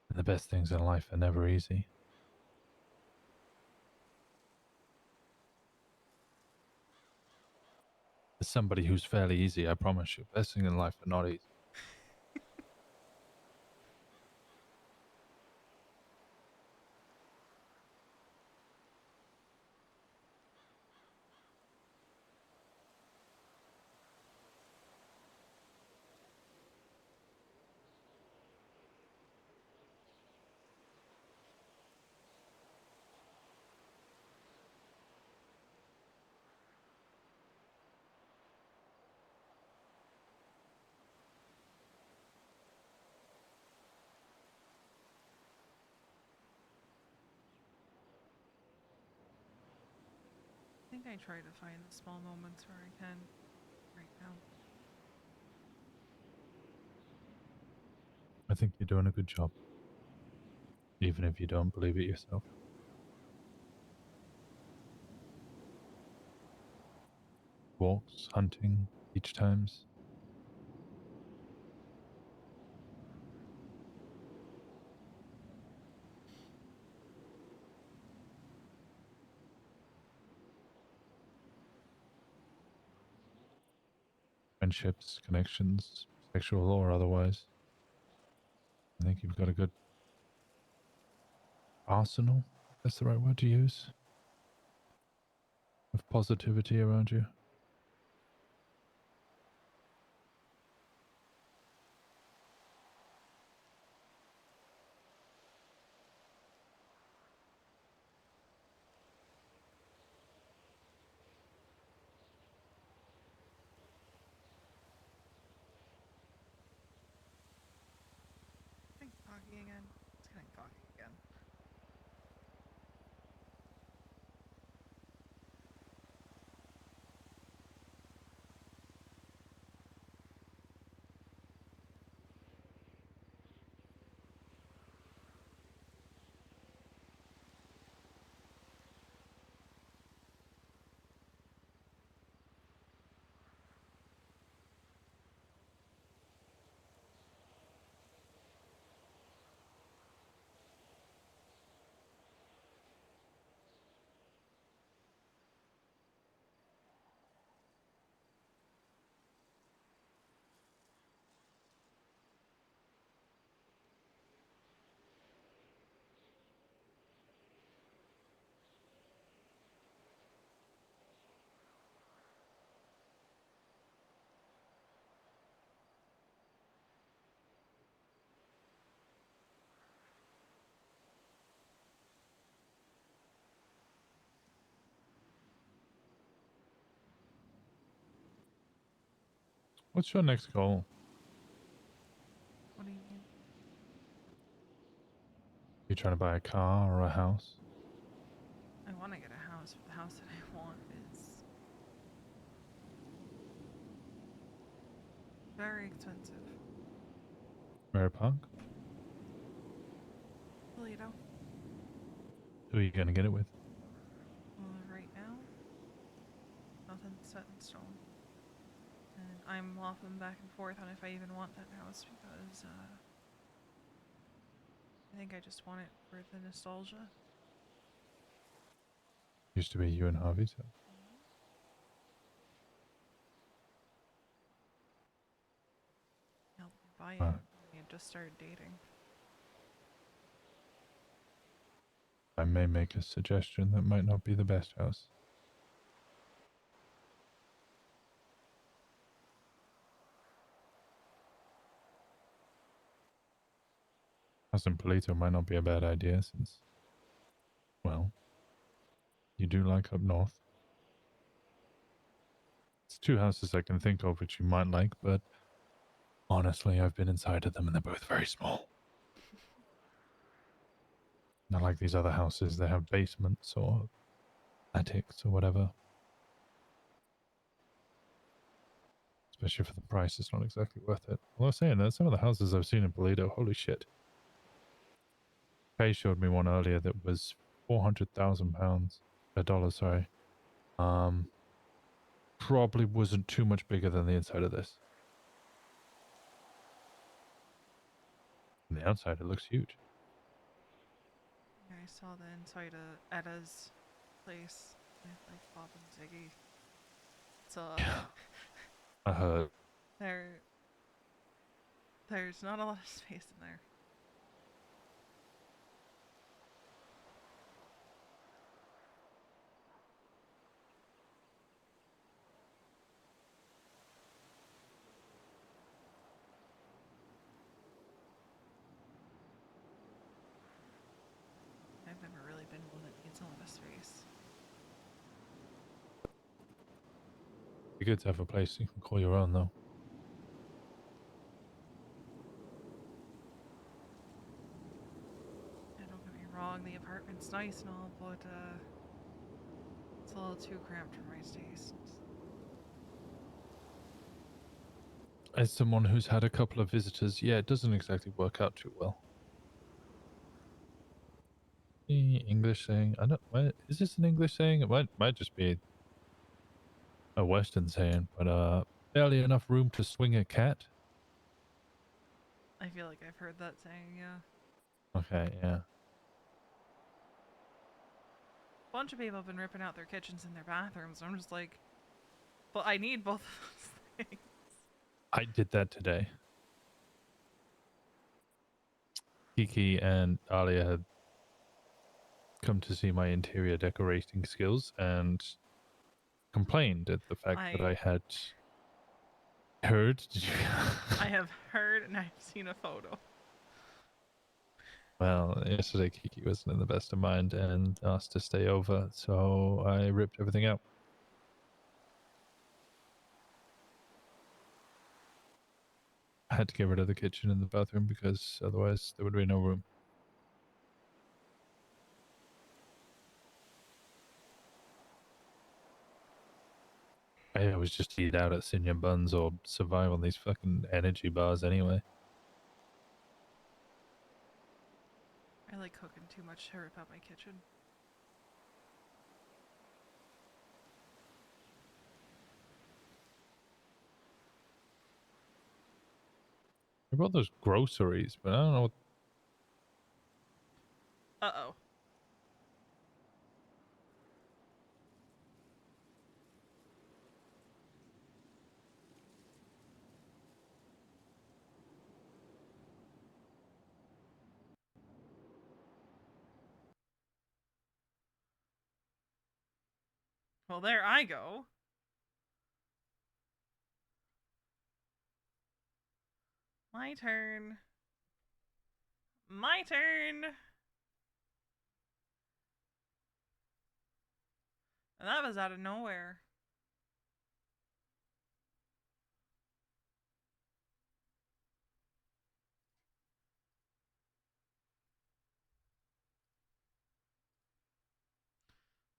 And the best things in life are never easy. As somebody who's fairly easy, I promise you, best things in life are not easy. I think I try to find the small moments where I can right now. I think you're doing a good job. even if you don't believe it yourself. Walks, hunting, beach times. Friendships, connections, sexual or otherwise. I think you've got a good arsenal, if that's the right word to use, of positivity around you. Getting foggy again. It's getting foggy again. What's your next goal? What do you mean? You trying to buy a car or a house? I want to get a house, but the house that I want is very expensive. Mirror Park? Toledo. Who are you going to get it with? Well, right now, nothing's set in stone. And I'm waffling back and forth on if I even want that house because I think I just want it for the nostalgia. Used to be you and Harvey's house. Help me buy it. Right. We had just started dating. I may make a suggestion that might not be the best house. House in Polito might not be a bad idea since, well, you do like up north. It's two houses I can think of which you might like, but honestly, I've been inside of them and they're both very small. Not like these other houses, they have basements or attics or whatever. Especially for the price, it's not exactly worth it. Although saying that, some of the houses I've seen in Polito, holy shit. Kay showed me one earlier that was £400,000, dollars, sorry. Probably wasn't too much bigger than the inside of this. On the outside, it looks huge. Yeah, I saw the inside of Edda's place with like Bob and Ziggy. So I heard. there's not a lot of space in there. I've never really been one that needs a lot of space. Be good to have a place you can call your own, though. Yeah, don't get me wrong, the apartment's nice and all, but it's a little too cramped for my taste. As someone who's had a couple of visitors, yeah, it doesn't exactly work out too well. any English saying? I don't. What, is this an English saying? It might just be a Western saying. But barely enough room to swing a cat. I feel like I've heard that saying, yeah. Okay, yeah. A bunch of people have been ripping out their kitchens and their bathrooms. I'm just like, well, I need both of those things. I did that today. Kiki and Alia had come to see my interior decorating skills and complained at the fact that I had heard. Did you? I have heard and I've seen a photo. Well, yesterday Kiki wasn't in the best of mind and asked to stay over, so I ripped everything out. I had to get rid of the kitchen and the bathroom because otherwise there would be no room. I always just eat out at Senior Buns or survive on these fucking energy bars anyway. I like cooking too much to rip out my kitchen. I brought those groceries, but I don't know what... Uh-oh. Well, there I go. My turn. My turn. And that was out of nowhere.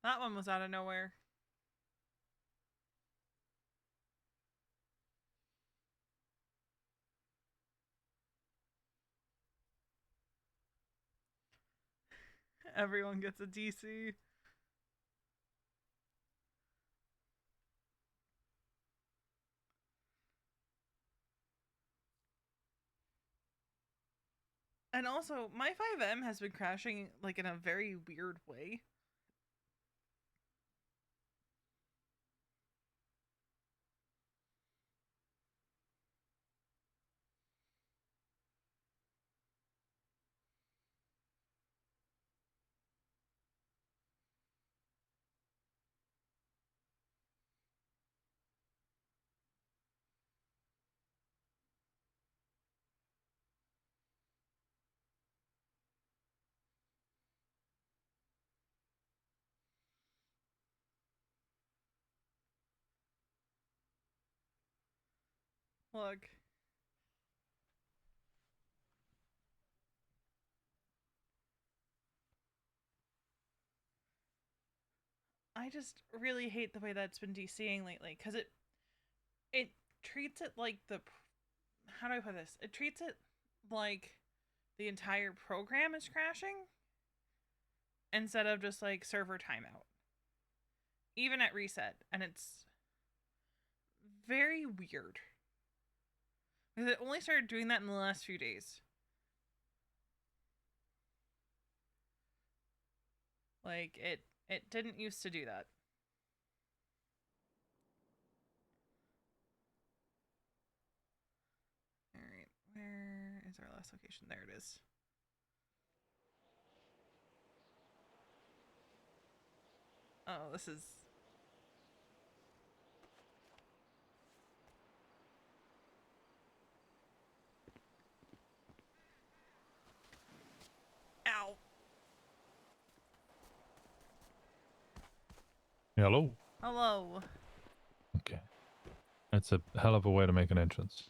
That one was out of nowhere. Everyone gets a DC. And also, my 5M has been crashing like in a very weird way. Look. I just really hate the way that's been DCing lately, because it treats it like the... How do I put this? It treats it like the entire program is crashing instead of just like server timeout. Even at reset. And it's very weird. Because it only started doing that in the last few days. Like, it didn't used to do that. Alright, where is our last location? There it is. Oh, this is... Ow! Hello? Hello. Okay. That's a hell of a way to make an entrance.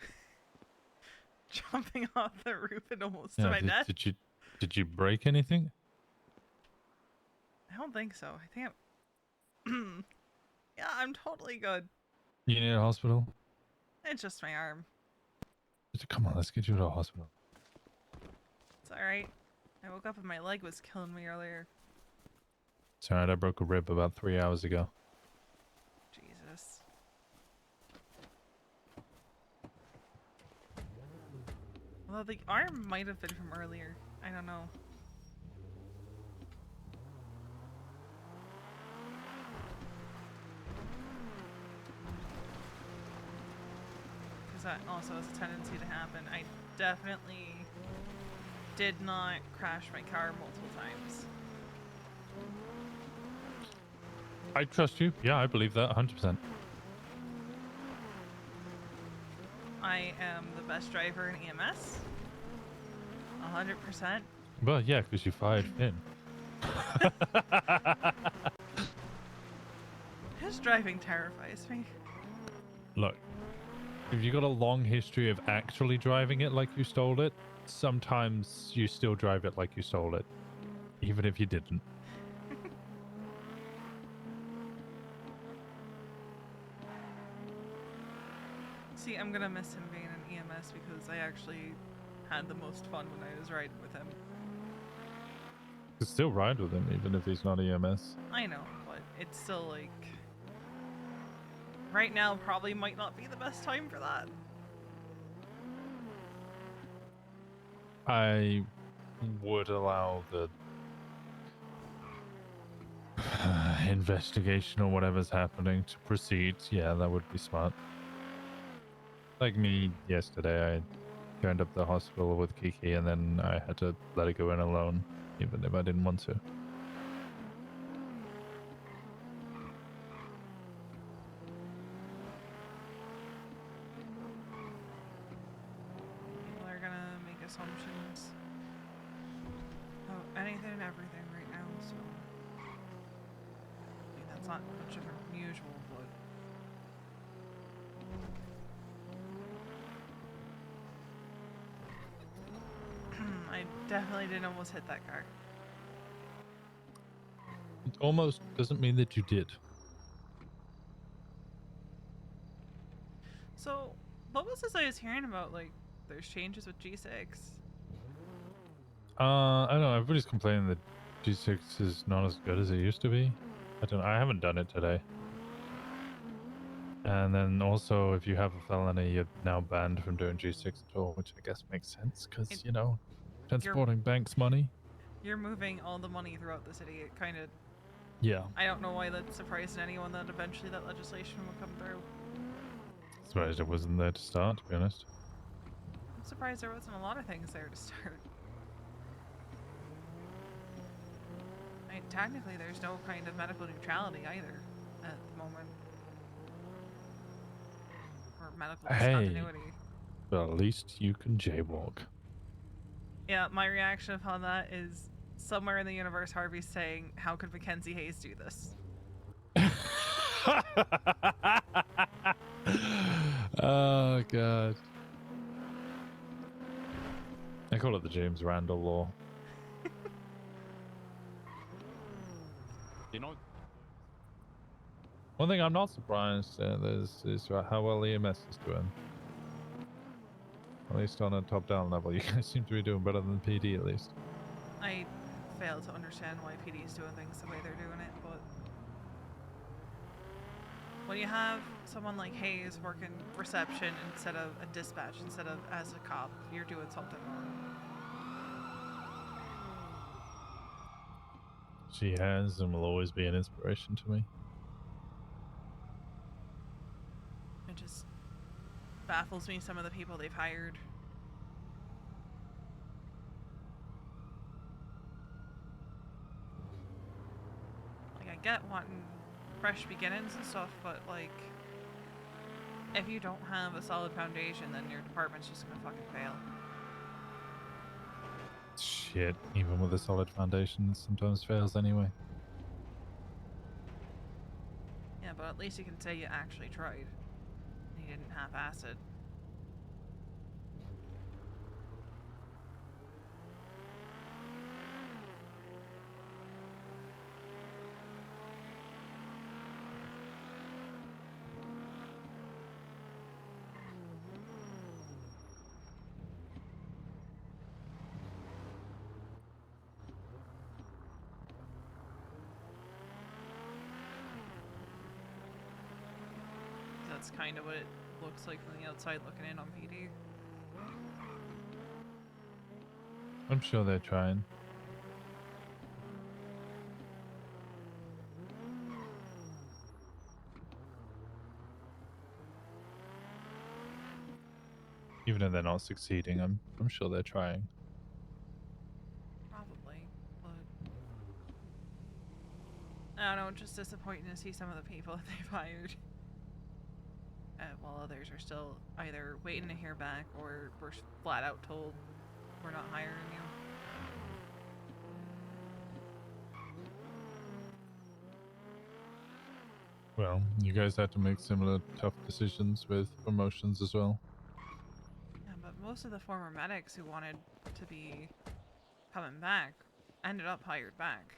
Jumping off the roof and almost to my death. Did you break anything? I don't think so. I think I'm... Yeah, I'm totally good. You need a hospital? It's just my arm. Come on, let's get you to a hospital. It's alright. I woke up and my leg was killing me earlier. Sorry, I broke a rib about 3 hours ago. Jesus. Although the arm might have been from earlier. I don't know. Because that also has a tendency to happen. I definitely did not crash my car multiple times. I trust you. Yeah, I believe that 100%. I am the best driver in EMS. 100%. Well, yeah, because you fired Finn. His driving terrifies me. Look, if you got a long history of actually driving it like you stole it, sometimes you still drive it like you stole it, even if you didn't. See, I'm gonna miss him being in EMS because I actually had the most fun when I was riding with him. You can still ride with him, even if he's not EMS. I know, but it's still like... Right now probably might not be the best time for that. I would allow the investigation or whatever's happening to proceed. Yeah, that would be smart. Like me yesterday, I turned up the hospital with Kiki and then I had to let her go in alone, even if I didn't want to. People are gonna make assumptions about anything and everything right now, so... I mean, that's not much different from usual, but... I definitely didn't almost hit that car. It almost doesn't mean that you did. So, what was this I was hearing about, like, there's changes with G6? I don't know, everybody's complaining that G6 is not as good as it used to be. I haven't done it today. And then also, if you have a felony, you're now banned from doing G6 at all, which I guess makes sense, because, you know, transporting banks' money. You're moving all the money throughout the city. It kind of... Yeah. I don't know why that's surprising anyone that eventually that legislation will come through. Surprised it wasn't there to start, to be honest. I'm surprised there wasn't a lot of things there to start. I mean, technically, there's no kind of medical neutrality either at the moment. Or medical discontinuity. But at least you can jaywalk. Yeah, my reaction upon that is somewhere in the universe Harvey's saying, how could Mackenzie Hayes do this? Oh, God. I call it the James Randall law. You know, One thing I'm not surprised is how well EMS is doing. At least on a top-down level, you guys seem to be doing better than PD, at least. I fail to understand why PD is doing things the way they're doing it, but when you have someone like Hayes working reception instead of a dispatch, instead of as a cop, you're doing something wrong. She has and will always be an inspiration to me. It just baffles me, some of the people they've hired. Like, I get wanting fresh beginnings and stuff, but like, if you don't have a solid foundation, then your department's just gonna fucking fail. Shit, even with a solid foundation, it sometimes fails anyway. Yeah, but at least you can say you actually tried. You didn't half-ass it. that's kind of what it looks like from the outside looking in on PD. I'm sure they're trying. Even if they're not succeeding, I'm sure they're trying. Probably, but I don't know, just disappointing to see some of the people that they've hired. While others are still either waiting to hear back or we're flat out told we're not hiring you. Well, you guys had to make similar tough decisions with promotions as well. Yeah, but most of the former medics who wanted to be coming back ended up hired back.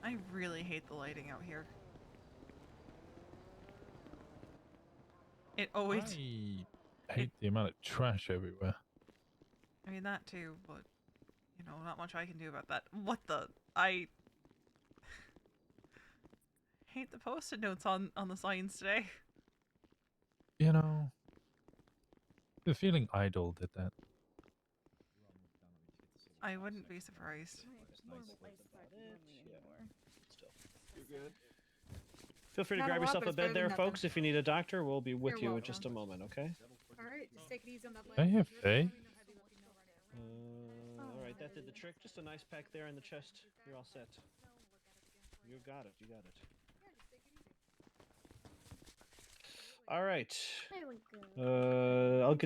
I really hate the lighting out here. It always... I hate the amount of trash everywhere. I mean, that too, but, you know, not much I can do about that. What the... I... hate the post-it notes on the signs today. You know, the feeling idle did that. I wouldn't be surprised. You're good. Feel free to Not a grab lot, yourself but a it's better bed than there, nothing. folks. If you need a doctor, we'll be with You're you in welcome. just a moment, okay? All right, just take it easy on that I hear Faye. All right, that did the trick. Just a nice pack there in the chest. You're all set. You got it. You got it. All right.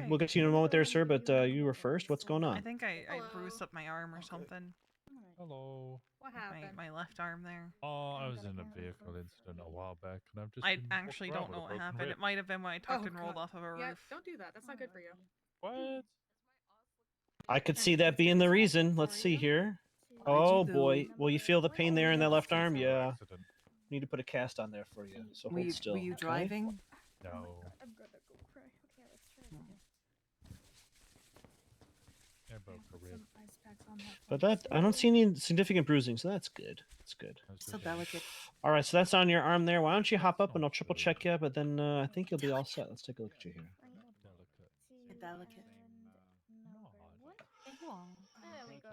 We'll get to you in a moment there, sir. But you were first. What's going on? I think I bruised up my arm or something. Hello. What happened? My left arm there. Oh, I was in a vehicle incident a while back, and I've just. I been actually walking around don't know with a what broken happened. rib. It might have been when I tucked Oh, and rolled God. off of a Yeah, roof. don't do that. That's not good for you. What? I could see that being the reason. Let's see here. Oh boy. Will you feel the pain there in that left arm? Yeah. Accident. Need to put a cast on there for you. So Were hold you, still. were you okay? driving? No. I'm gonna go cry. Okay, let's try it again. I broke a rib. Ice packs on that But that I don't see any significant bruising, so that's good. That's good. So delicate. All right, so that's on your arm there. Why don't you hop up and I'll triple check you, but then I think you'll be all set. Let's take a look at you here. Delicate.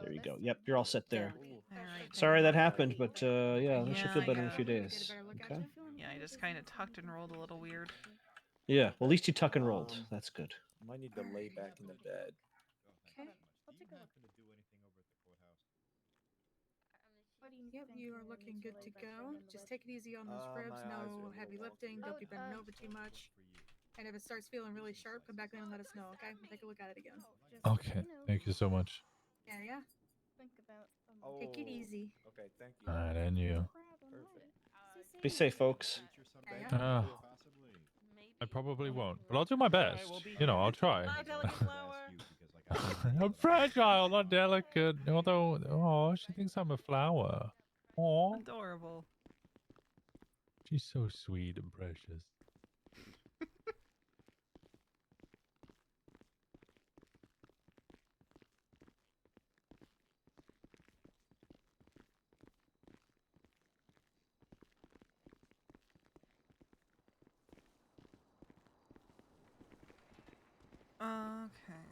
There you go. Yep, you're all set there. Alright, Sorry that happened, but yeah, that should feel better in a few yeah. days. Okay. Yeah, I just kind of tucked and rolled a little weird. Yeah, well, at least you tuck and rolled. That's good. Might need to lay back in the bed. Okay. I'll take a look. Yep, you are looking good to go. Just take it easy on those ribs. my eyes are a No little heavy wonky. lifting. Don't be bending over too much. And if it starts feeling really sharp, come back in and let us know, okay? We'll take a look at it again. Okay. Thank you so much. Yeah, yeah. Think about Take it easy. Okay, thank you. All right, and you. Perfect. Be safe, folks. Yeah, yeah. I probably won't, but I'll do my best. You know, I'll try. Bye, delicate flower. I'm fragile, not delicate. Although, oh, she thinks I'm a flower. Oh, Adorable. she's so sweet and precious. Okay.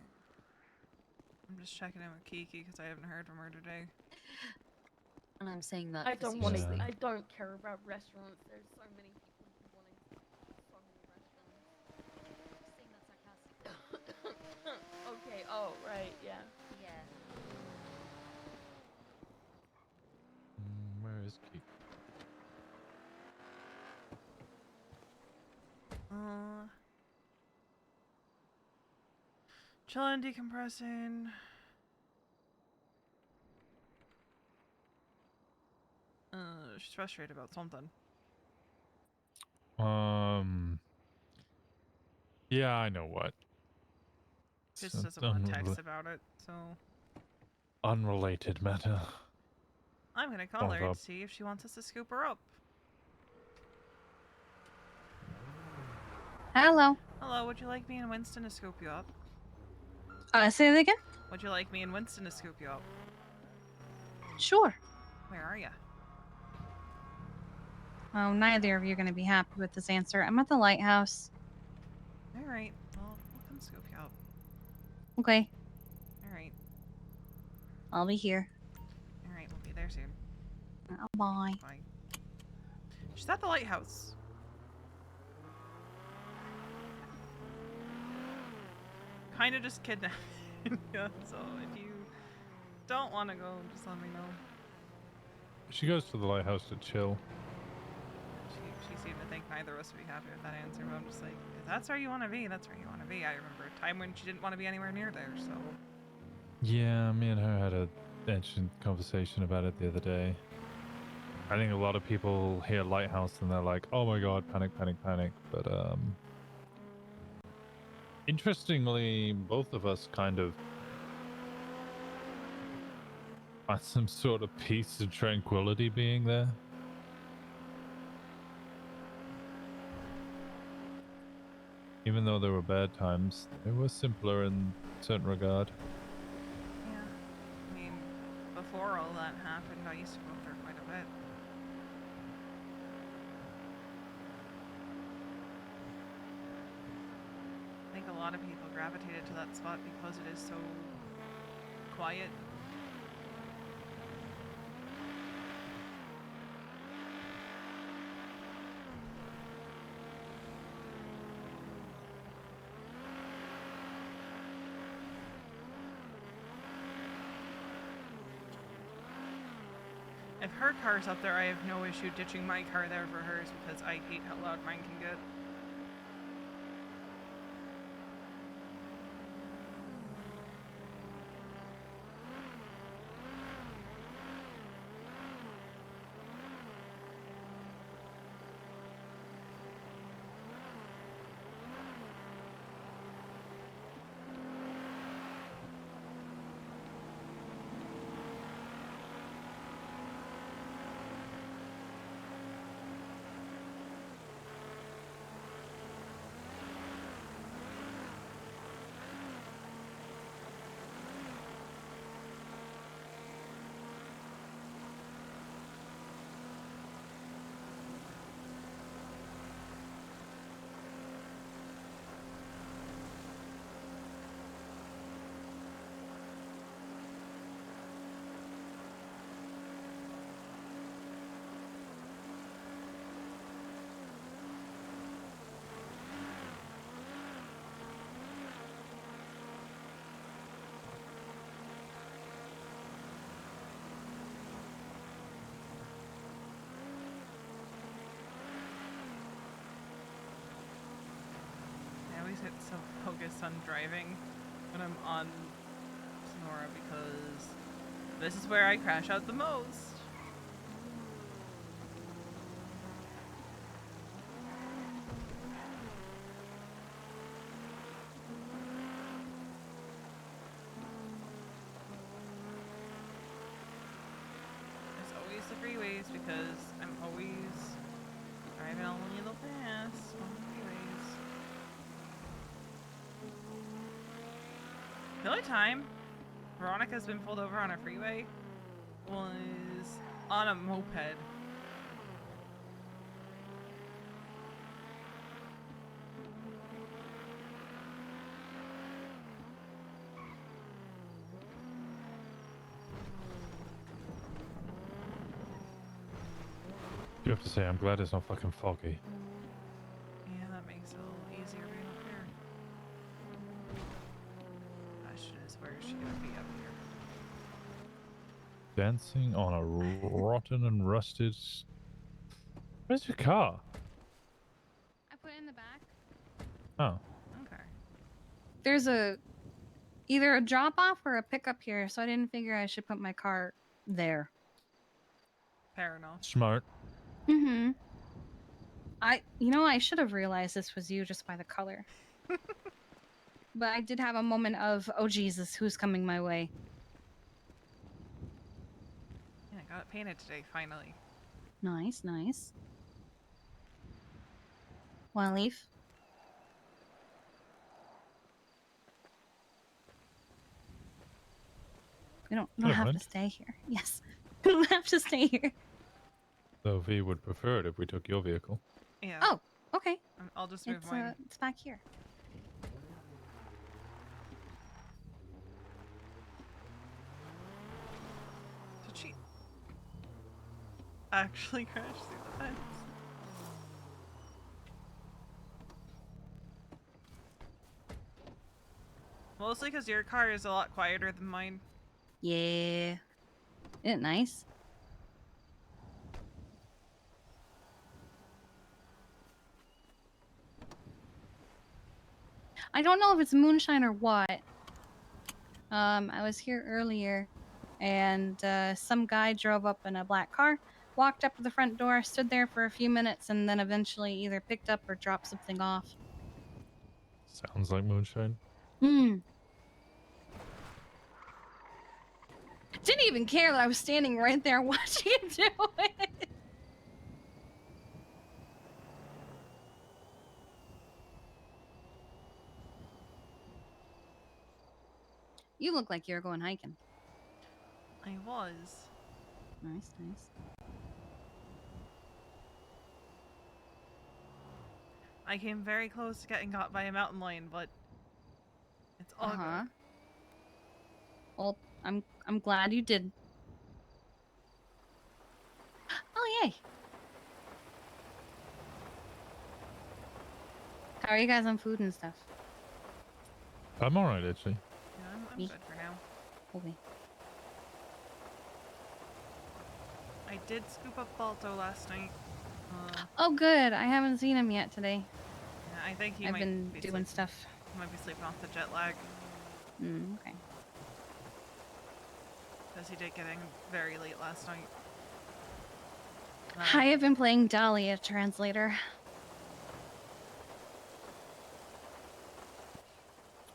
I'm just checking in with Kiki because I haven't heard from her today. And I'm saying that. I don't want to. Yeah. I don't care about restaurants. There's so many people wanting so many restaurants. Saying that sarcastically. Okay. Oh, right. Yeah. Yeah. Where is Kiki? Chilling, decompressing. She's frustrated about something. Yeah, I know what. Just It's doesn't want to text about it, so unrelated matter. I'm gonna call her Fuck and up. see if she wants us to scoop her up. Hello. Hello, would you like me and Winston to scoop you up? Say that again? Would you like me and Winston to scoop you up? Sure. Where are you? Oh, neither of you are going to be happy with this answer. I'm at the lighthouse. Alright, well, we'll come scoop you up. Okay. Alright. I'll be here. Alright, we'll be there soon. Bye. Bye. She's at the lighthouse. Kinda just kidnapping. Yeah, so if you don't want to go, just let me know. She goes to the lighthouse to chill. She seemed to think neither of us would be happy with that answer, but I'm just like, if that's where you want to be, that's where you want to be. I remember a time when she didn't want to be anywhere near there, so. Yeah, me and her had a interesting conversation about it the other day. I think a lot of people hear lighthouse and they're like, "Oh my god, panic, panic, panic!" But interestingly, both of us kind of find some sort of peace and tranquility being there. Even though there were bad times, they were simpler in a certain regard. Yeah. I mean, before all that happened, I used to go up there quite a bit. I think a lot of people gravitated to that spot because it is so quiet. If her car's up there, I have no issue ditching my car there for hers because I hate how loud mine can get. I always get so focused on driving when I'm on Sonora because this is where I crash out the most. There's always the freeways because I'm always driving a little fast on the freeways. The only time Veronica's been pulled over on a freeway was on a moped. You have to say, I'm glad it's not fucking foggy. Yeah, that makes it a little easier being up here. Question is, where is she gonna be up here? Dancing on a rotten and rusted. Where's your car? I put it in the back. Oh. Okay. There's either a drop off or a pickup here, so I didn't figure I should put my car there. Fair enough. Smart. Mm-hmm. I should have realized this was you just by the color. But I did have a moment of, oh Jesus, who's coming my way? Yeah, I got it painted today, finally. Nice, nice. Wanna leave? We don't don't have mind. to stay here. Yes. We don't have to stay here. Though V would prefer it if we took your vehicle. Yeah. Oh, okay. I'll just move It's mine. it's back here. Did she actually crash through the fence? Mostly because your car is a lot quieter than mine. Yeah. Isn't it nice? I don't know if it's moonshine or what. I was here earlier, and some guy drove up in a black car, walked up to the front door, stood there for a few minutes, and then eventually either picked up or dropped something off. Sounds like moonshine. Hmm. Didn't even care that I was standing right there watching him do it. You look like you're going hiking. I was. Nice, nice. I came very close to getting caught by a mountain lion, but it's all good. Well, I'm glad you did. Oh yay! How are you guys on food and stuff? I'm alright, actually. Yeah, I'm good for now. Okay. I did scoop up Balto last night. Oh good. I haven't seen him yet today. Yeah, I think he I've might been be doing stuff. He might be sleeping off the jet lag. Okay. Because he did get in very late last night. I have been playing Dahlia Translator.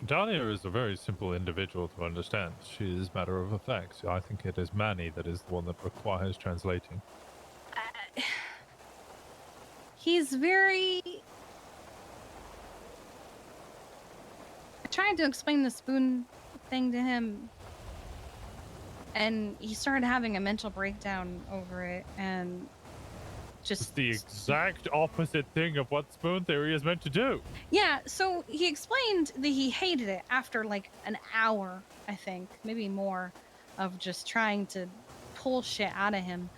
Dahlia is a very simple individual to understand. She is matter of fact. I think it is Manny that is the one that requires translating. He's very... I tried to explain the spoon thing to him, and he started having a mental breakdown over it, and just... It's the exact opposite thing of what spoon theory is meant to do. Yeah, so he explained that he hated it after like an hour, I think, maybe more, of just trying to pull shit out of him.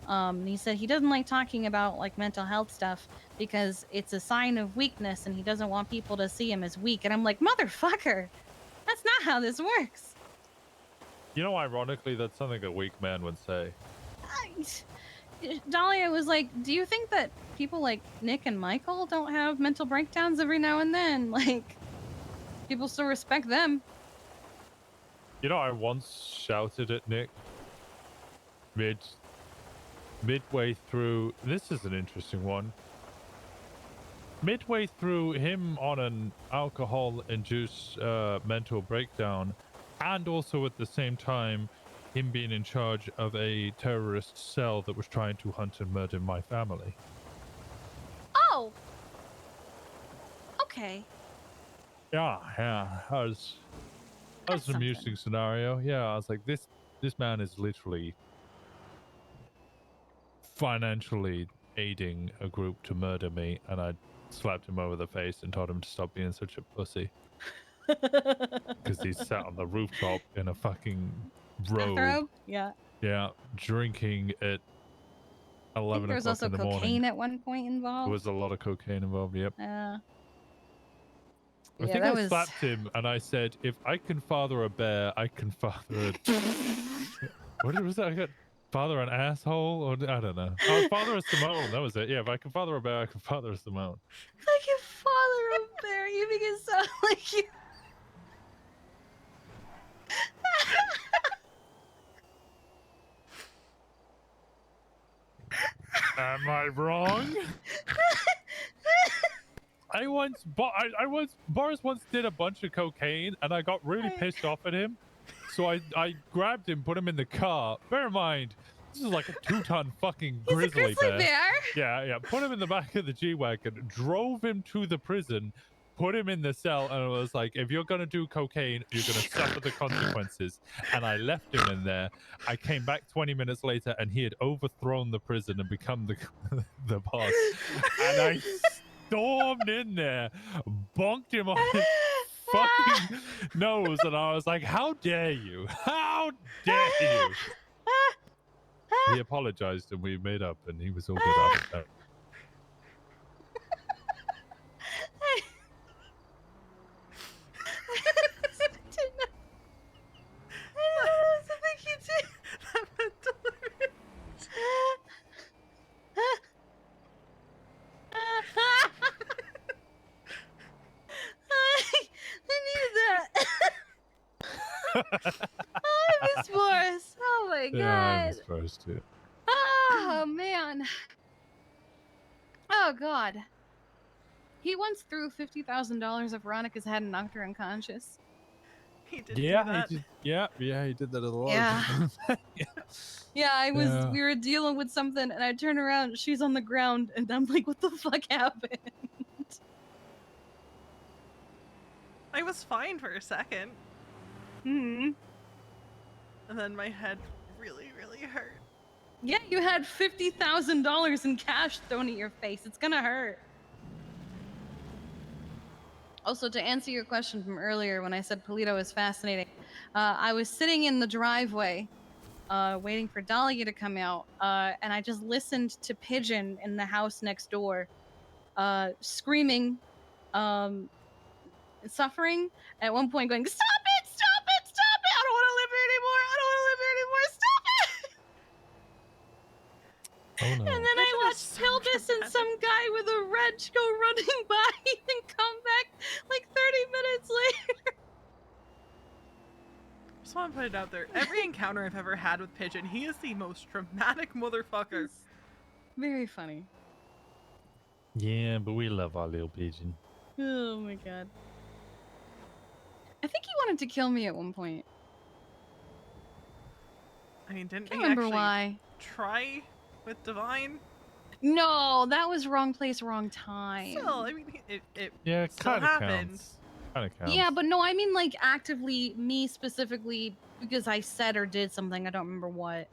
And he said he doesn't like talking about like mental health stuff because it's a sign of weakness and he doesn't want people to see him as weak. And I'm like, motherfucker, that's not how this works. You know, ironically, that's something a weak man would say. Dahlia was like, do you think that people like Nick and Michael don't have mental breakdowns every now and then? Like, people still respect them. You know, I once shouted at Nick midway through. This is an interesting one. Midway through him on an alcohol-induced mental breakdown, and also at the same time him being in charge of a terrorist cell that was trying to hunt and murder my family. Oh. Okay. Yeah. That was an amusing scenario. Yeah, I was like, this man is literally financially aiding a group to murder me, and I slapped him over the face and told him to stop being such a pussy. Because he sat on the rooftop in a fucking robe. Bathrobe? Yeah. Yeah, drinking at 11 There was o'clock also in the cocaine morning. at one point involved. There was a lot of cocaine involved, yep. Yeah, I think I slapped him and I said, if I can father a bear, I can father a... What was that? I got father an asshole? Or I don't know. Oh, father a Simone. That was it. Yeah, if I can father a bear, I can father a Simone. I can father a bear. You make it sound like you... Am I wrong? Boris once did a bunch of cocaine and I got really pissed off at him. So I grabbed him, put him in the car. Bear in mind, this is like a 2-ton fucking grizzly bear. Yeah. Put him in the back of the G-Wagon, drove him to the prison, put him in the cell, and I was like, if you're going to do cocaine, you're going to suffer the consequences. And I left him in there. I came back 20 minutes later, and he had overthrown the prison and become the boss. And I stormed in there, bonked him on his fucking nose, and I was like, how dare you? How dare you? He apologized, and we made up, and he was all good after that. I miss Boris. Oh my god. Yeah, I was supposed to. Oh man. Oh god. He once threw $50,000 at Veronica's head and knocked her unconscious. He did Yeah, do that. he did. Yeah, he did that a lot. Yeah. Yeah, I was. Yeah. We were dealing with something, and I turn around. She's on the ground, and I'm like, "What the fuck happened?" I was fine for a second. Hmm. And then my head really, really hurt. Yeah, you had $50,000 in cash thrown at your face. It's gonna hurt. Also, to answer your question from earlier when I said Polito is fascinating, I was sitting in the driveway waiting for Dahlia to come out, and I just listened to Pigeon in the house next door screaming, suffering, at one point going, "Stop it! Stop it! Stop it! I don't want to live here anymore! I don't want to live here anymore! Stop it!" Oh no. And then I watched Pilbus and some guy with a wrench go running by and come back like 30 minutes later. Just want to put it out there. Every encounter I've ever had with Pigeon, he is the most dramatic motherfucker. Very funny. Yeah, but we love our little pigeon. Oh my god. I think he wanted to kill me at one point. I mean, didn't Can't he remember actually why. try with Divine? No, that was wrong place, wrong time. Still, I mean, it Yeah, it still kind of happened. counts. Kind of counts. Yeah, but no, I mean like actively, me specifically, because I said or did something. I don't remember what.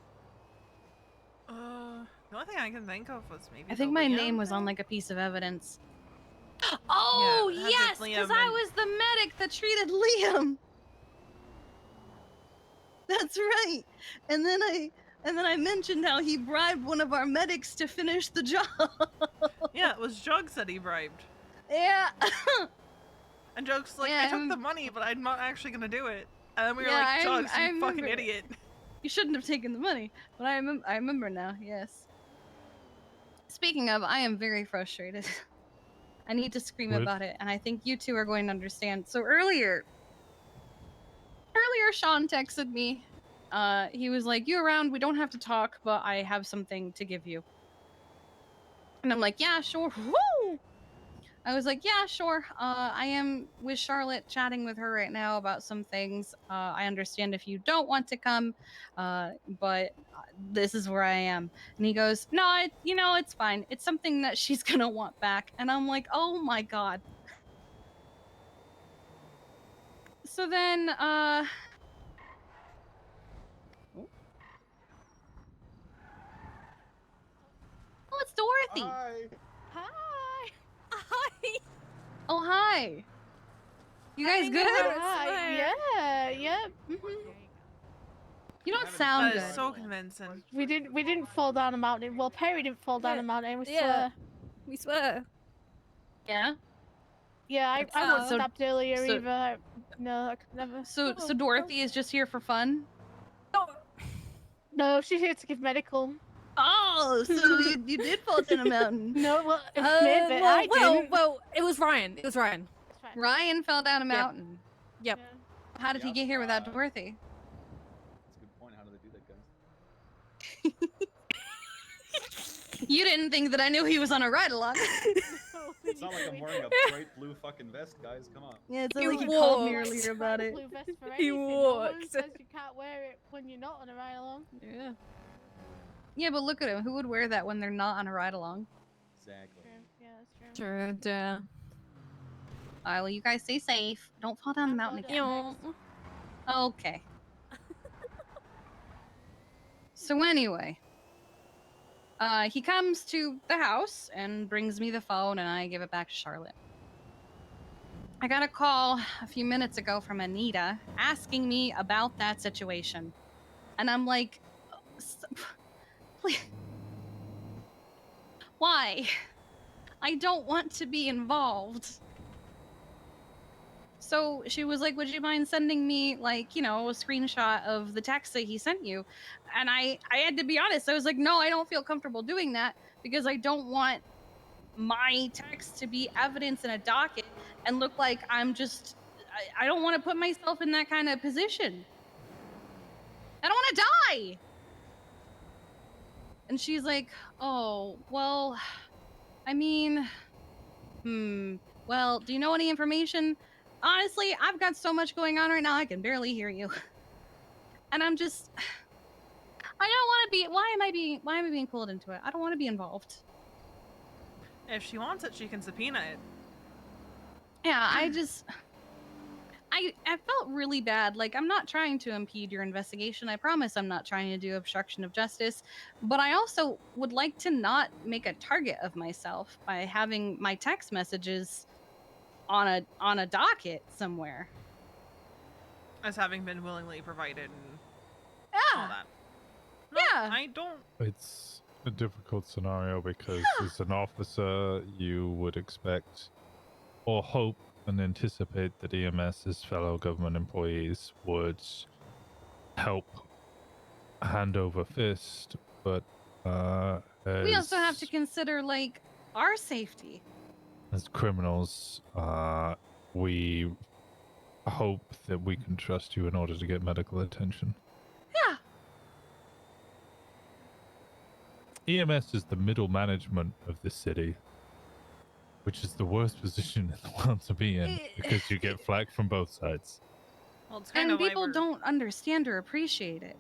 The only thing I can think of was maybe I think the my Liam name was on thing? like a piece of evidence. Oh Yeah, it had yes, with because Liam I and- was the medic that treated Liam. That's right. And then I mentioned how he bribed one of our medics to finish the job. Yeah, it was Jugs that he bribed. Yeah. And Jugs like, Yeah, I took the money, but I'm not actually gonna do it. And then we were Yeah, like, Jugs, I you fucking remember. idiot. You shouldn't have taken the money, but I remember now. Yes. Speaking of, I am very frustrated. I need to scream What? about it, and I think you two are going to understand. So earlier, Sean texted me. He was like, "You around? We don't have to talk, but I have something to give you." And I'm like, "Yeah, sure." Woo! I was like, "Yeah, sure. I am with Charlotte, chatting with her right now about some things. I understand if you don't want to come, but this is where I am." And he goes, "No, it's fine. It's something that she's gonna want back." And I'm like, "Oh my god." So then, oh, it's Dorothy. Hi. Hi. Hi. Oh, hi. You guys good? Yeah, yep. You don't sound That good. is so convincing. We didn't fall down a mountain. Well, Perry didn't fall down a mountain. We swear. We swear. Yeah. Yeah, I wasn't So- stabbed earlier so- either. No, I could never. So Oh, Dorothy is just here for fun? No, she's here to give medical. Oh, so you did fall down a mountain. No, well, Well, I didn't. well, it was Ryan. It was Ryan. Ryan fell down a mountain. Yep. How did he get here without Dorothy? That's a good point. How do they do that, guys? You didn't think that I knew he was on a ride along. It's not like I'm wearing a bright blue fucking vest, guys. Come on. Yeah, it's He like you called me walked. earlier about it. Blue vest for He anything. No one walked. says you can't wear it when you're not on a ride along. Yeah. Yeah, but look at him. Who would wear that when they're not on a ride along? Exactly. True. Yeah, that's true. True. Yeah. Well, you guys stay safe. Don't fall down the mountain again. Okay. So anyway, he comes to the house and brings me the phone, and I give it back to Charlotte. I got a call a few minutes ago from Anita asking me about that situation. And I'm like, please, why? I don't want to be involved. So she was like, would you mind sending me, like, you know, a screenshot of the text that he sent you? And I had to be honest. I was like, no, I don't feel comfortable doing that because I don't want my text to be evidence in a docket and look like I'm just, I don't want to put myself in that kind of position. I don't want to die. And she's like, oh, well, I mean, well, do you know any information? Honestly, I've got so much going on right now, I can barely hear you. And I'm just, I don't want to be, why am I being pulled into it? I don't want to be involved. If she wants it, she can subpoena it. Yeah, I felt really bad. Like, I'm not trying to impede your investigation. I promise I'm not trying to do obstruction of justice. But I also would like to not make a target of myself by having my text messages on a docket somewhere. As having been willingly provided and all that. No, Yeah. I don't. It's a difficult scenario because as an officer, you would expect or hope and anticipate that EMS's fellow government employees would help hand over fist, but We also have to consider, like, our safety. as criminals, we hope that we can trust you in order to get medical attention. Yeah. EMS is the middle management of this city, which is the worst position in the world to be in because you get flack from both sides. Well, it's kind And of why people don't understand or appreciate it.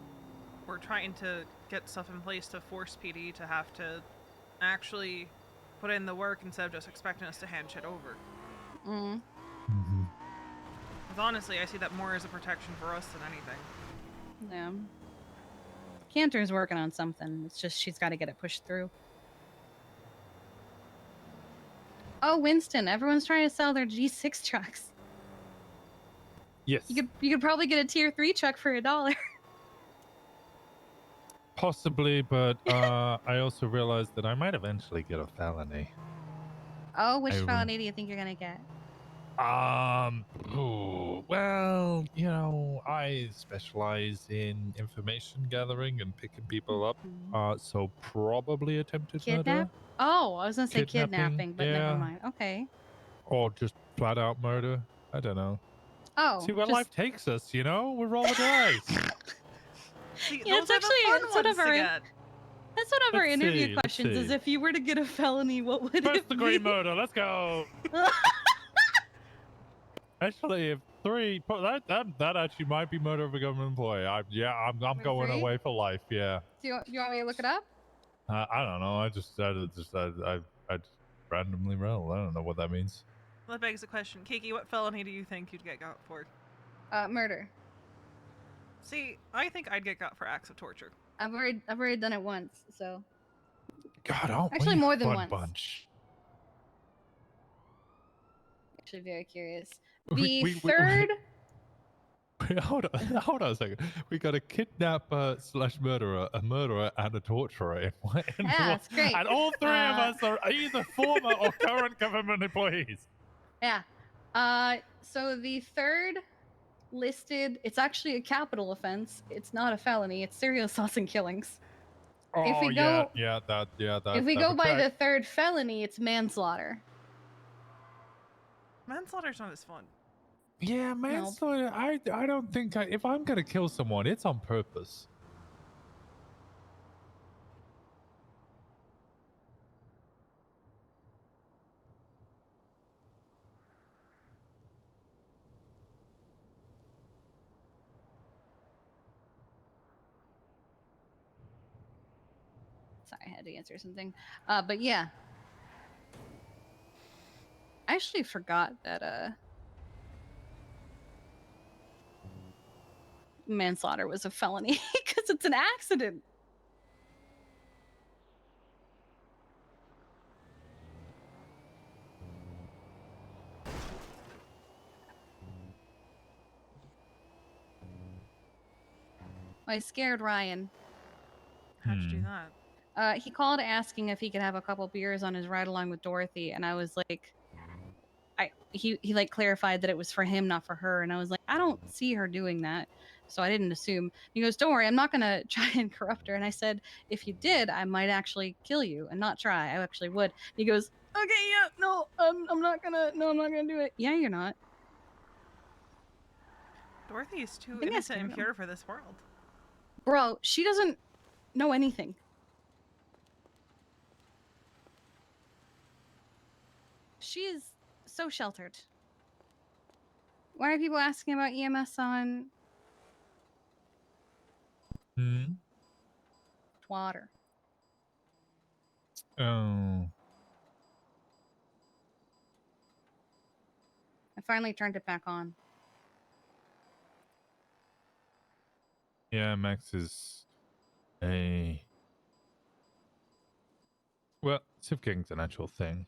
we're trying to get stuff in place to force PD to have to actually put in the work instead of just expecting us to hand shit over. Because honestly, I see that more as a protection for us than anything. Yeah. Cantor's working on something. It's just she's got to get it pushed through. Oh, Winston, everyone's trying to sell their G6 trucks. Yes. You could probably get a tier 3 truck for $1. Possibly, but I also realized that I might eventually get a felony. Oh, which felony do you think you're gonna get? Well, you know, I specialize in information gathering and picking people up. So probably attempted Kidnap? murder. Oh, I was gonna say Kidnapping, kidnapping, but yeah. never mind. Okay. Or just flat out murder. I don't know. Oh, see where just... life takes us, you know? We roll the dice. See, Yeah, those are the fun it's one ones of to our get. that's one of our Let's interview see, let's questions. Is see. if you were to get a felony, what would First it be? degree murder. Let's go. Actually, if that actually might be murder of a government employee. I'm going 3? away for life. Yeah. Do you want me to look it up? I don't know. I just randomly roll. I don't know what that means. Well, that begs the question. Kiki, what felony do you think you'd get got for? Murder. See, I think I'd get got for acts of torture. I've already done it once, so. God, aren't Actually, we more a than fun once. bunch? Actually, very curious. We- The third. Hold on a second. We got a kidnapper / murderer, a murderer, and a torturer. Yeah, it's great. And all three of us are either former or current government employees. Yeah. So the third listed, it's actually a capital offense. It's not a felony. It's serial assaults and killings. Oh, If we go, that. if we that go would by track. the third felony, it's manslaughter. Manslaughter's not as fun. Yeah, manslaughter. I don't think if I'm gonna kill someone, it's on purpose. Sorry, I had to answer something. But yeah. I actually forgot that manslaughter was a felony because it's an accident. I scared Ryan. How'd you do that? He called asking if he could have a couple beers on his ride along with Dorothy, and I was like, he like clarified that it was for him, not for her, and I was like, I don't see her doing that, so I didn't assume. He goes, "Don't worry, I'm not gonna try and corrupt her." And I said, "If you did, I might actually kill you and not try. I actually would." He goes, "Okay, yeah, no, I'm not gonna do it." Yeah, you're not. Dorothy is too I think I innocent and scared him. pure for this world. Bro, she doesn't know anything. She is so sheltered. Why are people asking about EMS on Hmm. water? Oh. I finally turned it back on. Yeah, Max is a. Well, Civ Gang's an actual thing.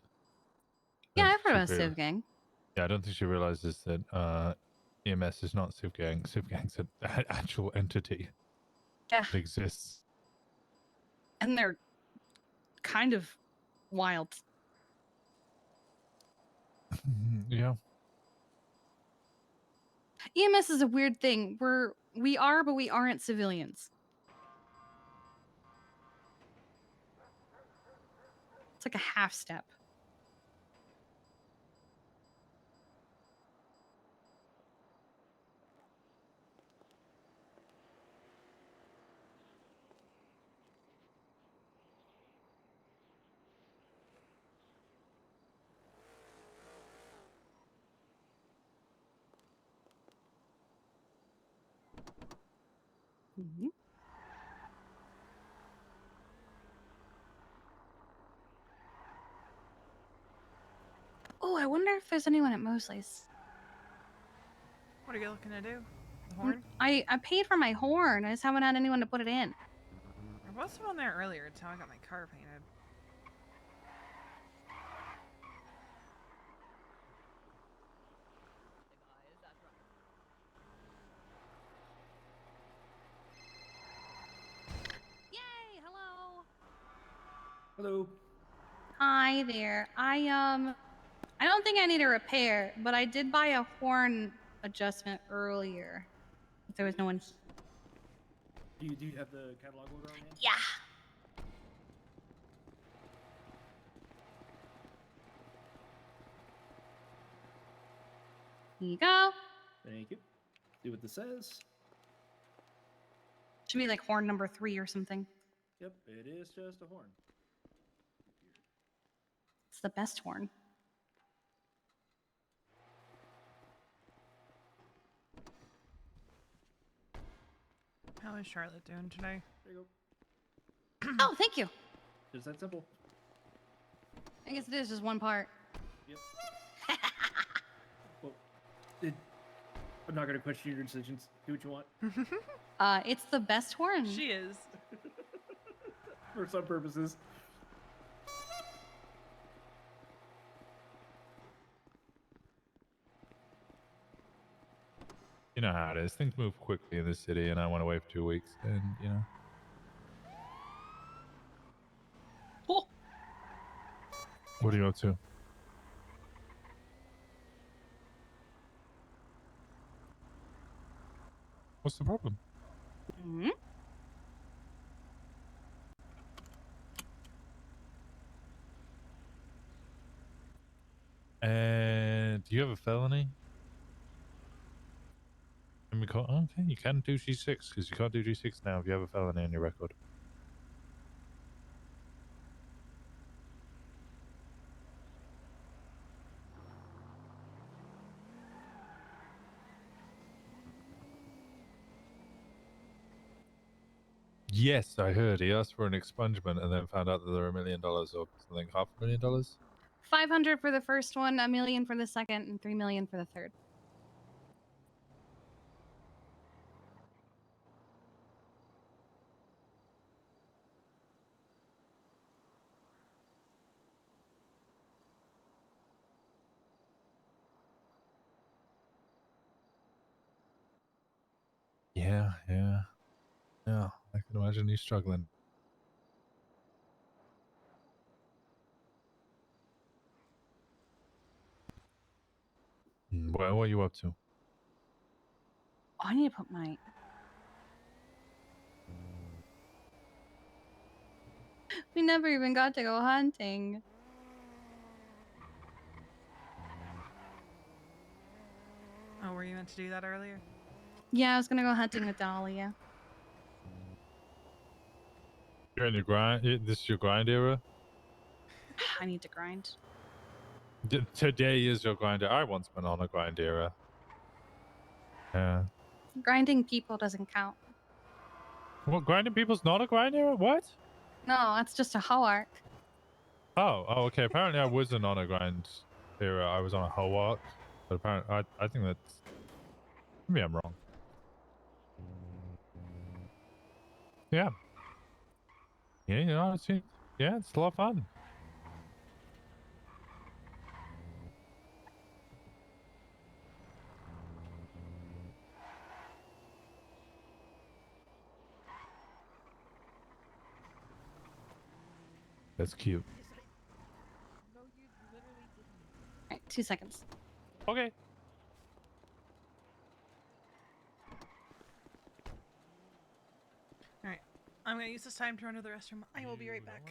Yeah, I I've heard don't about think she Civ Gang. Yeah, I don't think she realizes that EMS is not Civ Gang. Civ Gang's an actual entity. Yeah. That exists. And they're kind of wild. Yeah. EMS is a weird thing. We are, but we aren't civilians. It's like a half step. Mm-hmm. Oh, I wonder if there's anyone at Mosley's. What are you looking to do? The horn? I paid for my horn. I just haven't had anyone to put it in. There was someone there earlier. It's how I got my car painted. Yay! Hello. Hello. Hi there. I don't think I need a repair, but I did buy a horn adjustment earlier. If there was no one. Do you have the catalog order on hand? Yeah. Here you go. Thank you. See what this says. Should be like horn number 3 or something. Yep, it is just a horn. It's the best horn. How is Charlotte doing today? There you go. Oh, thank you. Just that simple. I guess it is just one part. Yep. Well, I'm not going to question your decisions. Do what you want. It's the best horn. She is. For some purposes. You know how it is. Things move quickly in this city, and I went away for 2 weeks, and you know. Oh. What are you up to? What's the problem? Mm-hmm. And do you have a felony? Okay, you can do G6 because you can't do G6 now if you have a felony on your record. Yes, I heard. He asked for an expungement and then found out that there were $1 million or something, $500,000. 500 for the first one, 1 million for the second, and 3 million for the third. Yeah. I can imagine you struggling. Well, what are you up to? Oh, I need to put my... We never even got to go hunting. Oh, were you meant to do that earlier? Yeah, I was gonna go hunting with Dahlia. You're in your grind. This is your grind era. I need to grind. Today is your grind era. I once been on a grind era. Yeah. Grinding people doesn't count. What, grinding people's not a grind era? What? No, that's just a hoe arc. Oh, okay. Apparently, I wasn't on a grind era. I was on a hoe arc. But apparently, I think that's... Maybe I'm wrong. Yeah. Yeah, you know, it's a lot of fun. That's cute. Alright, 2 seconds. Okay. Alright. I'm gonna use this time to run to the restroom. I will be right back.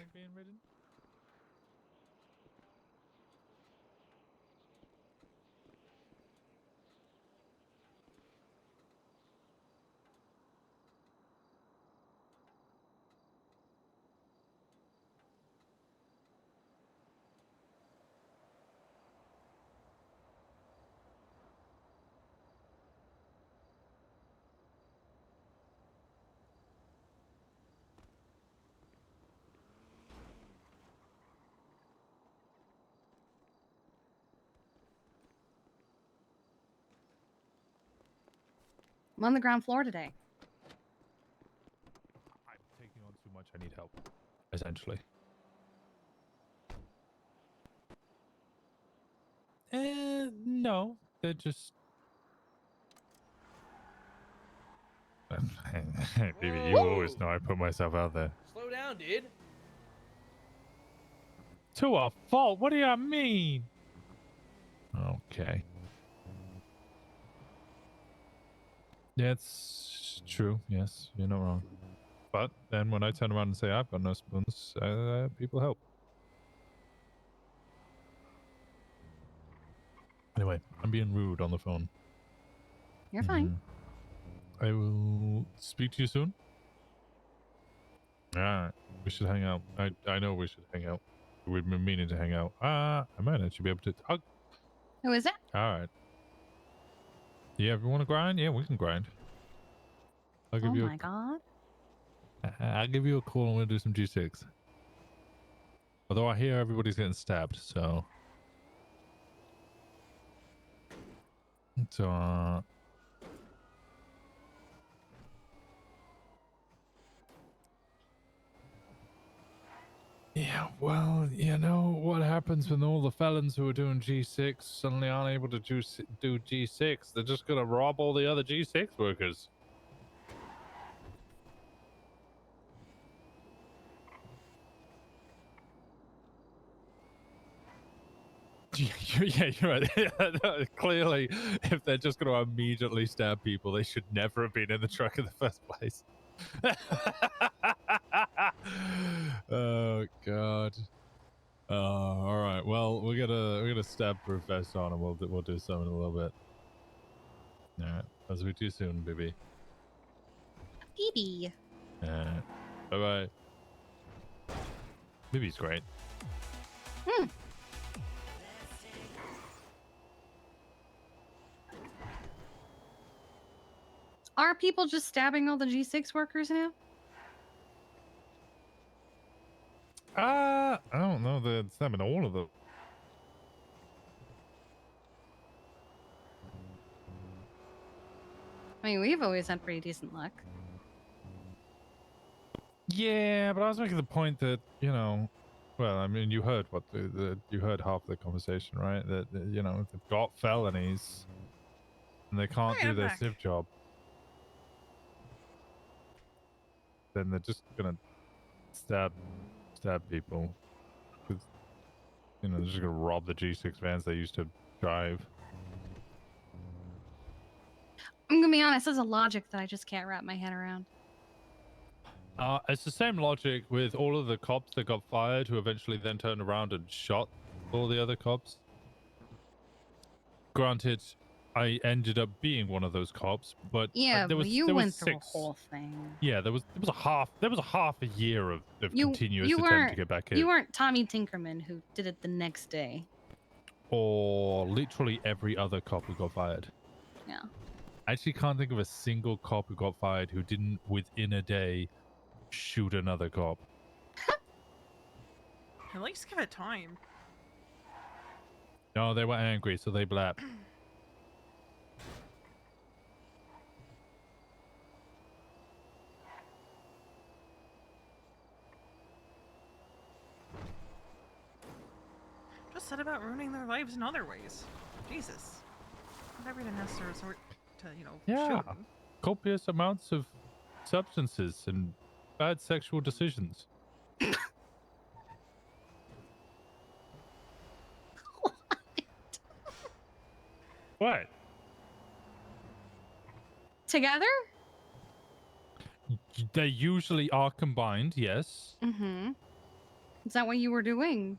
I'm on the ground floor today. I'm taking on too much. I need help. Essentially. No. They're just... Baby, you always know I put myself out there. Slow down, dude. To a fault? What do you mean? Okay. Yeah, it's true. Yes, you're not wrong. But then when I turn around and say I've got no spoons, people help. Anyway, I'm being rude on the phone. You're fine. I will speak to you soon. Alright, we should hang out. I know we should hang out. We've been meaning to hang out. I might actually be able to talk. Who is it? Alright. Yeah, if you want to grind, yeah, we can grind. I'll give Oh you my god. I'll give you a call and we'll do some G6. Although I hear everybody's getting stabbed, so... Yeah, well, you know what happens when all the felons who are doing G6 suddenly aren't able to do G6? They're just gonna rob all the other G6 workers. Yeah, you're right. Clearly, if they're just gonna immediately stab people, they should never have been in the truck in the first place. Oh god. All right. Well, we're gonna stab Professor on, and we'll do something in a little bit. All right. I'll speak to you soon, baby. BB. Bye bye. Baby's great. Are people just stabbing all the G6 workers now? I don't know. They're stabbing all of them. I mean, we've always had pretty decent luck. Yeah, but I was making the point that, you know, well, I mean, you heard what you heard half the conversation, right? That you know, if they've got felonies and they can't do I'm their back. civ job, then they're just gonna stab people. Because, you know, they're just gonna rob the G6 vans they used to drive. I'm gonna be honest, there's a logic that I just can't wrap my head around. It's the same logic with all of the cops that got fired who eventually then turned around and shot all the other cops. Granted, I ended up being one of those cops, but Yeah, there but was you there was went through a 6. whole thing. Yeah, there was a half a year of continuous You attempt to get back in. You weren't Tommy Tinkerman who did it the next day. Or literally every other cop who got fired. Yeah. I actually can't think of a single cop who got fired who didn't within a day shoot another cop. At least give it time. No, they were angry, so they blapped. Just said about ruining their lives in other ways. Jesus. Not everything has to resort to, you know, Yeah, shooting. copious amounts of substances and bad sexual decisions. What? Together? They usually are combined, yes. Mm-hmm. Is that what you were doing?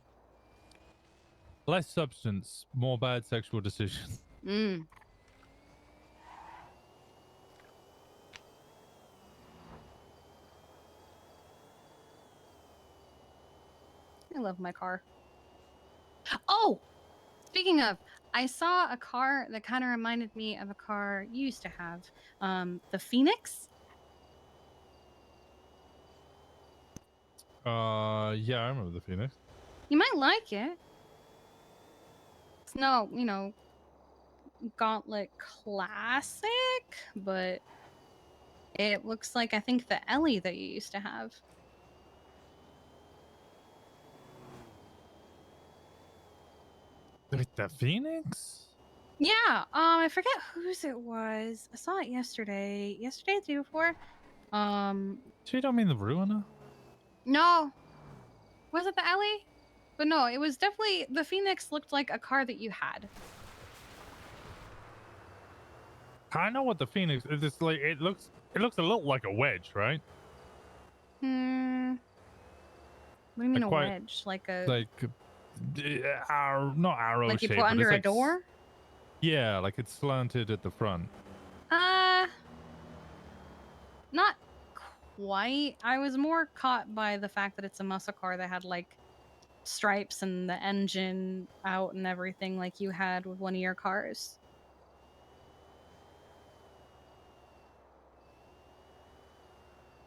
Less substance, more bad sexual decisions. Mm. I love my car. Oh! Speaking of, I saw a car that kind of reminded me of a car you used to have. The Phoenix? Yeah, I remember the Phoenix. You might like it. It's no, you know, Gauntlet Classic, but it looks like, I think, the Ellie that you used to have. The Phoenix? Yeah, I forget whose it was. I saw it yesterday. Yesterday, the day before. So you don't mean the Ruiner? No. Was it the Ellie? But no, it was definitely the Phoenix. Looked like a car that you had. I know what the Phoenix is. It's like it looks a little like a wedge, right? Hmm. What do you mean a quite- wedge? Like a not arrow like you shape, put but under it's a like door? Yeah, like it's slanted at the front. Not quite. I was more caught by the fact that it's a muscle car that had like stripes and the engine out and everything like you had with one of your cars.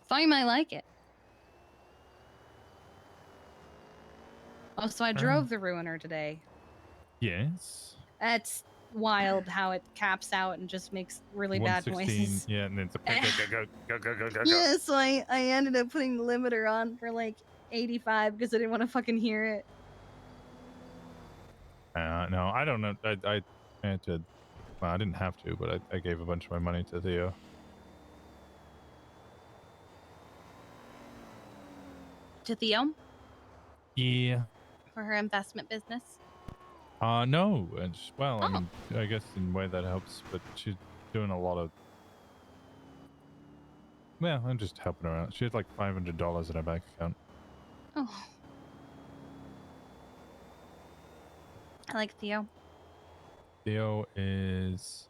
Thought you might like it. Oh, so I drove the Ruiner today. Yes. That's wild how it caps out and just makes really bad 116. noises. Yeah, and it's a go. Yeah, so I ended up putting the limiter on for like 85 because I didn't want to fucking hear it. No, I don't know. I had to. Well, I didn't have to, but I gave a bunch of my money to Theo. To Theo Yeah. for her investment business. No, and well, I Oh. mean, I guess in a way that helps, but she's doing a lot of. Well, I'm just helping her out. She has like $500 in her bank account. Oh. I like Theo. Theo is.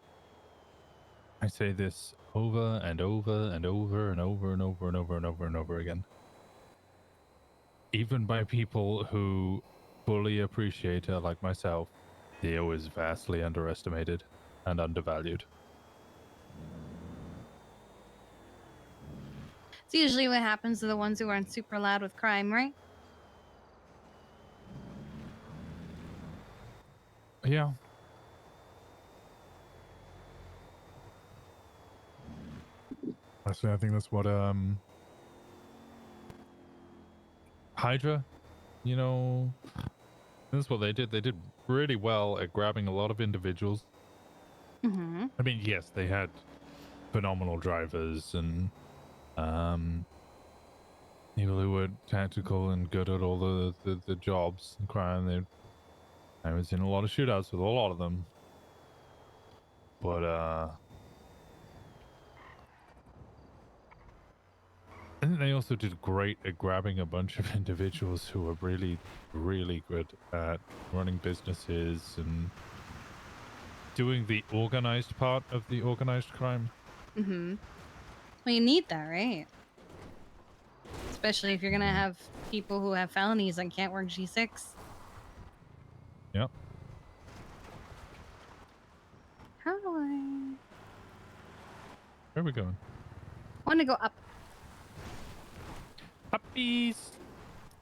I say this over and over and over and over and over and over and over and over again. Even by people who fully appreciate her, like myself, Theo is vastly underestimated and undervalued. It's usually what happens to the ones who aren't super loud with crime, right? Yeah. honestly. I think that's what Hydra, you know, that's what they did. They did really well at grabbing a lot of individuals. Mm-hmm. I mean, yes, they had phenomenal drivers and people who were tactical and good at all the jobs and crime. I was in a lot of shootouts with a lot of them. But I think they also did great at grabbing a bunch of individuals who were really, really good at running businesses and doing the organized part of the organized crime. Mm-hmm. Well, you need that, right? Especially if you're gonna have people who have felonies and can't work G6. Yep. How do I... Where are we going? I want to go up. Puppies!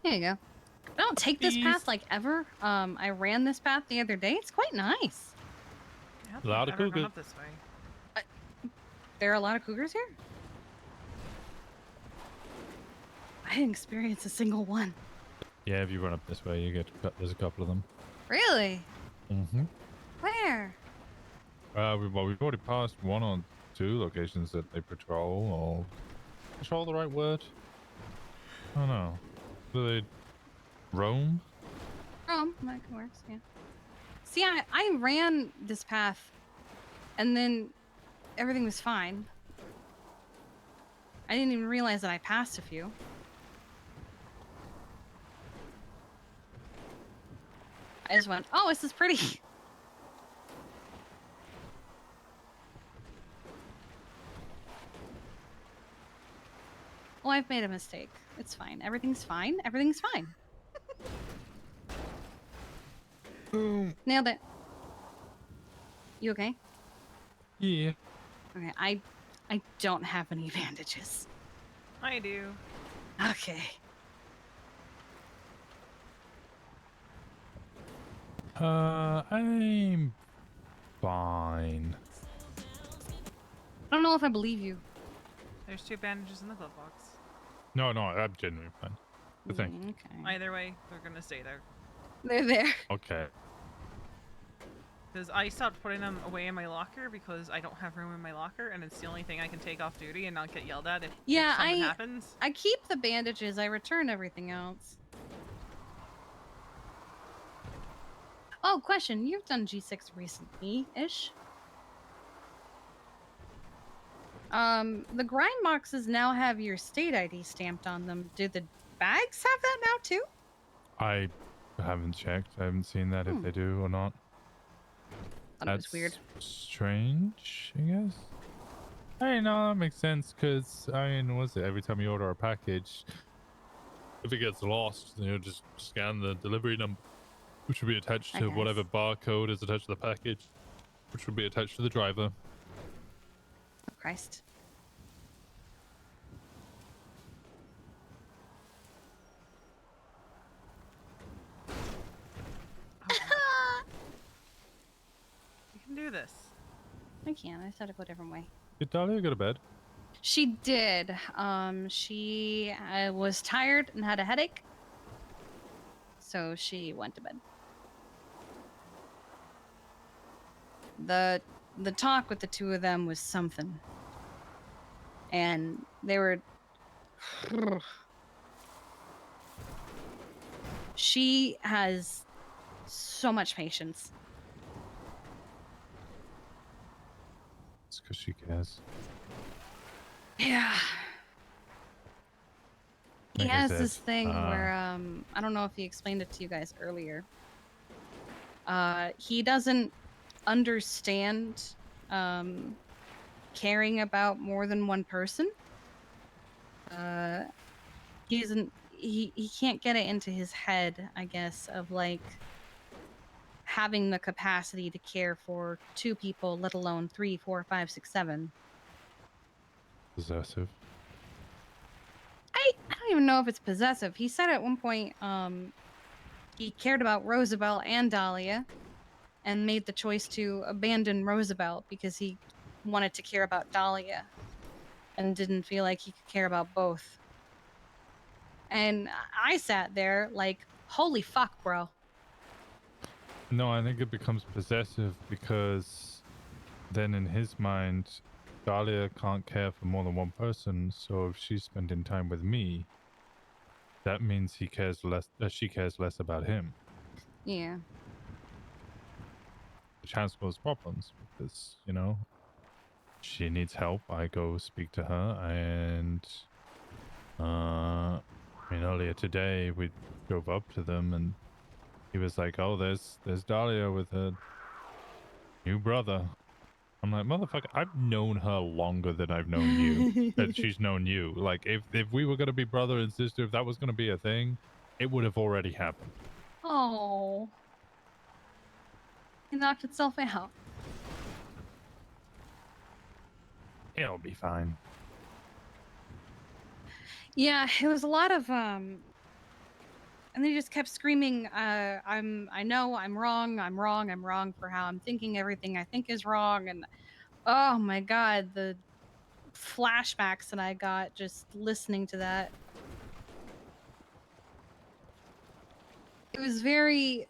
There you go. I don't take this path like ever. I ran this path the other day. It's quite nice. A lot of Ever gone cougars. up this way. There are a lot of cougars here? I didn't experience a single one. Yeah, if you run up this way, you get there's a couple of them. Really? Mm-hmm. Where? We've already passed one or two locations that they patrol, or patrol the right word? I don't know. Do they roam? That works, yeah. See, I ran this path, and then everything was fine. I didn't even realize that I passed a few. I just went, oh, this is pretty. Well, I've made a mistake. It's fine. Everything's fine. Everything's fine. Nailed it. You okay? Yeah. Okay, I don't have any bandages. I do. Okay. I'm fine. I don't know if I believe you. There's 2 bandages in the glove box. No, I'm genuinely fine. Good thing. Okay. Either way, they're gonna stay there. They're there. Okay. Because I stopped putting them away in my locker because I don't have room in my locker, and it's the only thing I can take off duty and not get yelled at if something happens. I keep the bandages. I return everything else. Oh, question. You've done G6 recently-ish. The grind boxes now have your state ID stamped on them. Do the bags have that now too? I haven't checked. I haven't seen that if they do or not. Thought it was weird. Strange, I guess. I know that makes sense because I mean, was it every time you order a package, if it gets lost, you just scan the delivery number, which will be attached to whatever barcode is attached to the package, which will be attached to the driver. Oh, Christ. You can do this. I can. I just had to go a different way. Did Dahlia go to bed? She did. She was tired and had a headache, so she went to bed. The talk with the two of them was something, and they were. She has so much patience. It's because she cares. Yeah. He Like I has said, this thing where I don't know if he explained it to you guys earlier. He doesn't understand caring about more than one person. He can't get it into his head, I guess, of like having the capacity to care for 2 people, let alone 3, 4, 5, 6, 7. Possessive. I don't even know if it's possessive. He said at one point he cared about Roosevelt and Dahlia and made the choice to abandon Roosevelt because he wanted to care about Dahlia. and didn't feel like he could care about both. And I sat there like, holy fuck, bro. No, I think it becomes possessive because then in his mind, Dahlia can't care for more than one person. So if she's spending time with me, that means he cares less. She cares less about him, Yeah. which has caused problems because she needs help. I go speak to her, and earlier today we drove up to them, and he was like, "Oh, there's Dahlia with her new brother." I'm like, motherfucker, I've known her longer than I've known you. And she's known you. Like, if we were going to be brother and sister, if that was going to be a thing, it would have already happened. Oh. It knocked itself out. It'll be fine. Yeah, it was a lot of and they just kept screaming, I know I'm wrong for how I'm thinking everything I think is wrong. And oh my god, the flashbacks that I got just listening to that. It was very,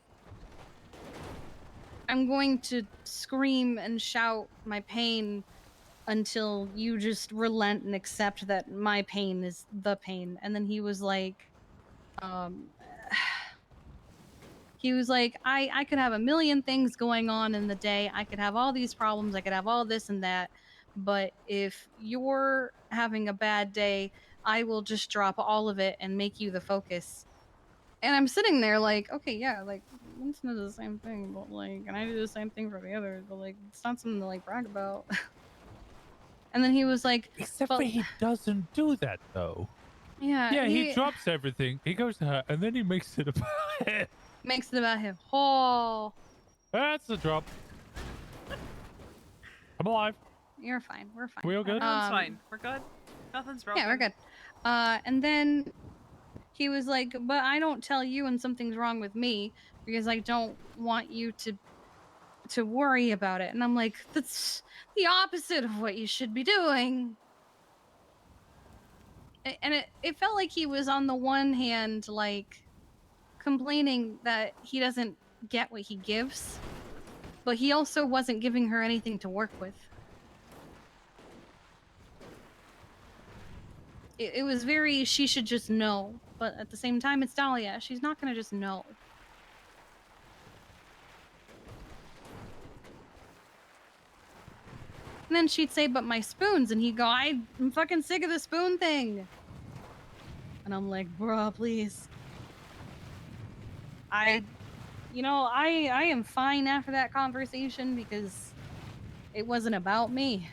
I'm going to scream and shout my pain until you just relent and accept that my pain is the pain. And then he was like, he was like, I could have a million things going on in the day. I could have all these problems. I could have all this and that. But if you're having a bad day, I will just drop all of it and make you the focus. And I'm sitting there like, okay, yeah, like, it's not the same thing, but like, and I do the same thing for the others, but like, it's not something to like brag about. And then he was like, except for he doesn't do that though. Yeah, he drops everything. He goes to her, and then he makes it about him. Makes it about him. Oh, that's a drop. I'm alive. You're fine. We're fine. We all good? Everyone's fine. We're good. Nothing's broken. Yeah, we're good. And then he was like, but I don't tell you when something's wrong with me because I don't want you to worry about it. And I'm like, that's the opposite of what you should be doing. And it felt like he was on the one hand, like, complaining that he doesn't get what he gives, but he also wasn't giving her anything to work with. It was very, she should just know. But at the same time, it's Dahlia. She's not going to just know. And then she'd say, but my spoons. And he'd go, I'm fucking sick of the spoon thing. And I'm like, bruh, please. I am fine after that conversation because it wasn't about me.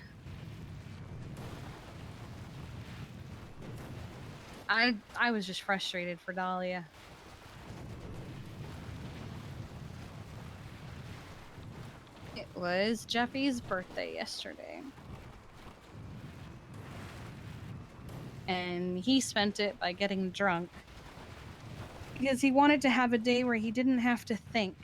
I was just frustrated for Dahlia. It was Jeffy's birthday yesterday. And he spent it by getting drunk. Because he wanted to have a day where he didn't have to think.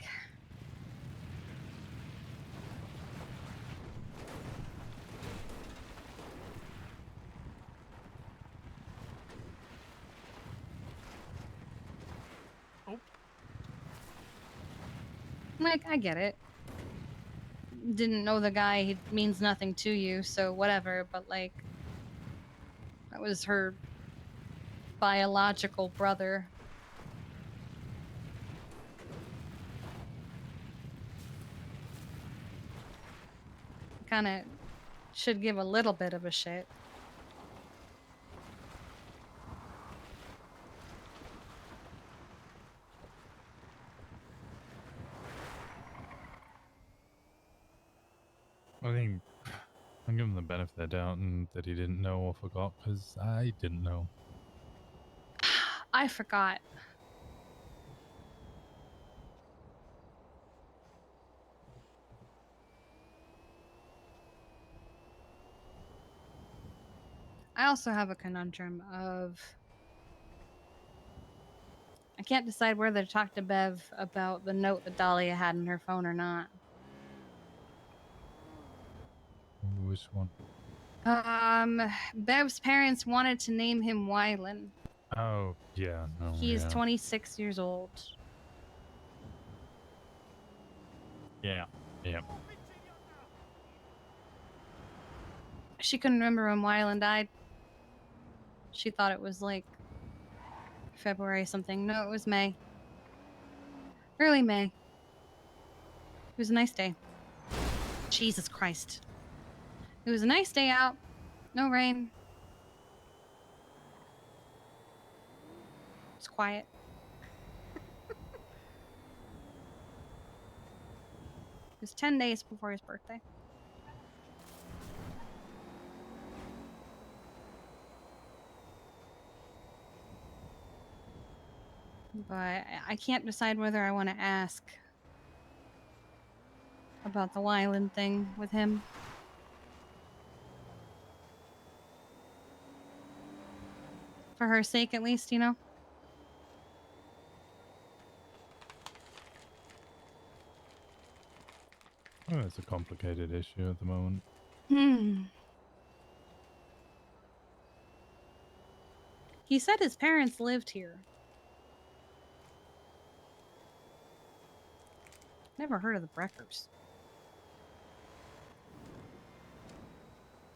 Like, I get it. Didn't know the guy, he means nothing to you, so whatever, but like, that was her biological brother. Kinda should give a little bit of a shit. I think I'm giving him the benefit of the doubt and that he didn't know or forgot, because I didn't know. I forgot. I also have a conundrum of I can't decide whether to talk to Bev about the note that Dahlia had in her phone or not. Which one? Bev's parents wanted to name him Wylan. Oh, yeah, no, He is yeah. 26 years old. Yeah, yeah. She couldn't remember when Wylan died. She thought it was like February something. No, it was May. Early May. It was a nice day. Jesus Christ. It was a nice day out. No rain. It's quiet. It was 10 days before his birthday. But I can't decide whether I want to ask about the Wyland thing with him. For her sake, at least, you know? Oh, it's a complicated issue at the moment. He said his parents lived here. Never heard of the Breckers.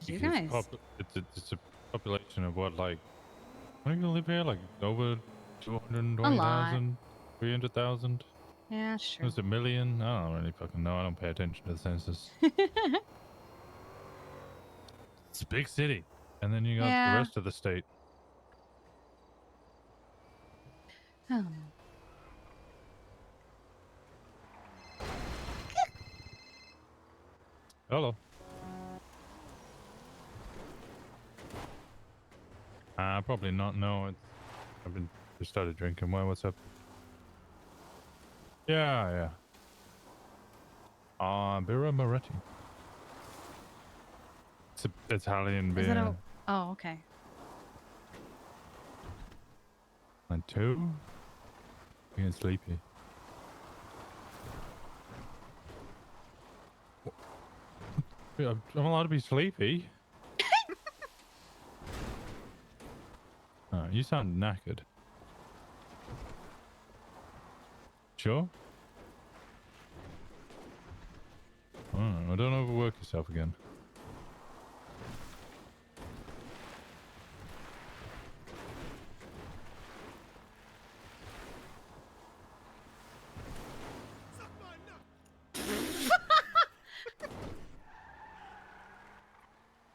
You Because guys. it's a population of what, like, how many people live here? Like over A lot. 220,000, 300,000? Yeah, sure. Is it a million? I don't really fucking know. I don't pay attention to the census. It's a big city, and then you got the Yeah. rest of the state. I don't know. Hello. Probably not. No, I've been just started drinking. Why? What's up? Yeah. Birra Moretti. It's an Italian Is it beer. a... Oh, okay. And two. Getting sleepy. I'm allowed to be sleepy. Oh, you sound knackered. Sure? Oh, don't overwork yourself again.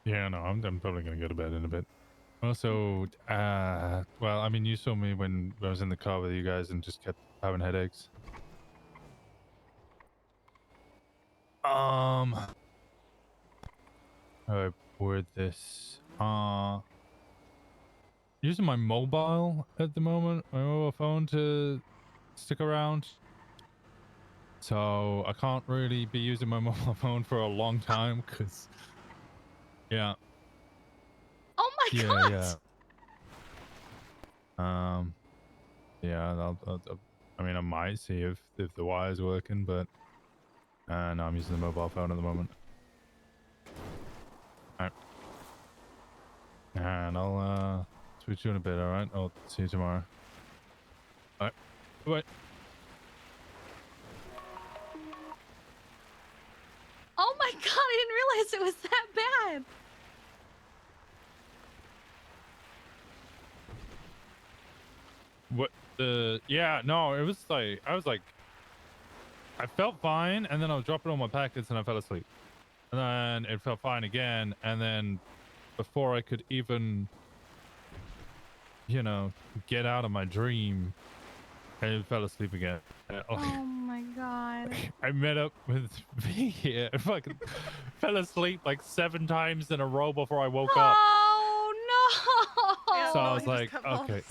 Yeah, no, I'm probably gonna go to bed in a bit. Also, well, I mean, you saw me when I was in the car with you guys and just kept having headaches. How do I word this? Using my mobile at the moment, my mobile phone to stick around. So I can't really be using my mobile phone for a long time because, yeah. Oh my god! Yeah, I mean, I might see if the wire's working, but no, I'm using the mobile phone at the moment. Alright. And I'll switch you in a bit, alright? I'll see you tomorrow. Alright. Bye. Oh my god, I didn't realize it was that bad! What the... Yeah, no, it was like... I was like... I felt fine, and then I was dropping all my packets and I fell asleep. And then it felt fine again, and then before I could even, you know, get out of my dream, I fell asleep again. Oh my god. I met up with V here and fucking fell asleep like 7 times in a row before I woke up. Oh no! So I was like, okay.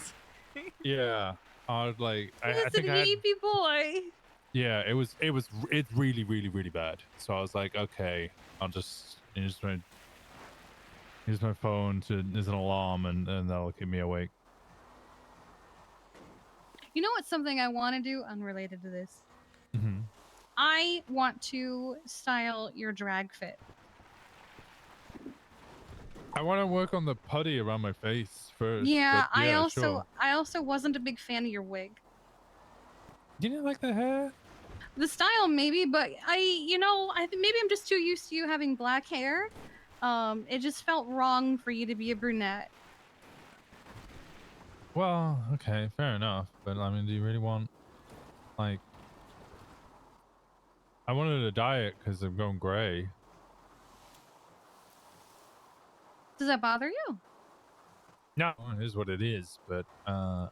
Yeah. I was like, I Listen, think I had, weepy boy. yeah, it's really, really, really bad. So I was like, okay, I'll just use my phone as an alarm and that'll keep me awake. You know what's something I want to do unrelated to this? Mm-hmm. I want to style your drag fit. I want to work on the putty around my face first. Yeah, but yeah, I sure. also wasn't a big fan of your wig. You didn't like the hair? The style maybe, but I think maybe I'm just too used to you having black hair. It just felt wrong for you to be a brunette. Well, okay, fair enough. But I mean, do you really want, like, I wanted to dye it because I'm going gray. Does that bother you? No, it is what it is. But I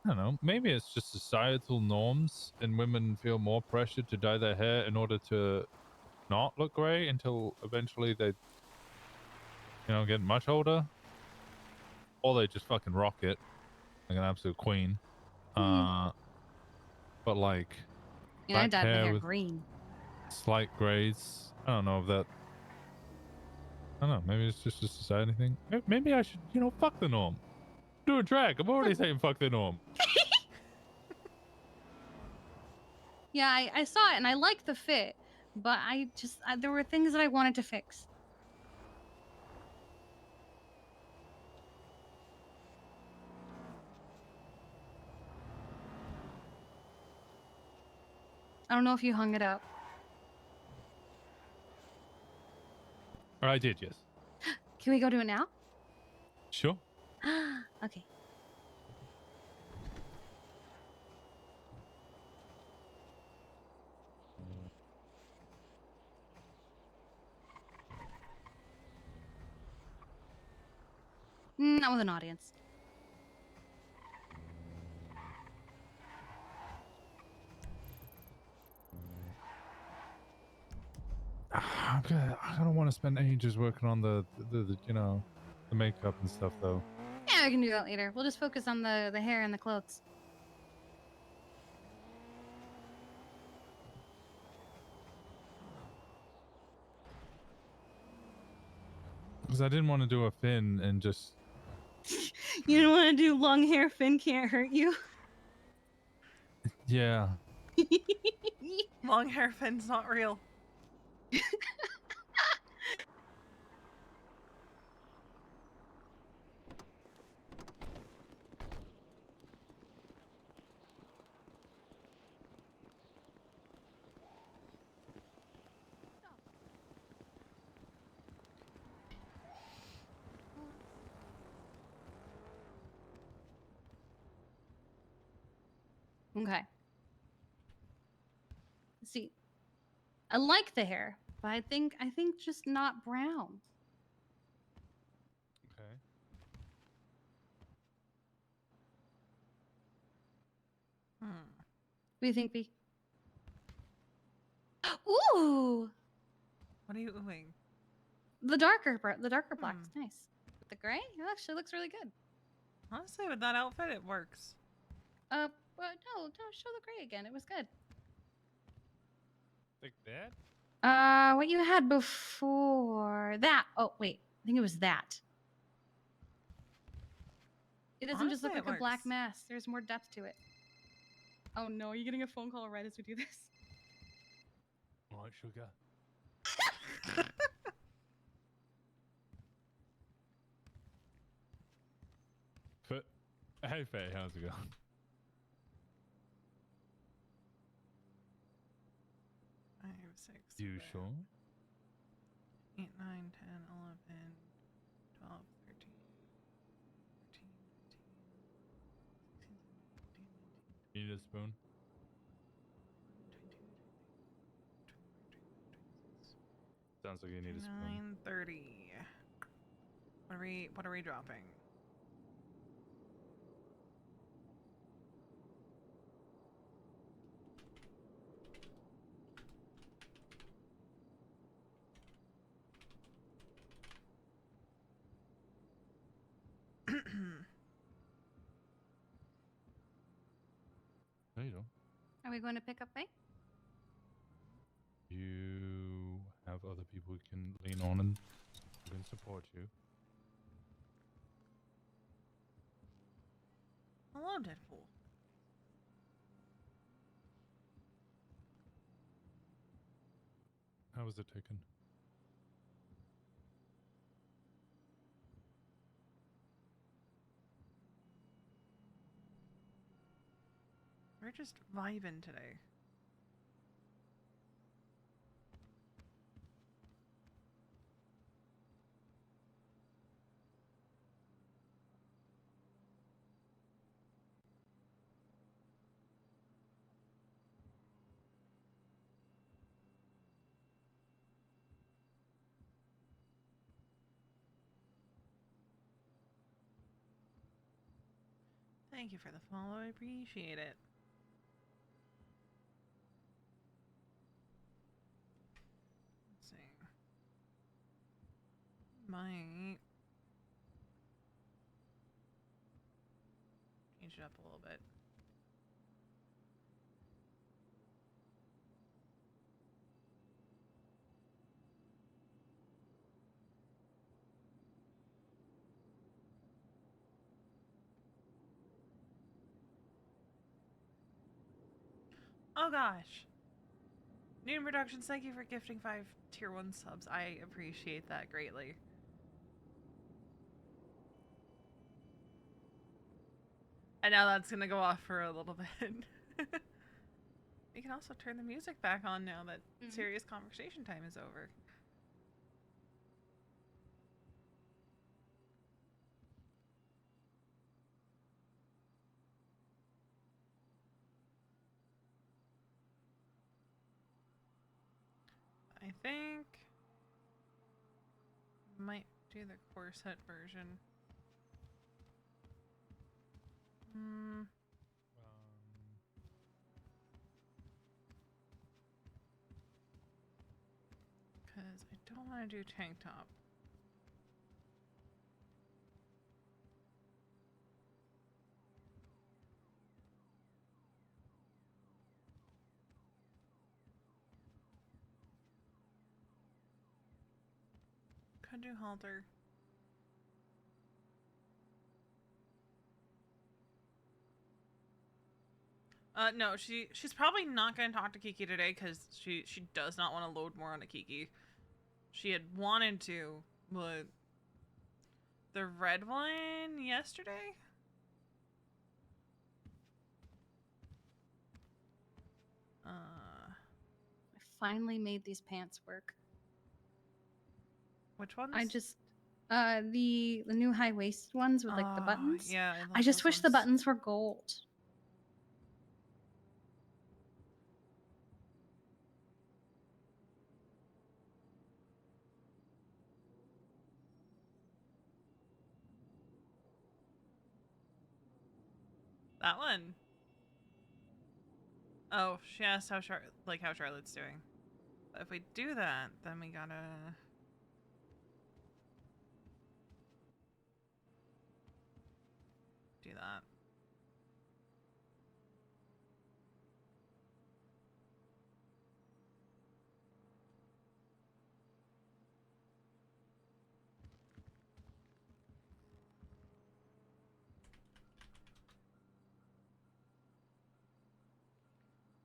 don't know. Maybe it's just societal norms, and women feel more pressure to dye their hair in order to not look gray until eventually they, get much older, or they just fucking rock it like an absolute queen. But like, I black dyed my hair hair with green. slight grays. I don't know if that. I don't know. Maybe it's just a society thing. Maybe I should, fuck the norm. Do a drag. I'm already saying fuck the norm. Yeah, I saw it and I liked the fit, but there were things that I wanted to fix. I don't know if you hung it up. Or I did, yes. Can we go do it now? Sure. Okay. Not with an audience. I'm good. I don't want to spend ages working on the makeup and stuff though. Yeah, we can do that later. We'll just focus on the hair and the clothes. Because I didn't want to do a fin and just. You don't want to do long hair. Finn can't hurt you. Yeah. Long hair Finn's not real. Okay. See, I like the hair, but I think just not brown. Okay. What do you think, B? Ooh, What are you doing? the darker black's nice. But the gray, it actually looks really good. Honestly, with that outfit, it works. But no, show the gray again. It was good. Like that? What you had before that? Oh wait, I think it was that. It doesn't just look Honestly, like it a black works. mask. There's more depth to it. Oh no, are you getting a phone call right as we do this? All right, sugar. Hey, Faye, how's it going? Five, six, You sure? 8, 9, 10, 11, 12, 13, 14, 15, 16, 17, 18, 19, 20, You need a spoon? 22, 23, 24, 25, 26, Sounds like you need a spoon. 29, 30. What are we dropping? There you go. Are we going to pick up Faye? You have other people who can lean on and who can support you. Hello, Deadpool. How was it taken? we're just vibing today. Thank you for the follow. I appreciate it. Let's see. Might change it up a little bit. Oh gosh. Noon Productions, thank you for gifting 5 tier 1 subs. I appreciate that greatly. And now that's gonna go off for a little bit. We can also turn the music back on now that serious conversation time is over. I think might do the corset version. Because I don't want to do tank top. Could do halter. No, she's probably not going to talk to Kiki today because she does not want to load more on a Kiki. She had wanted to, but the red one yesterday? I finally made these pants work. Which ones? I just the new high waisted ones with like the buttons. Yeah, I just wish the buttons were gold. That one. Oh, she asked how how Charlotte's doing. But if we do that, then we gotta do that.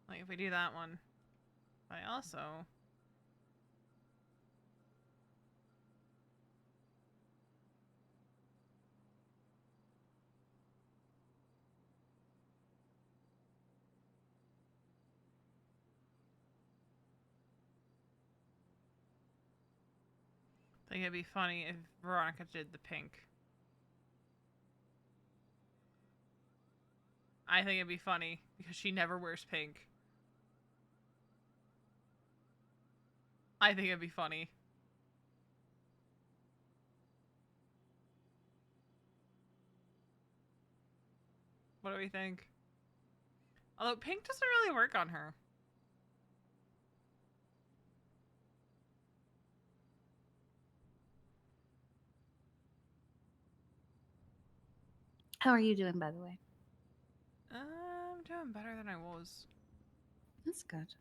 Like if we do that one, I also think it'd be funny if Veronica did the pink. I think it'd be funny because she never wears pink. I think it'd be funny. What do we think? Although pink doesn't really work on her. How are you doing, by the way? I'm doing better than I was. That's good.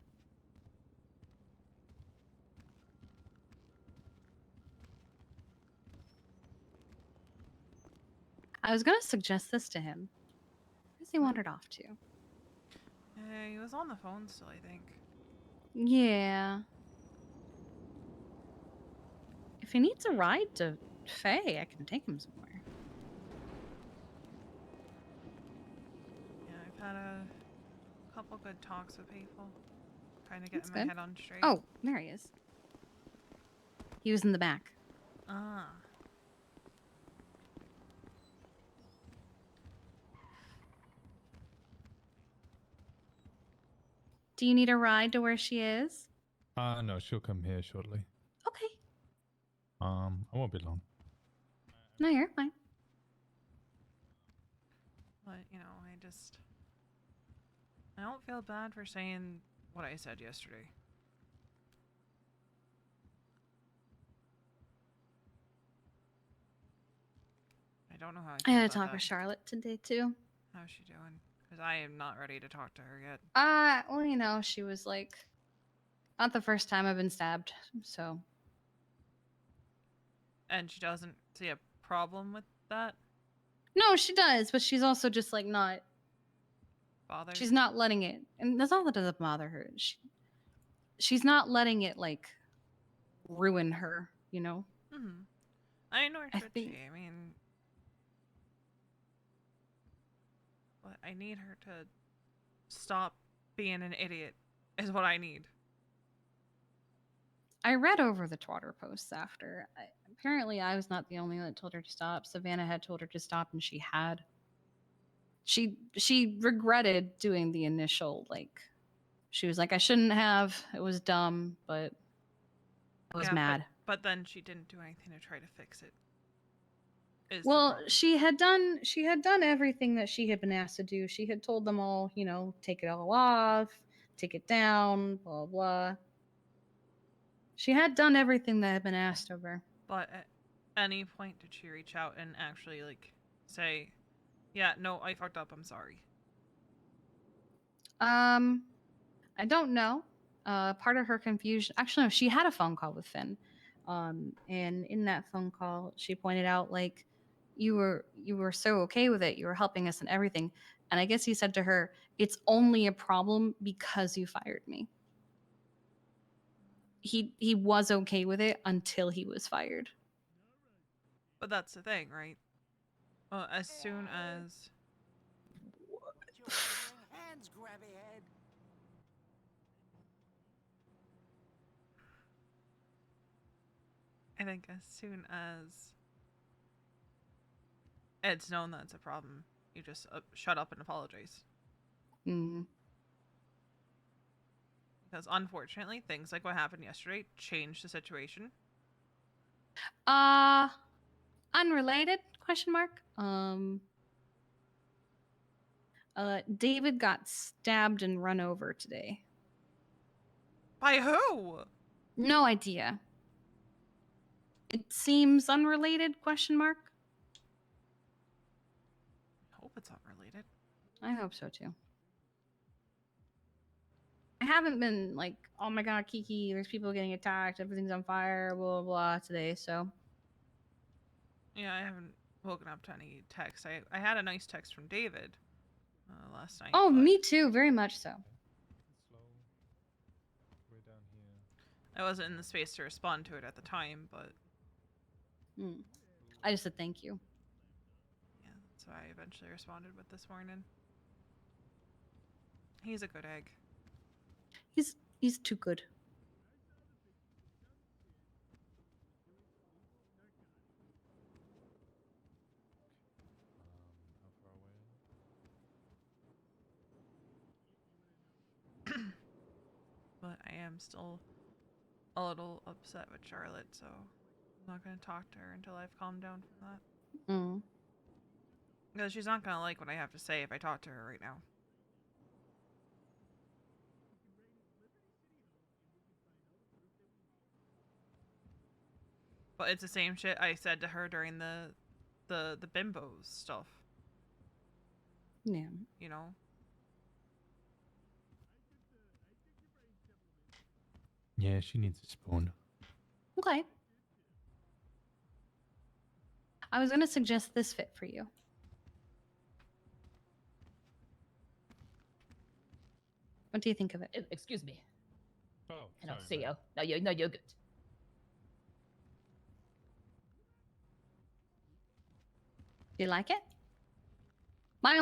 I was gonna suggest this to him. Where's he wandered off to? He was on the phone still, I think. Yeah. If he needs a ride to Faye, I can take him somewhere. Yeah, I've had a couple good talks with people. Trying to get That's my good. head on straight. Oh, there he is. He was in the back. Ah. Do you need a ride to where she is? No, she'll come here shortly. Okay. I won't be long. No, you're fine. But, you know, I don't feel bad for saying what I said yesterday. I don't know how I I feel had about to talk that. with Charlotte today too. How's she doing? Because I am not ready to talk to her yet. Well, you know, she was like, not the first time I've been stabbed, so. And she doesn't see a problem with that? No, she does, but she's also just like not. Bothered? She's not letting it, and that's not that it doesn't bother her. She's not letting it like ruin her, you know. Mm-hmm. I know I should think- she. I mean, but I need her to stop being an idiot. Is what I need. I read over the Twitter posts after. Apparently, I was not the only one that told her to stop. Savannah had told her to stop, and she had. She regretted doing the initial like. She was like, I shouldn't have. It was dumb, but I was mad. But then she didn't do anything to try to fix it. Well, she had done everything that she had been asked to do. She had told them all, you know, take it all off, take it down, blah blah. She had done everything that had been asked of her. But at any point did she reach out and actually like say, "Yeah, no, I fucked up. I'm sorry." I don't know. Part of her confusion. Actually, no, she had a phone call with Finn. And in that phone call, she pointed out like you were so okay with it. You were helping us and everything. And I guess he said to her, "It's only a problem because you fired me." He was okay with it until he was fired. But that's the thing, right? Well, as soon as Hands, grabby head. I think as soon as it's known that it's a problem, you just shut up and apologize. Mm-hmm. Because unfortunately, things like what happened yesterday changed the situation. Unrelated? Question mark. David got stabbed and run over today. By who? No idea. It seems unrelated? Question mark. I hope it's unrelated. I hope so too. I haven't been like, oh my god, Kiki, there's people getting attacked, everything's on fire, blah blah blah today, so. Yeah, I haven't woken up to any text. I had a nice text from David last night. Oh, but me too, very much so. Way down here. I wasn't in the space to respond to it at the time, but I just said thank you. yeah, that's why I eventually responded with this morning. He's a good egg. He's too good. How far away? But I am still a little upset with Charlotte, so I'm not going to talk to her until I've calmed down from that. Mm. Because she's not going to like what I have to say if I talk to her right now. But it's the same shit I said to her during the bimbos stuff. Yeah. You know? Yeah, she needs a spoon. Okay. I was gonna suggest this fit for you. What do you think of it? Excuse me. Oh, No, sorry, CEO. No, you're good. Do you like it? My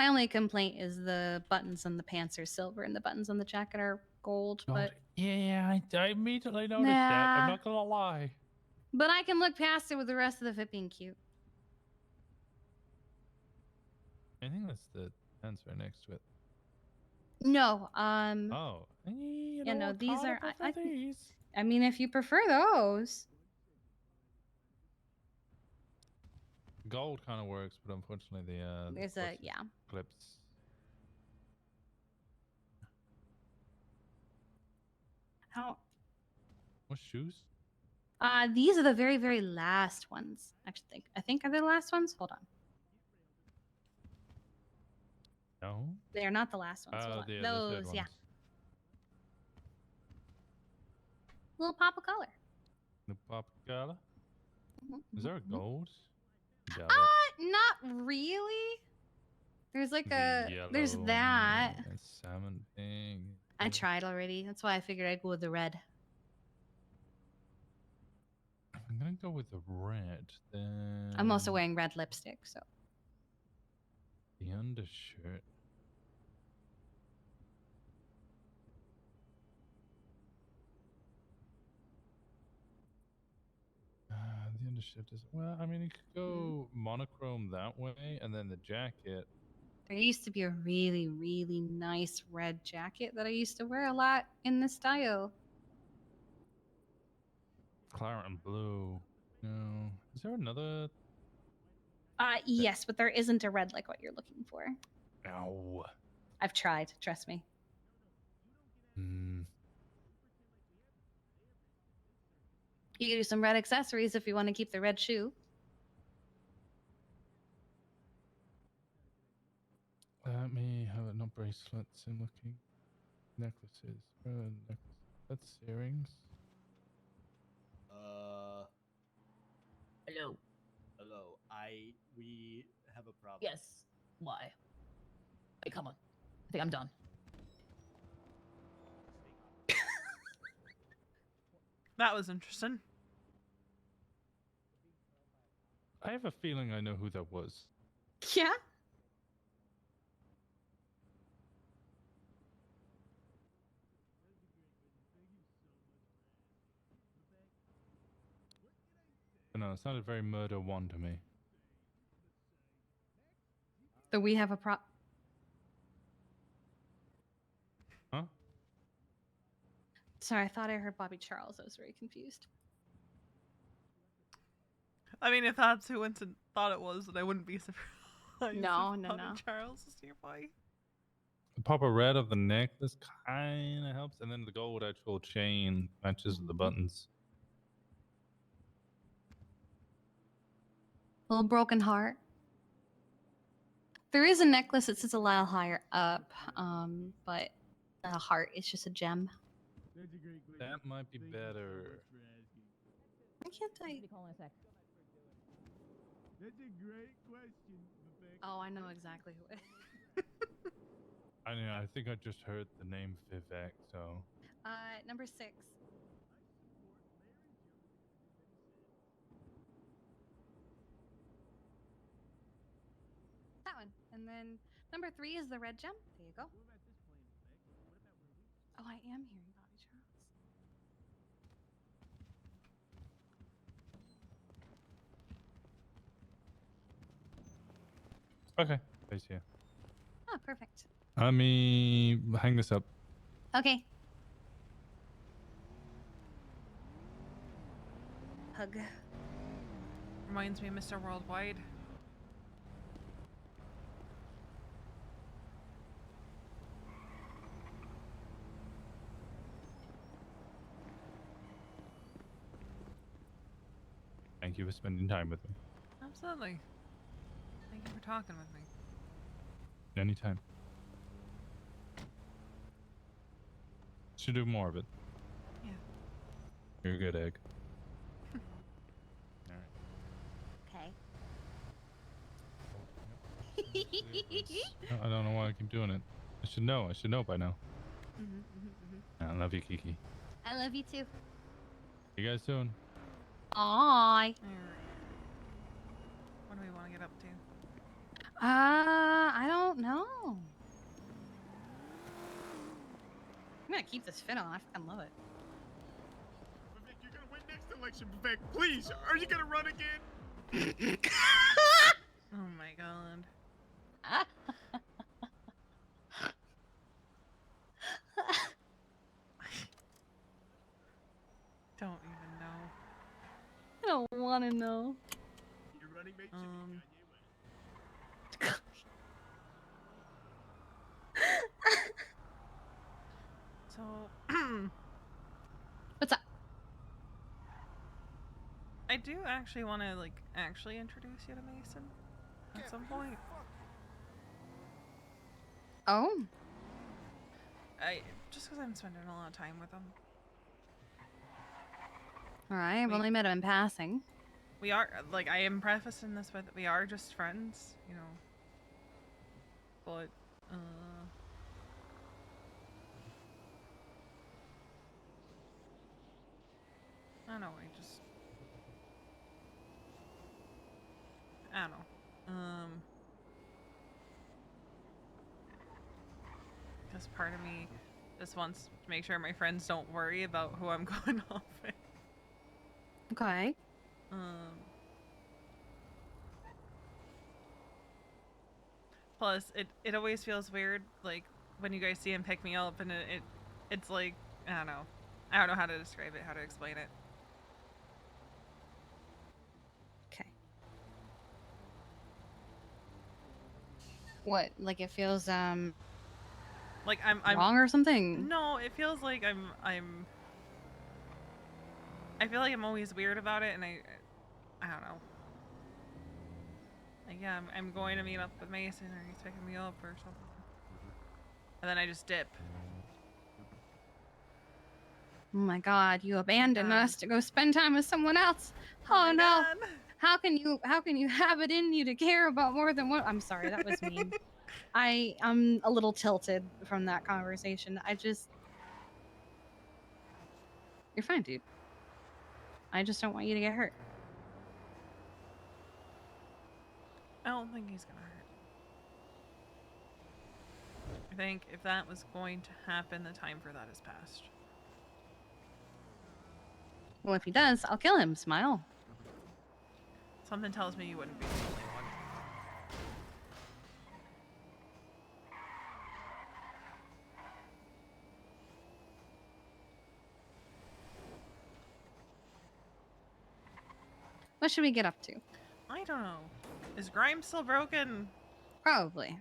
only complaint is the buttons on the pants are silver and the buttons on the jacket are gold. God, But yeah, I immediately noticed that. I'm not gonna lie. But I can look past it with the rest of the fit being cute. I think that's the answer next to it. No, Oh, you yeah, know, no, I these kinda are. prefer these. I mean, if you prefer those, Gold kind of works, but unfortunately the there's a yeah. clips. How? What shoes? These are the very, very last ones. Actually, I think are they the last ones? Hold on. No. They are not the last ones. Hold on. The third Those, yeah. ones. Little pop of color. The pop color. Is there a gold? Doubt Not really. There's like it. there's that. And salmon pink. I tried already. That's why I figured I'd go with the red. I'm gonna go with the red. Then I'm also wearing red lipstick, so. the undershirt. The undershirt is well. I mean, you could go monochrome that way, and then the jacket. There used to be a really, really nice red jacket that I used to wear a lot in this style. Claret and blue. No. Is there another? Yes, but there isn't a red like what you're looking for. No. I've tried, trust me. Hmm. You can do some red accessories if you want to keep the red shoe. Let me have it. Not bracelets. I'm looking. Necklaces. That's earrings. Hello. Hello. We have a problem. Yes. Why? Wait, come on. I think I'm done. That was interesting. I have a feeling I know who that was. Yeah? No, it sounded very Murder 1 to me. So we have a Huh? Sorry, I thought I heard Bobby Charles. I was very confused. I mean, if that's who Winston thought it was, then I wouldn't be surprised. No, if no, Bobby no. Charles is nearby. The pop of red of the necklace kind of helps, and then the gold actual chain matches with the buttons. Little broken heart. There is a necklace that sits a little higher up, but a heart is just a gem. That might be better. I can't tell you. That's a great question, Rebecca. Oh, I know exactly who it is. I mean, I think I just heard the name Vivek, so. Number 6. That one. And then number 3 is the red gem. There you go. Oh, I am hearing Bobby Charles. Okay, place here. Oh, perfect. Let me hang this up. Okay. Hug. Reminds me of Mr. Worldwide. Thank you for spending time with me. Absolutely. Thank you for talking with me. Anytime. Should do more of it. Yeah. You're a good egg. Okay. I don't know why I keep doing it. I should know. I should know by now. I love you, Kiki. I love you too. See you guys soon. Bye. What do we want to get up to? I don't know. I'm gonna keep this fit on. I fucking love it. Vivek, you're gonna win next election, Vivek. Please, are you gonna run again? Oh my god. Don't even know. I don't want to know. Your running mate should So, what's up? I do actually want to actually introduce you to Mason at some point. Oh. Just because I'm spending a lot of time with him. All right. I've only met him in passing. We are I am prefacing this with we are just friends, you know. But I don't know. I don't know. Because part of me just wants to make sure my friends don't worry about who I'm going off with. Okay. Plus, it always feels weird, when you guys see him pick me up, and it's like, I don't know. I don't know how to describe it, how to explain it. Okay. What? Like it feels Like I'm wrong or something? No, it feels like I feel like I'm always weird about it, and I don't know. Like, yeah, I'm going to meet up with Mason, or he's picking me up, or something. And then I just dip. Oh my god, you abandoned us to go spend time with someone else. Oh no. God. How can you have it in you to care about more than one? I'm sorry, that was mean. I'm a little tilted from that conversation. You're fine, dude. I just don't want you to get hurt. I don't think he's gonna hurt. I think if that was going to happen, the time for that is past. Well, if he does, I'll kill him. Smile. Something tells me you wouldn't be the only one. What should we get up to? I don't know. Is Grimes still broken? Probably.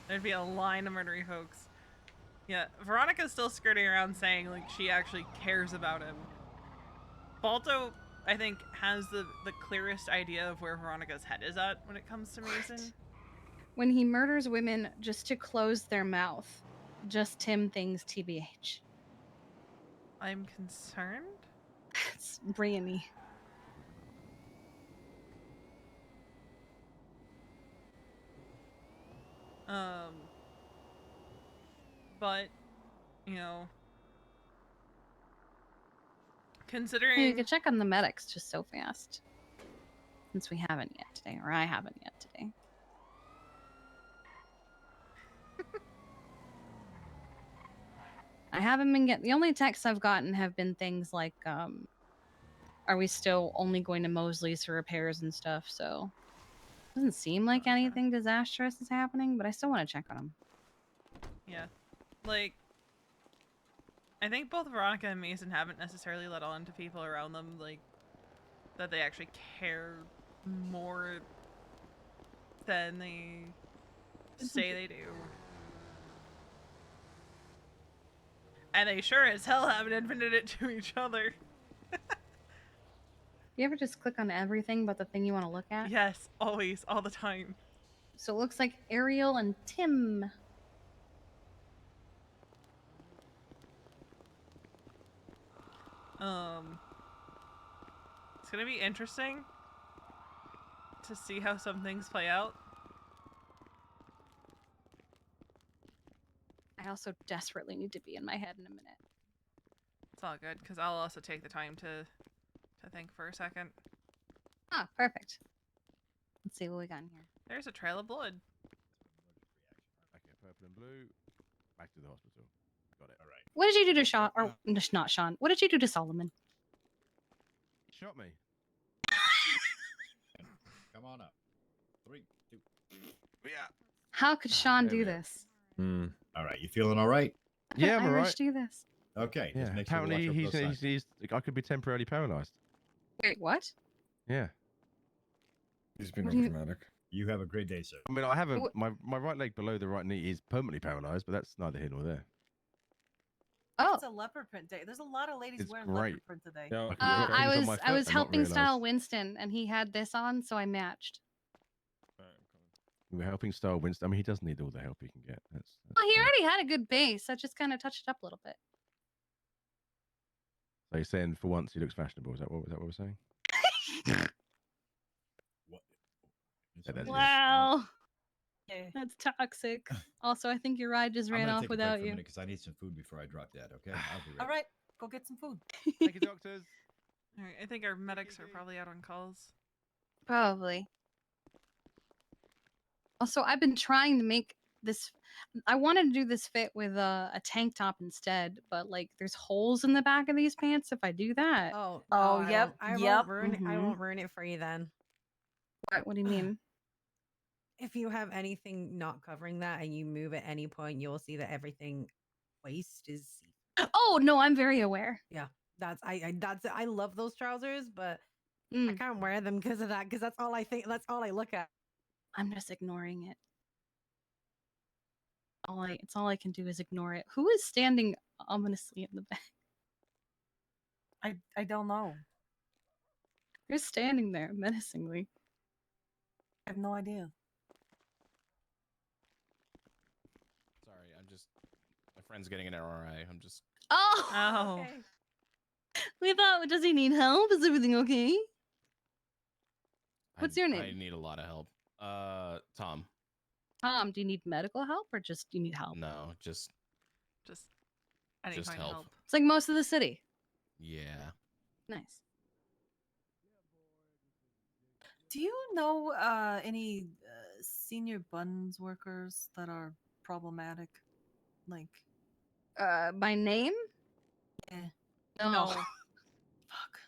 There'd be a line of murdery folks. Yeah, Veronica's still skirting around saying she actually cares about him. Balto, I think, has the clearest idea of where Veronica's head is at when it comes to Mason. When he murders women just to close their mouth, just Tim things TBH. I'm concerned? It's Brianny. But, you know, considering... Hey, you could check on the medics just so fast. Since we haven't yet today, or I haven't yet today. I haven't been the only texts I've gotten have been things like, are we still only going to Mosley's for repairs and stuff, so... Doesn't seem like anything disastrous is happening, but I still want to check on them. Yeah. I think both Veronica and Mason haven't necessarily let on to people around them, that they actually care more than they say they do. And they sure as hell haven't admitted it to each other. You ever just click on everything but the thing you want to look at? Yes, always, all the time. So it looks like Ariel and Tim. It's gonna be interesting to see how some things play out. I also desperately need to be in my head in a minute. It's all good, because I'll also take the time to to think for a second. Ah, perfect. Let's see what we got in here. There's a trail of blood. Okay, purple and blue. Back to the hospital. Got it. All right. What did you do to Sean? Or not Sean. What did you do to Solomon? He shot me. Come on up. 3, 2. Yeah. How could Sean There do we are. this? All right, you feeling all right? Yeah, I'm Irish alright. do this. Okay. Yeah. Just make sure to watch Apparently, out for those signs. I could be temporarily paralyzed. Wait, what? Yeah. He's been What do you- dramatic. You have a great day, sir. I mean, I have What- my right leg below the right knee is permanently paralyzed, but that's neither here nor there. Oh. It's a leopard print day. There's a lot of ladies It's wearing great. leopard print today. Yeah, I was foot and not helping style realised. Winston, and he had this on, so I matched. We were helping style Winston. I mean, he does need all the help he can get. That's Well, he already had a good base. I just kind of touched it up a little bit. so you're saying for once he looks fashionable. Is that what we're saying? What? Yeah, that's it. Wow. Yeah. That's toxic. Also, I think your ride just ran off without you. Because I need some food before I drop dead. Okay, I'll be All ready. right, go get some food. Thank you, doctors. All right, I think our medics are probably out on calls. Probably. Also, I've been trying to make this. I wanted to do this fit with a tank top instead, but like there's holes in the back of these pants if I do that. Oh, Oh, no, yep, I yep. won't ruin it. I Mhm. won't ruin it for you then. What do you mean? If you have anything not covering that and you move at any point, you'll see that everything waist is. Oh no, I'm very aware. Yeah, I love those trousers, but I Mm. can't wear them because of that. Because that's all I think. That's all I look at. I'm just ignoring it. It's all I can do is ignore it. Who is standing ominously in the back? I don't know. Who's standing there menacingly? I have no idea. Sorry, my friend's getting an RRA. I'm just. Oh, Oh. Okay. we thought, does he need help? Is everything okay? What's your I name? need a lot of help. Tom. Tom, do you need medical help or just you need help? No, just Any Just kind of help. help. It's like most of the city. yeah. Nice. Do you know any senior buns workers that are problematic? Like, By name? yeah. No. Fuck.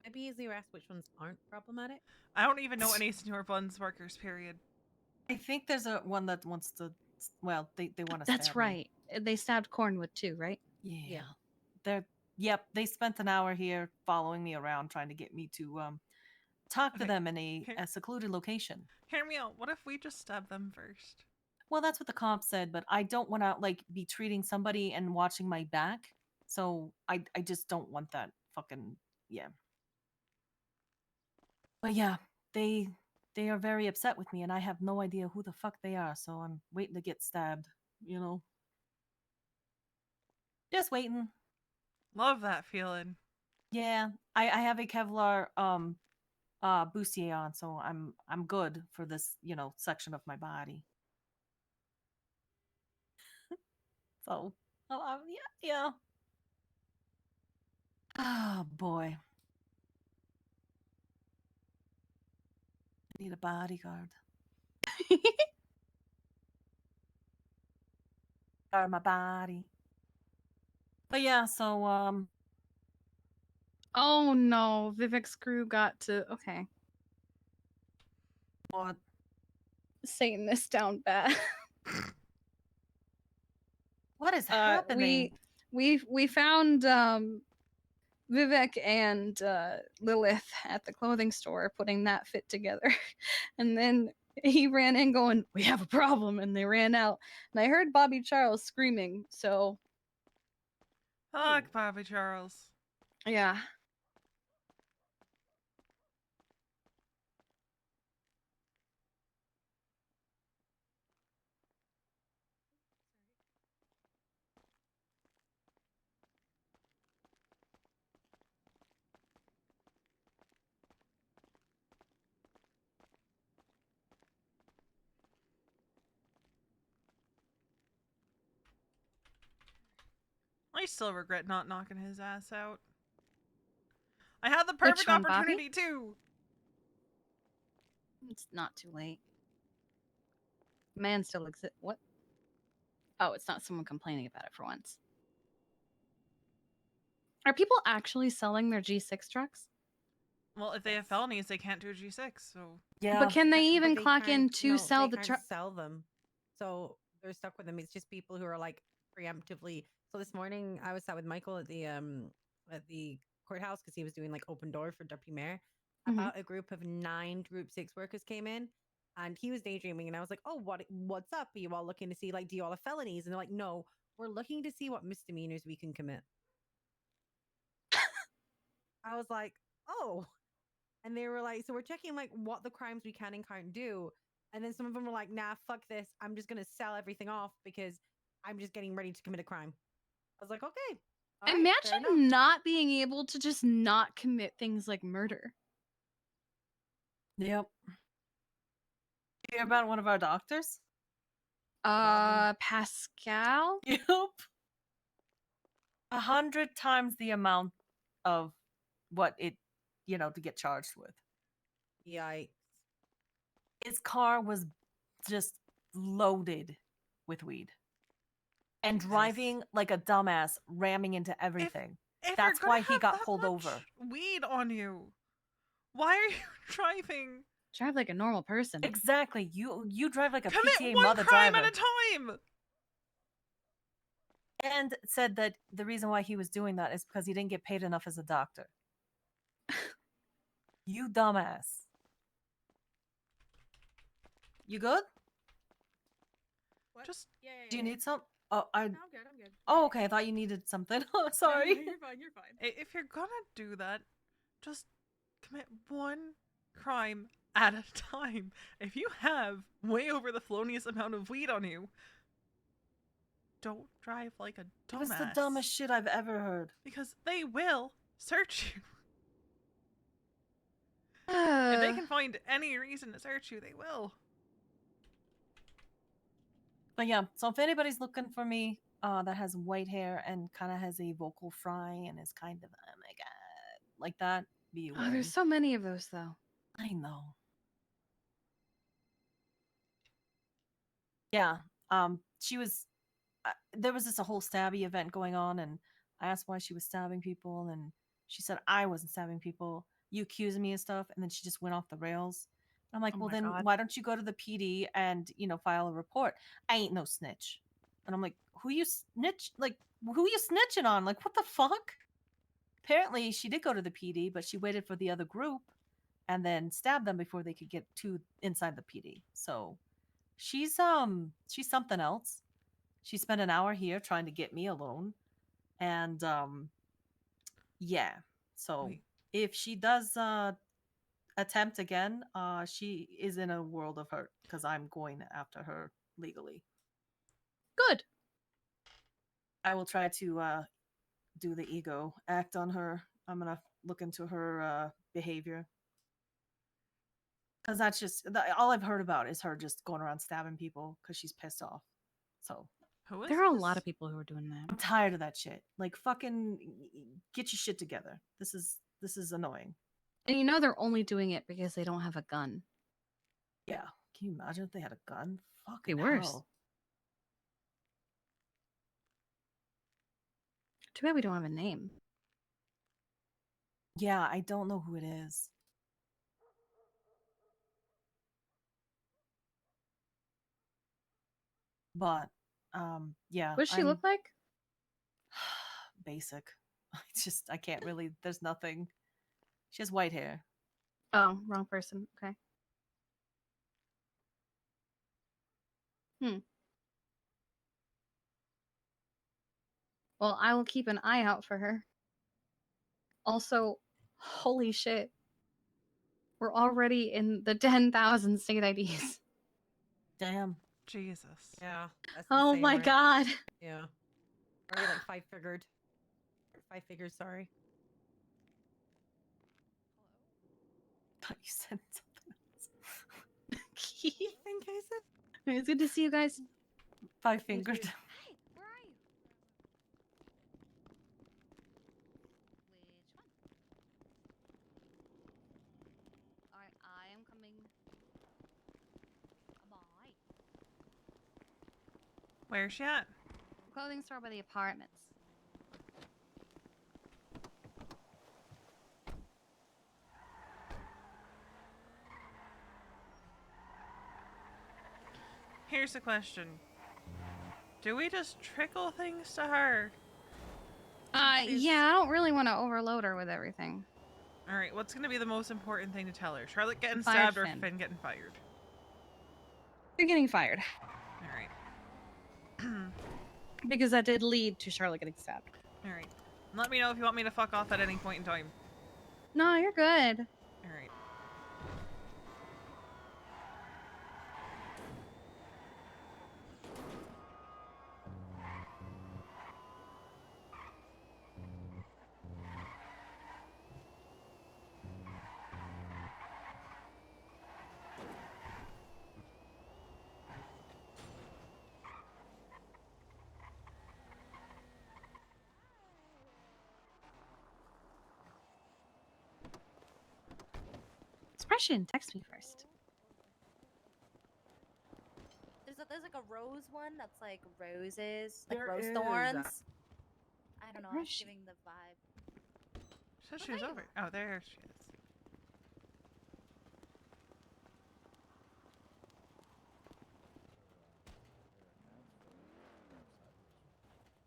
Maybe easier ask which ones aren't problematic. I don't even know any senior buns workers, period. I think there's one that wants to. Well, they want to. That's right. They stabbed Cornwood too, right? Yeah. Yep. They spent an hour here following me around, trying to get me to talk to Okay, them in a secluded location. Hear me out. What if we just stab them first? Well, that's what the cop said, but I don't want to like be treating somebody and watching my back. So I just don't want that fucking yeah. But yeah, they are very upset with me, and I have no idea who the fuck they are. So I'm waiting to get stabbed. You know, just waiting. Love that feeling. Yeah, I have a Kevlar bustier on, so I'm good for this section of my body. So yeah. Oh boy. I need a bodyguard. Guard my body. But yeah, so Oh no, Vivek's crew got to okay. What? Satanist down bad. What is happening? We found Vivek and Lilith at the clothing store putting that fit together. And then he ran in going, "We have a problem," and they ran out. And I heard Bobby Charles screaming, so Fuck Bobby Charles. yeah. I still regret not knocking his ass out. I had the Which perfect one, Bobby? opportunity too. It's not too late. Man still exists. What? Oh, it's not someone complaining about it for once. Are people actually selling their G6 trucks? Well, if they have felonies, they can't do a G6. So Yeah. But can they But even they clock in can't- to no, sell they the can't truck? Sell them, so they're stuck with them. It's just people who are like preemptively. So this morning I was sat with Michael at the courthouse because he was doing like open door for deputy mayor. Mhm. About a group of 9 Group 6 workers came in, and he was daydreaming, and I was like, "Oh, what's up? Are you all looking to see like do you all have felonies?" And they're like, "No, we're looking to see what misdemeanors we can commit." I was like, "Oh." And they were like, so we're checking like what the crimes we can and can't do. And then some of them were like, nah, fuck this. I'm just gonna sell everything off because I'm just getting ready to commit a crime. I was like, okay. all right, fair enough. Imagine not being able to just not commit things like murder. Yep. You hear about one of our doctors? Pascal? Yep. 100 times the amount of what it, to get charged with. Yikes. His car was just loaded with weed. And driving like a dumbass, ramming into everything. if That's you're why gonna he have got that pulled much over. weed on you, why are you driving? Drive like a normal person. Exactly. You drive like a Commit PTA one mother crime driver. at a time. And said that the reason why he was doing that is because he didn't get paid enough as a doctor. You dumbass. You good? What? Just Do you need some? Oh, I'm good. I'm good. Oh, okay. I thought you needed something. Oh, sorry. No, you're fine. You're fine. If you're gonna do that, just commit one crime at a time. If you have way over the felonious amount of weed on you, don't drive like a dumbass. It was the dumbest shit I've ever heard. Because they will search you. If they can find any reason to search you, they will. But yeah, so if anybody's looking for me that has white hair and kind of has a vocal fry and is kind of, oh my god, like that, be Oh, aware. there's so many of those though. I know. Yeah, she was, there was this a whole stabby event going on, and I asked why she was stabbing people, and she said, I wasn't stabbing people. You accused me of stuff, and then she just went off the rails. I'm like, Oh well, my then God. why don't you go to the PD and, file a report? I ain't no snitch. And I'm like, who you snitching on? Like, what the fuck? Apparently, she did go to the PD, but she waited for the other group and then stabbed them before they could get to inside the PD. So she's something else. She spent an hour here trying to get me alone. And yeah. So if she does attempt again, she is in a world of hurt because I'm going after her legally. Good. I will try to do the ego act on her. I'm gonna look into her behavior because that's just all I've heard about is her just going around stabbing people because she's pissed off. So There are a lot of people who are doing I'm that. tired of that shit. Like, fucking get your shit together. This is annoying. And they're only doing it because they don't have a gun. Yeah. Can you imagine if they had a gun? Be Fucking worse. hell. Too bad we don't have a name. Yeah, I don't know who it is. But yeah. What does she look like? Basic. It's just I can't really. There's nothing. She has white hair. Oh, wrong person. Okay. Well, I will keep an eye out for her. Also, holy shit. We're already in the 10,000 state IDs. Damn. Jesus. Yeah. That's Oh insane, my right? God. Yeah. Already like 5-figured. 5 figures, sorry. Thought you said something else. Think I said? It's good to see you guys. 5-fingered. Hey, where are you? Where's she at? Clothing store by the apartments. Here's the question. Do we just trickle things to her? Yeah, I don't really want to overload her with everything. Alright, what's gonna be the most important thing to tell her? Charlotte getting Fired stabbed or Finn. Finn getting fired? You're getting fired. Alright. Because that did lead to Charlotte getting stabbed. Alright. Let me know if you want me to fuck off at any point in time. No, you're good. Alright. Expression, text me first. There's like a rose one that's like roses, There like rose is. thorns. I don't know. Where It's is she? giving the vibe. Said she was over. Oh, there she is.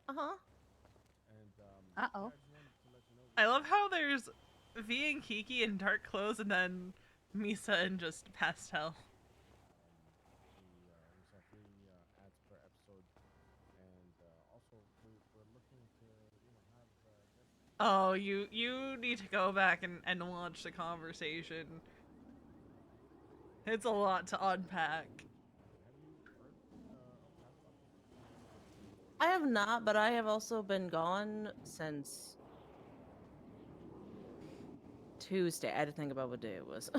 Uh-huh. Uh-oh. I love how there's V and Kiki in dark clothes and then Misa in just pastel. Oh, you need to go back and watch the conversation. It's a lot to unpack. I have not, but I have also been gone since Tuesday. I had to think about what day it was.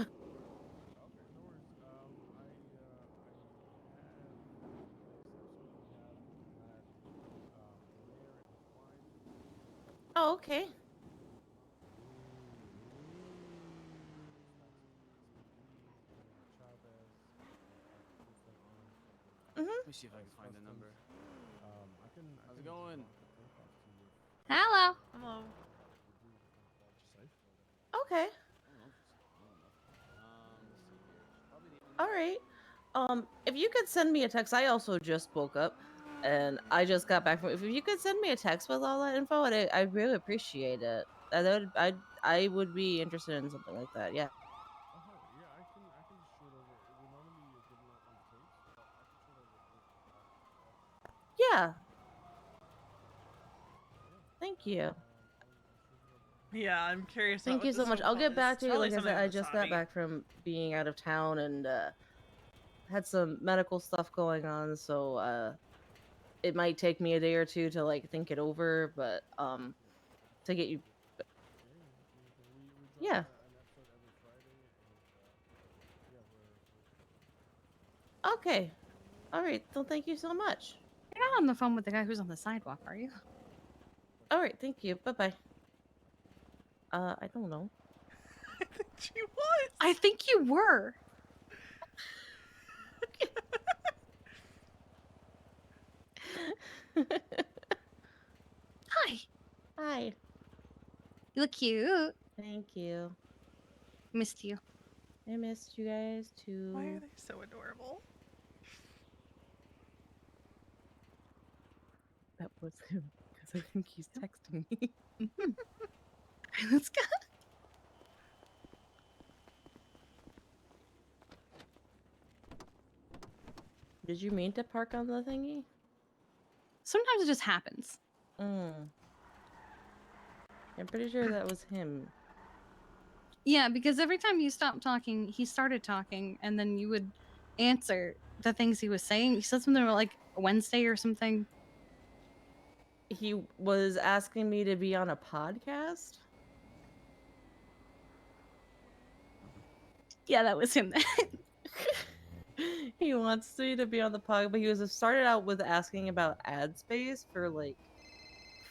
Oh, okay. Let me see if I can find the number. How's it going? Hello. Hello. Okay. All right. If you could send me a text, I also just woke up, and I just got back from. If you could send me a text with all that info, I'd really appreciate it. I would be interested in something like that. Yeah. Yeah. Thank you. Yeah, I'm curious. Thank about you what so this much. phone I'll call get is. back to you. Probably Like I something said, I with just got Wasabi. back from being out of town and had some medical stuff going on, so it might take me a day or two to like think it over, but to get you. Yeah. Okay. All right. So thank you so much. You're not on the phone with the guy who's on the sidewalk, are you? All right. Thank you. Bye bye. I don't know. She was. I think you were. Hi. Hi. You look cute. Thank you. Missed you. I missed you guys too. Why are they so adorable? That was him because I think he's texting me. Let's go. Did you mean to park on the thingy? Sometimes it just happens. I'm pretty sure that was him. Yeah, because every time you stopped talking, he started talking, and then you would answer the things he was saying. He said something about like Wednesday or something. He was asking me to be on a podcast. Yeah, that was him. He wants me to be on the pod, but he was started out with asking about ad space for like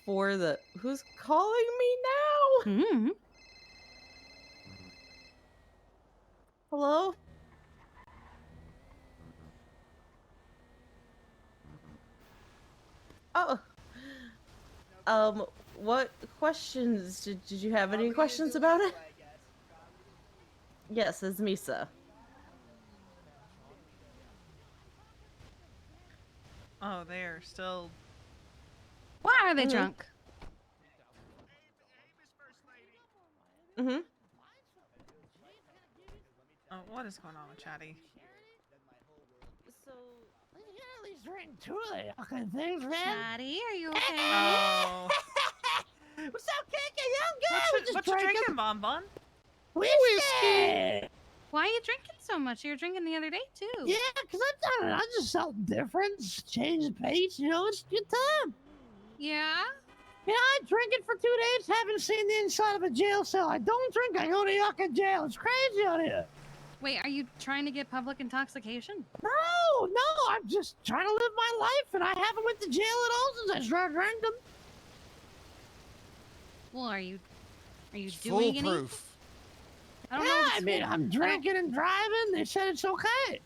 for the who's calling me now? Mm-hmm. Hello? Oh. What questions did you have? Any questions about it? Yes, it's Misa. Oh, they're still. Why are they Mhm. drunk? Mm-hmm. Oh, what is going on with Chatty? So at least drink two of the fucking things, man. Chatty, are you okay? Oh. What's up, Kiki? I'm good. What We're you, just what you drinking, Bon Bon? Whiskey. Why are you drinking so much? You were drinking the other day too. Yeah, because I'm done. I just something different. Just change the pace, you know, it's a good time. Yeah? You know, I drink it for 2 days, haven't seen the inside of a jail cell. I don't drink, I go to yucca jail. It's crazy out here. Wait, are you trying to get public intoxication? No, I'm just trying to live my life, and I haven't went to jail at all since I started drinking. Well, are you doing any? I don't know. If I it's mean, fool- I'm drinking and driving. They said it's okay.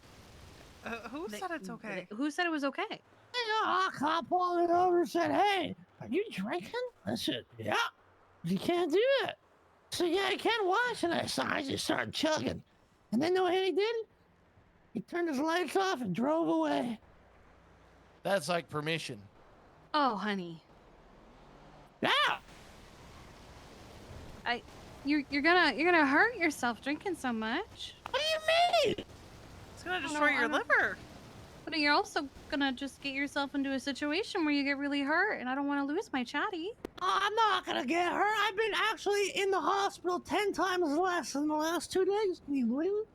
Who said it's okay? Who said it was okay? Yeah, a cop pulled it over and said, "Hey, are you drinking?" I said, "Yeah." You can't do that. So yeah, I can't watch. And I just started chugging. And then know what he did? He turned his lights off and drove away. That's like permission. Oh, honey. Yeah. You're gonna hurt yourself drinking so much. What do you mean? It's gonna destroy your liver. But you're also gonna just get yourself into a situation where you get really hurt, and I don't want to lose my Chatty. I'm not gonna get hurt. I've been actually in the hospital 10 times less in the last 2 days. Can you believe it?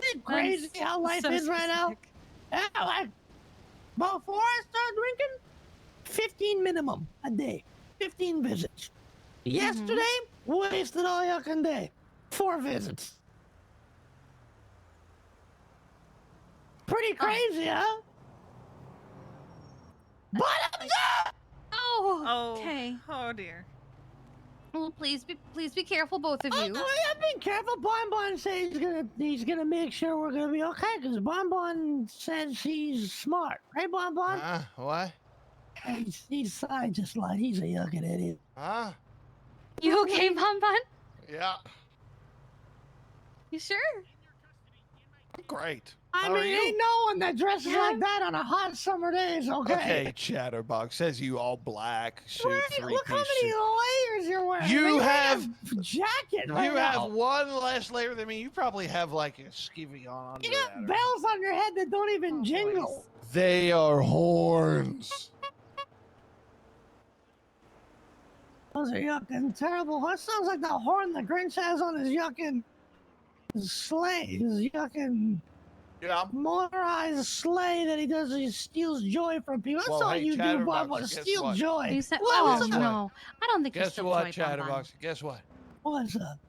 Isn't it crazy how life is right now? Yeah, before I started drinking, 15 minimum a day. 15 visits. Yesterday, wasted all yucking day. 4 visits. Pretty crazy, huh? Bottoms up! Oh, okay. Oh dear. Well, please be careful, both of you. Oh, yeah, be careful. Bon says he's gonna make sure we're gonna be okay, because Bon says he's smart, right, Bon? What? He's just like he's a yucking idiot. Huh? You okay, Bon? Yeah. You sure? Great. I How are mean, you? ain't no one that dresses like that on a hot summer day is okay. Okay, Chatterbox says you all black suit, Look how three-piece many suit. layers you're wearing. You I mean, you're have wearing a jacket. Right You now. have one less layer than me. You probably have like a skivvy on under You got that. bells on your head that don't even jingle. They are horns. Those are yucking terrible. That sounds like the horn the Grinch has on his yucking sleigh. His yucking motorized sleigh that he does. He steals joy from people. That's Well, all hey, you do, Chatterbox, Bob. guess Steal what? joy. You said, Well, oh what's up? no, I don't think you Guess stole what, joy, Bon. Chatterbox? Guess what? What's up?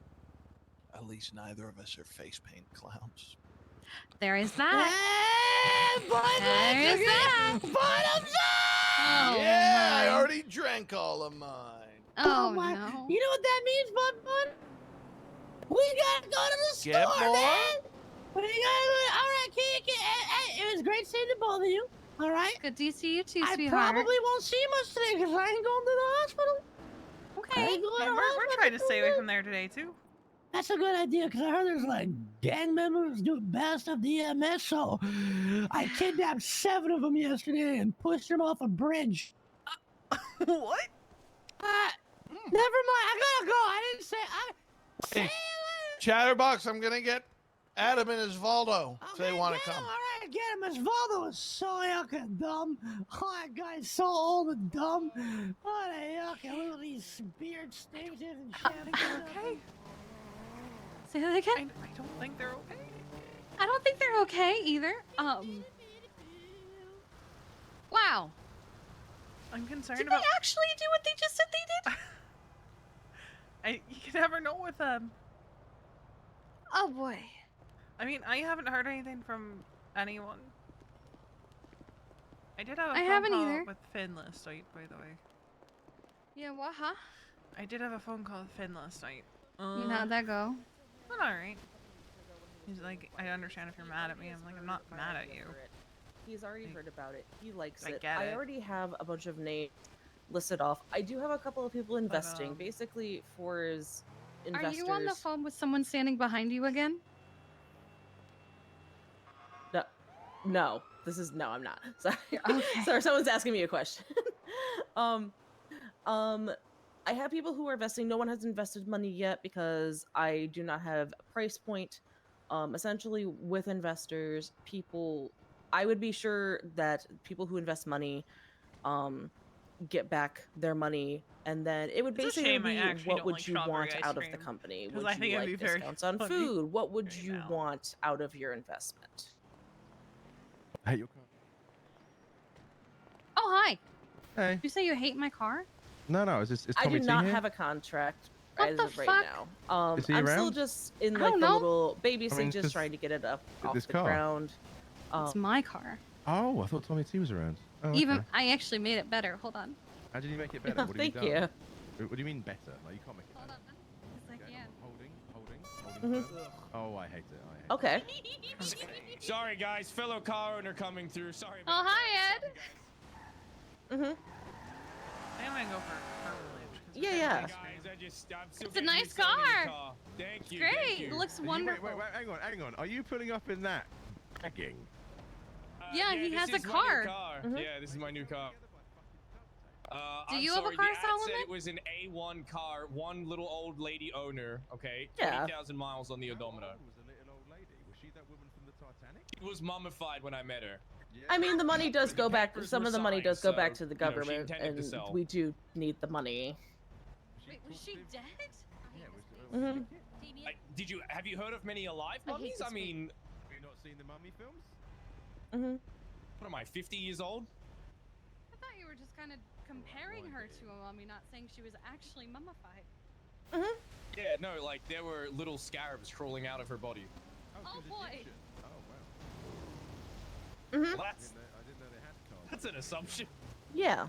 At least neither of us are face paint clowns. There is that. There is that. Bottoms up! Oh, Yeah, I my. already drank all of mine. Oh, my! no. You know what that means, Bud? We gotta go to the Get store, more? man. We gotta go. All right, Hey, it was great seeing the both of you. All right. Good to see you too, I sweetheart. probably won't see you much today because I ain't going to the hospital. Okay. We're trying to stay away from there today too. That's a good idea because I heard there's like gang members doing bad stuff to EMS. So I kidnapped 7 of them yesterday and pushed them off a bridge. What? Never mind. I gotta go. I didn't say. Hey, Chatterbox, I'm gonna get Adam and Osvaldo if they want to come. All right, get him. Osvaldo is so yucking dumb. Oh, that guy's so old and dumb. What a yucking little these beard stains and shit. Okay. Say that again. I don't think they're okay. I don't think they're okay either. Wow. I'm concerned Did about. they actually do what they just said they did? You can never know with them. Oh boy. I mean, I haven't heard anything from anyone. I did have a I phone haven't call either. with Finn last night, by the way. Yeah, what, huh? I did have a phone call with Finn last night. How'd that go? Went alright. He's like, I understand if you're mad at me. I'm like, I'm not mad at you. He's already heard about it. He likes I it. get I it. already have a bunch of names listed off. I do have a couple of people investing. Basically, for his Are investors. you on the phone with someone standing behind you again? No, no. This is no. I'm not. Sorry. Okay. Sorry. Someone's asking me a question. I have people who are investing. No one has invested money yet because I do not have a price point. Essentially, with investors, I would be sure that people who invest money, get back their money, and then it would It's a basically shame I be actually what don't would like you strawberry want ice out of the cream, company? 'cause Would I you think it'd like be very discounts on funny food? What would right you now. want out of your investment? I hate your car. Oh, hi. Hey. You say you hate my car? No, it's just. Is I Tommy do T not here? have a contract What as the of right fuck? now. Is he I'm still around? just in I like don't the know. little baby I mean, stages, just trying to get it up off this the car. ground. It's my car. Oh, I thought Tommy T was around. Oh, Even okay. I actually made it better. Hold on. How did you make it better? What have you Thank done? you. What do you mean better? Like you can't make it Hold better. on. Yes, I can. Holding. Mhm. Further. Oh, I hate it. I hate Okay. Sorry, guys. Fellow car owner coming through. Sorry. Oh, hi, Ed. Mhm. I might go for privilege. Yeah, yeah. Guys, I'm still It's a getting nice used to owning a car. Thank you. Great. Thank you. It looks Wait, wonderful. hang on. Are you pulling up in that? Dragging. Yeah, he this has a is my new car. car. Mhm. Yeah, this is my new car. Do I'm you have a sorry, car, the ad Solomon? said it was an A1 car, one little old lady owner. Okay, Yeah. 20,000 miles on the odometer. Was a little old lady. Was she that woman from the Titanic? She was mummified when I met her. I mean, the money does The go back. papers Some were of the money signed, does go back so, to the you know, she government, intended to and sell. we do need the money. Wait, was she dead? Mhm. Have you heard of many alive I hate mummies? this I mean, Have you not seen the mummy films? Mhm. what am I, 50 years old? I thought you were just kind of comparing her to a mummy, not saying she was actually mummified. Mhm. Yeah, no, like there were little scarabs crawling out of her body. Oh boy. Oh wow. Mhm. Well, I didn't know they had cars. that's an assumption. Yeah.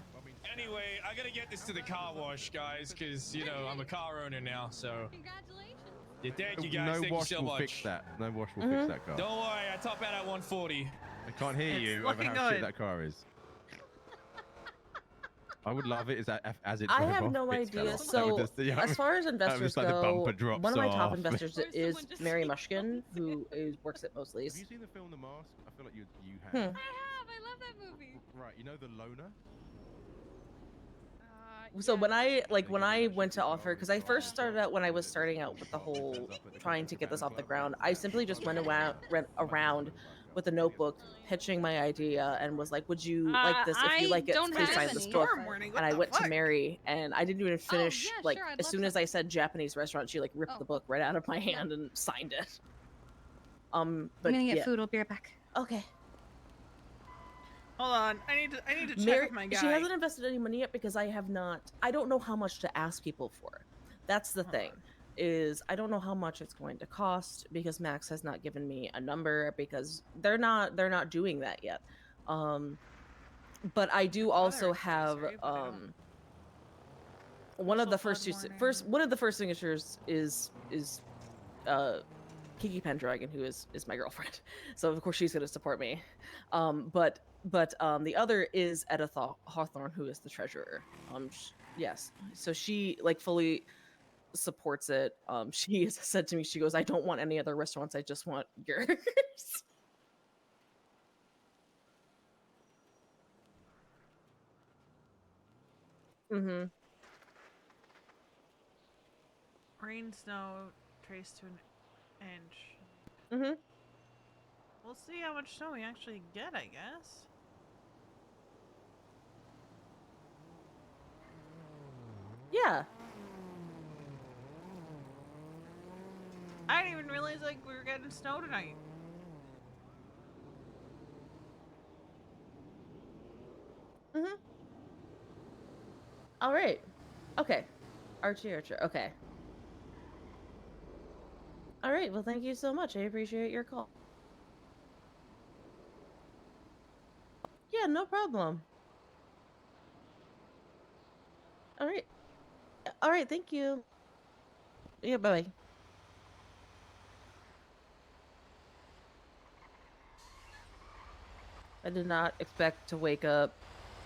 Anyway, I gotta get this to the car wash, guys, because, you know, I'm a car owner now, so. Congratulations. Yeah, thank you No guys. Thank you wash so will much. fix that. No wash will Mhm. fix that car. Don't worry, I top out at 140. I can't hear It's you over looking how shit good. that car is. I would love it as it I drove have off, no bits fell idea. off. That So, would just, you know, as far as investors just like the bumper go, drops one of my top off. investors Or is someone just Mary like- Mushkin, who works at Mosley's. Have you seen the film The Mask? I feel like you have. Hmm. I have. I love that movie. Right, you know the loner? So when I went to offer, because I first started out when I was starting out with the whole trying to get this off the ground, I simply just went around with a notebook pitching my idea and was like, would you like this? If you I like it, don't please have sign any. this book. Storm warning. What And I the went to fuck? Mary, and I didn't even finish. yeah, Like sure, I'd as love soon as some. I said Japanese restaurant, she like ripped Oh. the book right out of my hand and signed it. But I'm gonna get yeah. food. I'll be right back. Okay. Hold on. I need to check Mary, with my guy. she hasn't invested any money yet because I have not. I don't know how much to ask people for. That's the thing. Is I don't know how much it's going to cost because Max has not given me a number because they're not doing that yet. But I do also have one of the first signatures is Kiki Pendragon, who is my girlfriend. So of course she's going to support me. But the other is Edith Hawthorne, who is the treasurer. Yes. So she like fully supports it. She has said to me, she goes, I don't want any other restaurants. I just want yours. Mm-hmm. Rain, snow, trace to an inch. Mm-hmm. We'll see how much snow we actually get, I guess. Yeah. I didn't even realize like we were getting snow tonight. Mm-hmm. All right. Okay. Archie. Okay. All right. Well, thank you so much. I appreciate your call. Yeah, no problem. All right. All right. Thank you. Yeah. Bye. I did not expect to wake up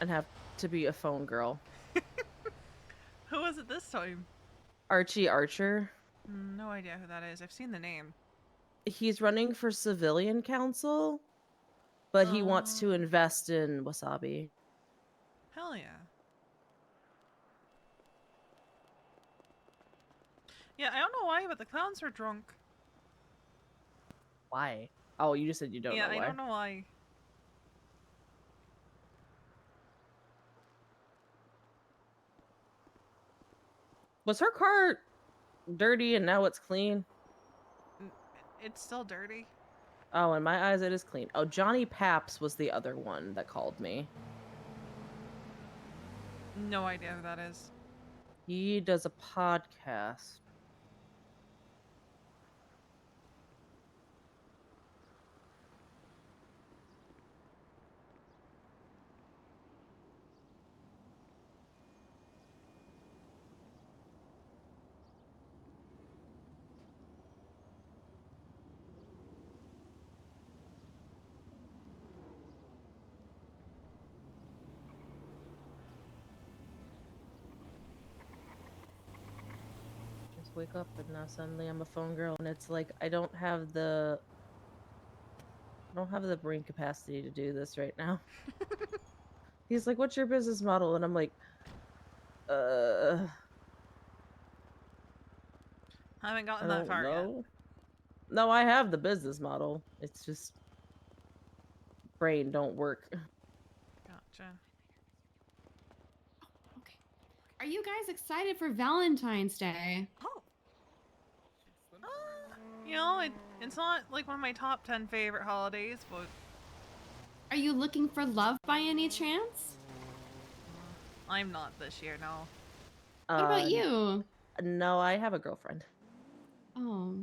and have to be a phone girl. Who was it this time? Archie Archer. No idea who that is. I've seen the name. He's running for civilian council, but he wants to invest in Wasabi. Hell yeah. Yeah, I don't know why, but the clowns are drunk. Why? Oh, you just said you don't know why. Yeah, I don't know why. Was her car dirty and now it's clean? It's still dirty. Oh, in my eyes, it is clean. Oh, Johnny Paps was the other one that called me. No idea who that is. He does a podcast. Wake up and now suddenly I'm a phone girl, and it's like I don't have the brain capacity to do this right now. He's like, "What's your business model?" And I'm like, I haven't gotten that far yet. No, I have the business model. It's just brain don't work. Gotcha. Are you guys excited for Valentine's Day? Oh. You know, it's not like one of my top 10 favorite holidays, but... Are you looking for love by any chance? I'm not this year, no. What about you? No, I have a girlfriend. Oh.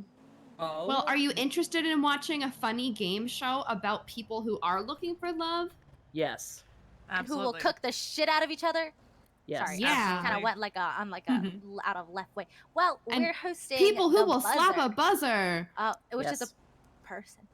Oh. Well, are you interested in watching a funny game show about people who are looking for love? Yes. And who will cook the shit out of each other? Yes. Sorry, Yeah. kind of went like on out of left way. Well, And we're hosting people who the will slap a Buzzer. buzzer. Which is a person.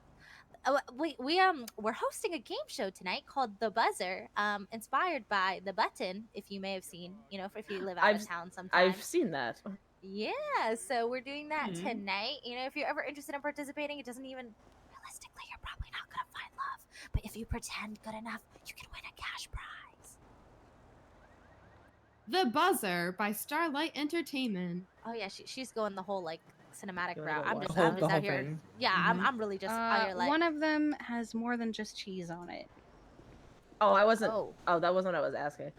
We're hosting a game show tonight called The Buzzer, inspired by the button. If you may have seen, you know, if you live out of town sometimes. I've seen that. Yeah, so we're doing that tonight. You know, if you're ever interested in participating, it doesn't even realistically, you're probably not gonna find love. But if you pretend good enough, you can win a cash prize. The Buzzer by Starlight Entertainment. Oh yeah, she's going the whole like cinematic Doing route. the I'm what? just The I'm just whole out here. thing. Yeah, I'm really just out here like One of them has more than just cheese on it. Oh, I wasn't. Oh, that wasn't what I was asking.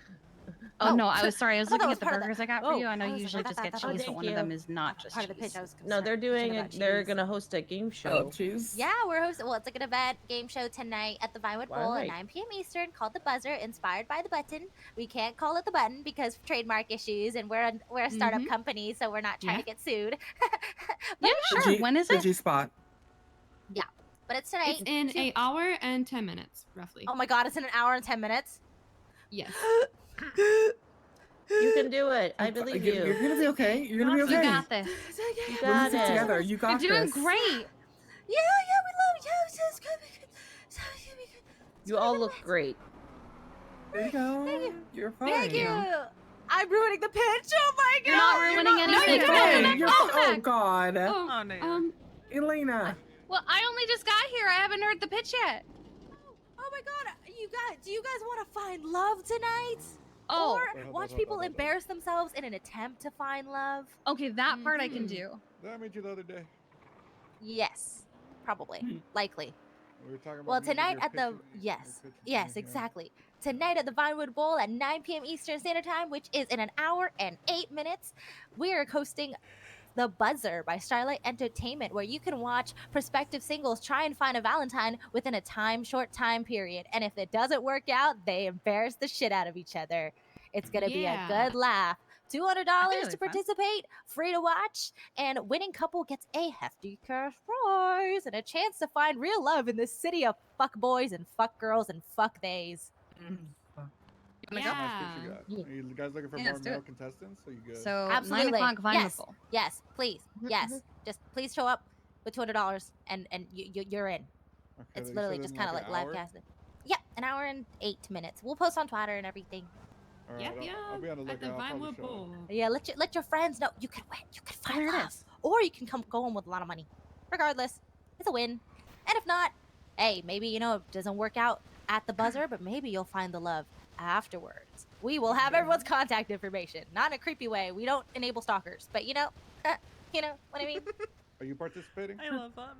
Oh, no, I was sorry. I was I thought that looking was at the part of the- burgers I got for you. I know I you was usually like, just get that- cheese, thank but one of you. them is not just part of the cheese. pitch. I was No, they're doing. about They're cheese. gonna host a game show. Yeah, we're hosting. Well, it's like an event game show tonight at the Vinewood Bowl at Right. 9 p.m. Eastern, called The Buzzer, inspired by the button. We can't call it the button because of trademark issues, and we're a startup company, so we're not trying to get sued. Yeah, sure. When is it? Spot. Yeah, but it's tonight. It's in an hour and 10 minutes, roughly. Oh my god, it's in an hour and 10 minutes. Yes. You can do it. I believe you. You're gonna be okay. You're gonna be You okay. got this. You We'll got get it it. together. You got You're doing this. great. Yeah, we love you. It's good. You all look great. There you go. Thank you. You're fine. Thank you. I'm ruining the pitch. Oh my god. You're not ruining anything. No, Come on, you're come you're back, oh come back. God. Oh no. Elena. Well, I only just got here. I haven't heard the pitch yet. Oh my god, do you guys want to find love tonight? Oh. Or watch people embarrass themselves in an attempt to find love? Okay, that part I can do. That I made you the other day. Yes, probably, likely. We were talking about Well, me with tonight your at the pictures- your pictures yes, and, you know. exactly. Tonight at the Vinewood Bowl at 9 p.m. Eastern Standard Time, which is in an hour and 8 minutes, we are hosting The Buzzer by Starlight Entertainment, where you can watch prospective singles try and find a Valentine within a short time period. And if it doesn't work out, they embarrass the shit out of each other. It's gonna be a good laugh. $200 to participate, free to watch, and winning couple gets a hefty cash prize and a chance to find real love in this city of fuck boys and fuck girls and fuck theys. How much fish you got? Are you guys looking for Yeah, more let's do male it. contestants? Or you good? So Absolutely. 9 o'clock yes. Vinewood. Yes, please. Yes. Just please show up with $200 and you're in. Okay, It's you literally said just in kind of like like an live hour? casting. Yeah, an hour and 8 minutes. We'll post on Twitter and everything. All right, I'll be on the At the lookout. I'll probably Vinewood show up. Bowl. Yeah, let your friends know you can win. You can find There it love, is. or you can go home with a lot of money. Regardless, it's a win. And if not, hey, maybe it doesn't work out at the buzzer, but maybe you'll find the love afterwards. We will have everyone's contact information, not in a creepy way. We don't enable stalkers, but you know what I mean. Are you participating? I love them.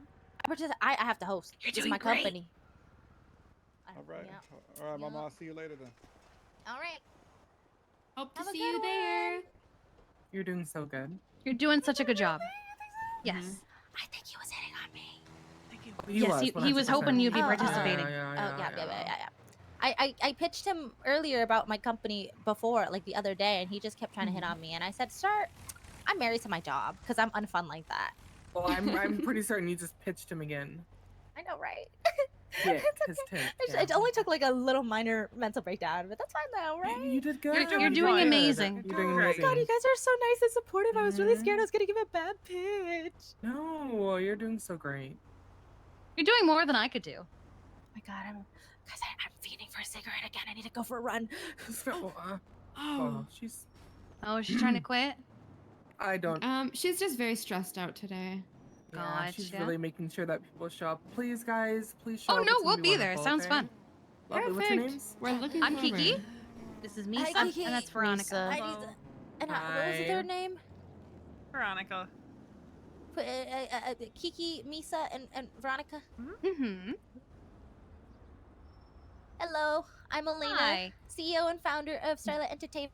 I have to host. You're This is doing my great. company. All right. Yep. All right, Mama. I'll see you later then. All right. Hope to Have a see good you there. You're doing so good. You're doing such a good job. Yes. I think he was hitting on me. He was hoping you'd be participating. Yeah. I pitched him earlier about my company before, like the other day, and he just kept trying to hit on me. And I said, "Sir, I'm married to my job because I'm unfun like that." Well, I'm pretty certain you just pitched him again. I know, right? Yeah, his tip. It only took like a little minor mental breakdown, but that's fine now, right? You did good. You're doing amazing. You're doing Oh my amazing. god, you guys are so nice and supportive. I was really scared I was gonna give a bad pitch. No, you're doing so great. You're doing more than I could do. Oh my god, I'm fiending for a cigarette again. I need to go for a run. Oh, she's. Oh, is she trying to quit? I don't. She's just very stressed out today. Yeah, she's really making sure that people show up. Please, guys, please show Oh up. no, It's gonna we'll be there. wonderful, Sounds okay? fun. Lovely. What's your names? We're looking I'm forward. Kiki. This is Misa, Hi, Kiki. and that's Veronica. Misa. And what was the third name? Veronica. Kiki, Misa, and Veronica. Mm-hmm. Hello, I'm Elena, Hi. CEO and founder of Starlight Entertainment.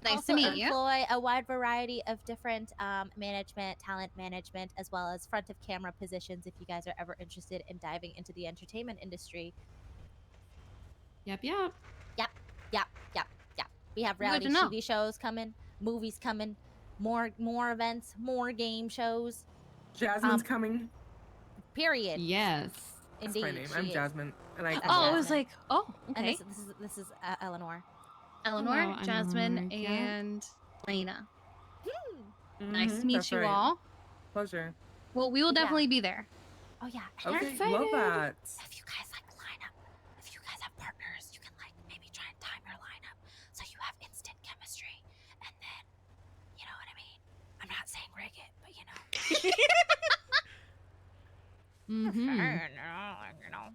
Nice also to meet you. employ a wide variety of different management, talent management, as well as front of camera positions if you guys are ever interested in diving into the entertainment industry. Yep. Yep. We have Good reality to know. TV shows coming, movies coming, more events, more game shows. Jasmine's coming. Period. Yes. That's Indeed. my name. she I'm is. Jasmine, and I. Oh, I was like, oh, And okay. this is Eleanor. Eleanor, Hello, Jasmine, Eleanor. Yeah. and Lena. Hmm. Nice to meet that's you right. all. Pleasure. Well, we will definitely be there. Oh yeah. Okay, love that. If you guys like line up, if you guys have partners, you can like maybe try and time your lineup so you have instant chemistry, and then you know what I mean. I'm not saying rig it, but you know. You know.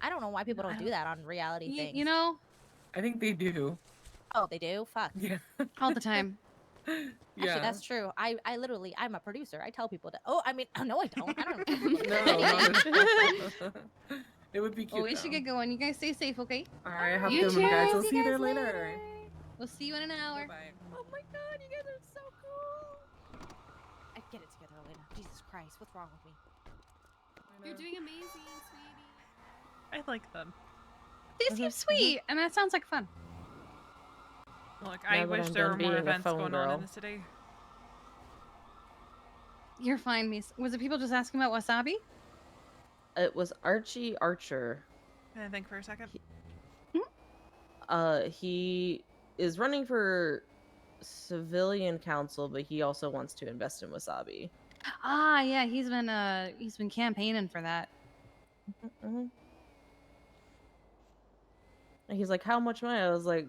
I don't know why people don't do that on reality things. You know, I think they do. Oh, they do. Fuck. Yeah. all the time. Actually, Yeah. that's true. I literally, I'm a producer. I tell people to. Oh, I mean, no, I don't. I don't. No, it would be cute. Oh, we should get going. You guys stay safe, okay? All right, have a You good one, guys. too. I'll see you there later. We'll see you in an hour. Bye. Oh my god, you guys are so cool. I get it together, Elena. Jesus Christ, what's wrong with me? You're doing amazing, sweetie. I like them. They seem sweet, and that sounds like fun. Look, Now I that wish I'm there done were more being a events phone going on girl. in the city. You're fine, Miss. Was it people just asking about wasabi? It was Archie Archer. Can I think for a second? He is running for civilian council, but he also wants to invest in wasabi. Ah, yeah, he's been campaigning for that. And he's like, "How much money?" I was like,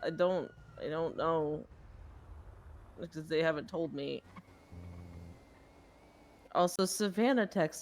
"I don't know, because they haven't told me." Also, Savannah texted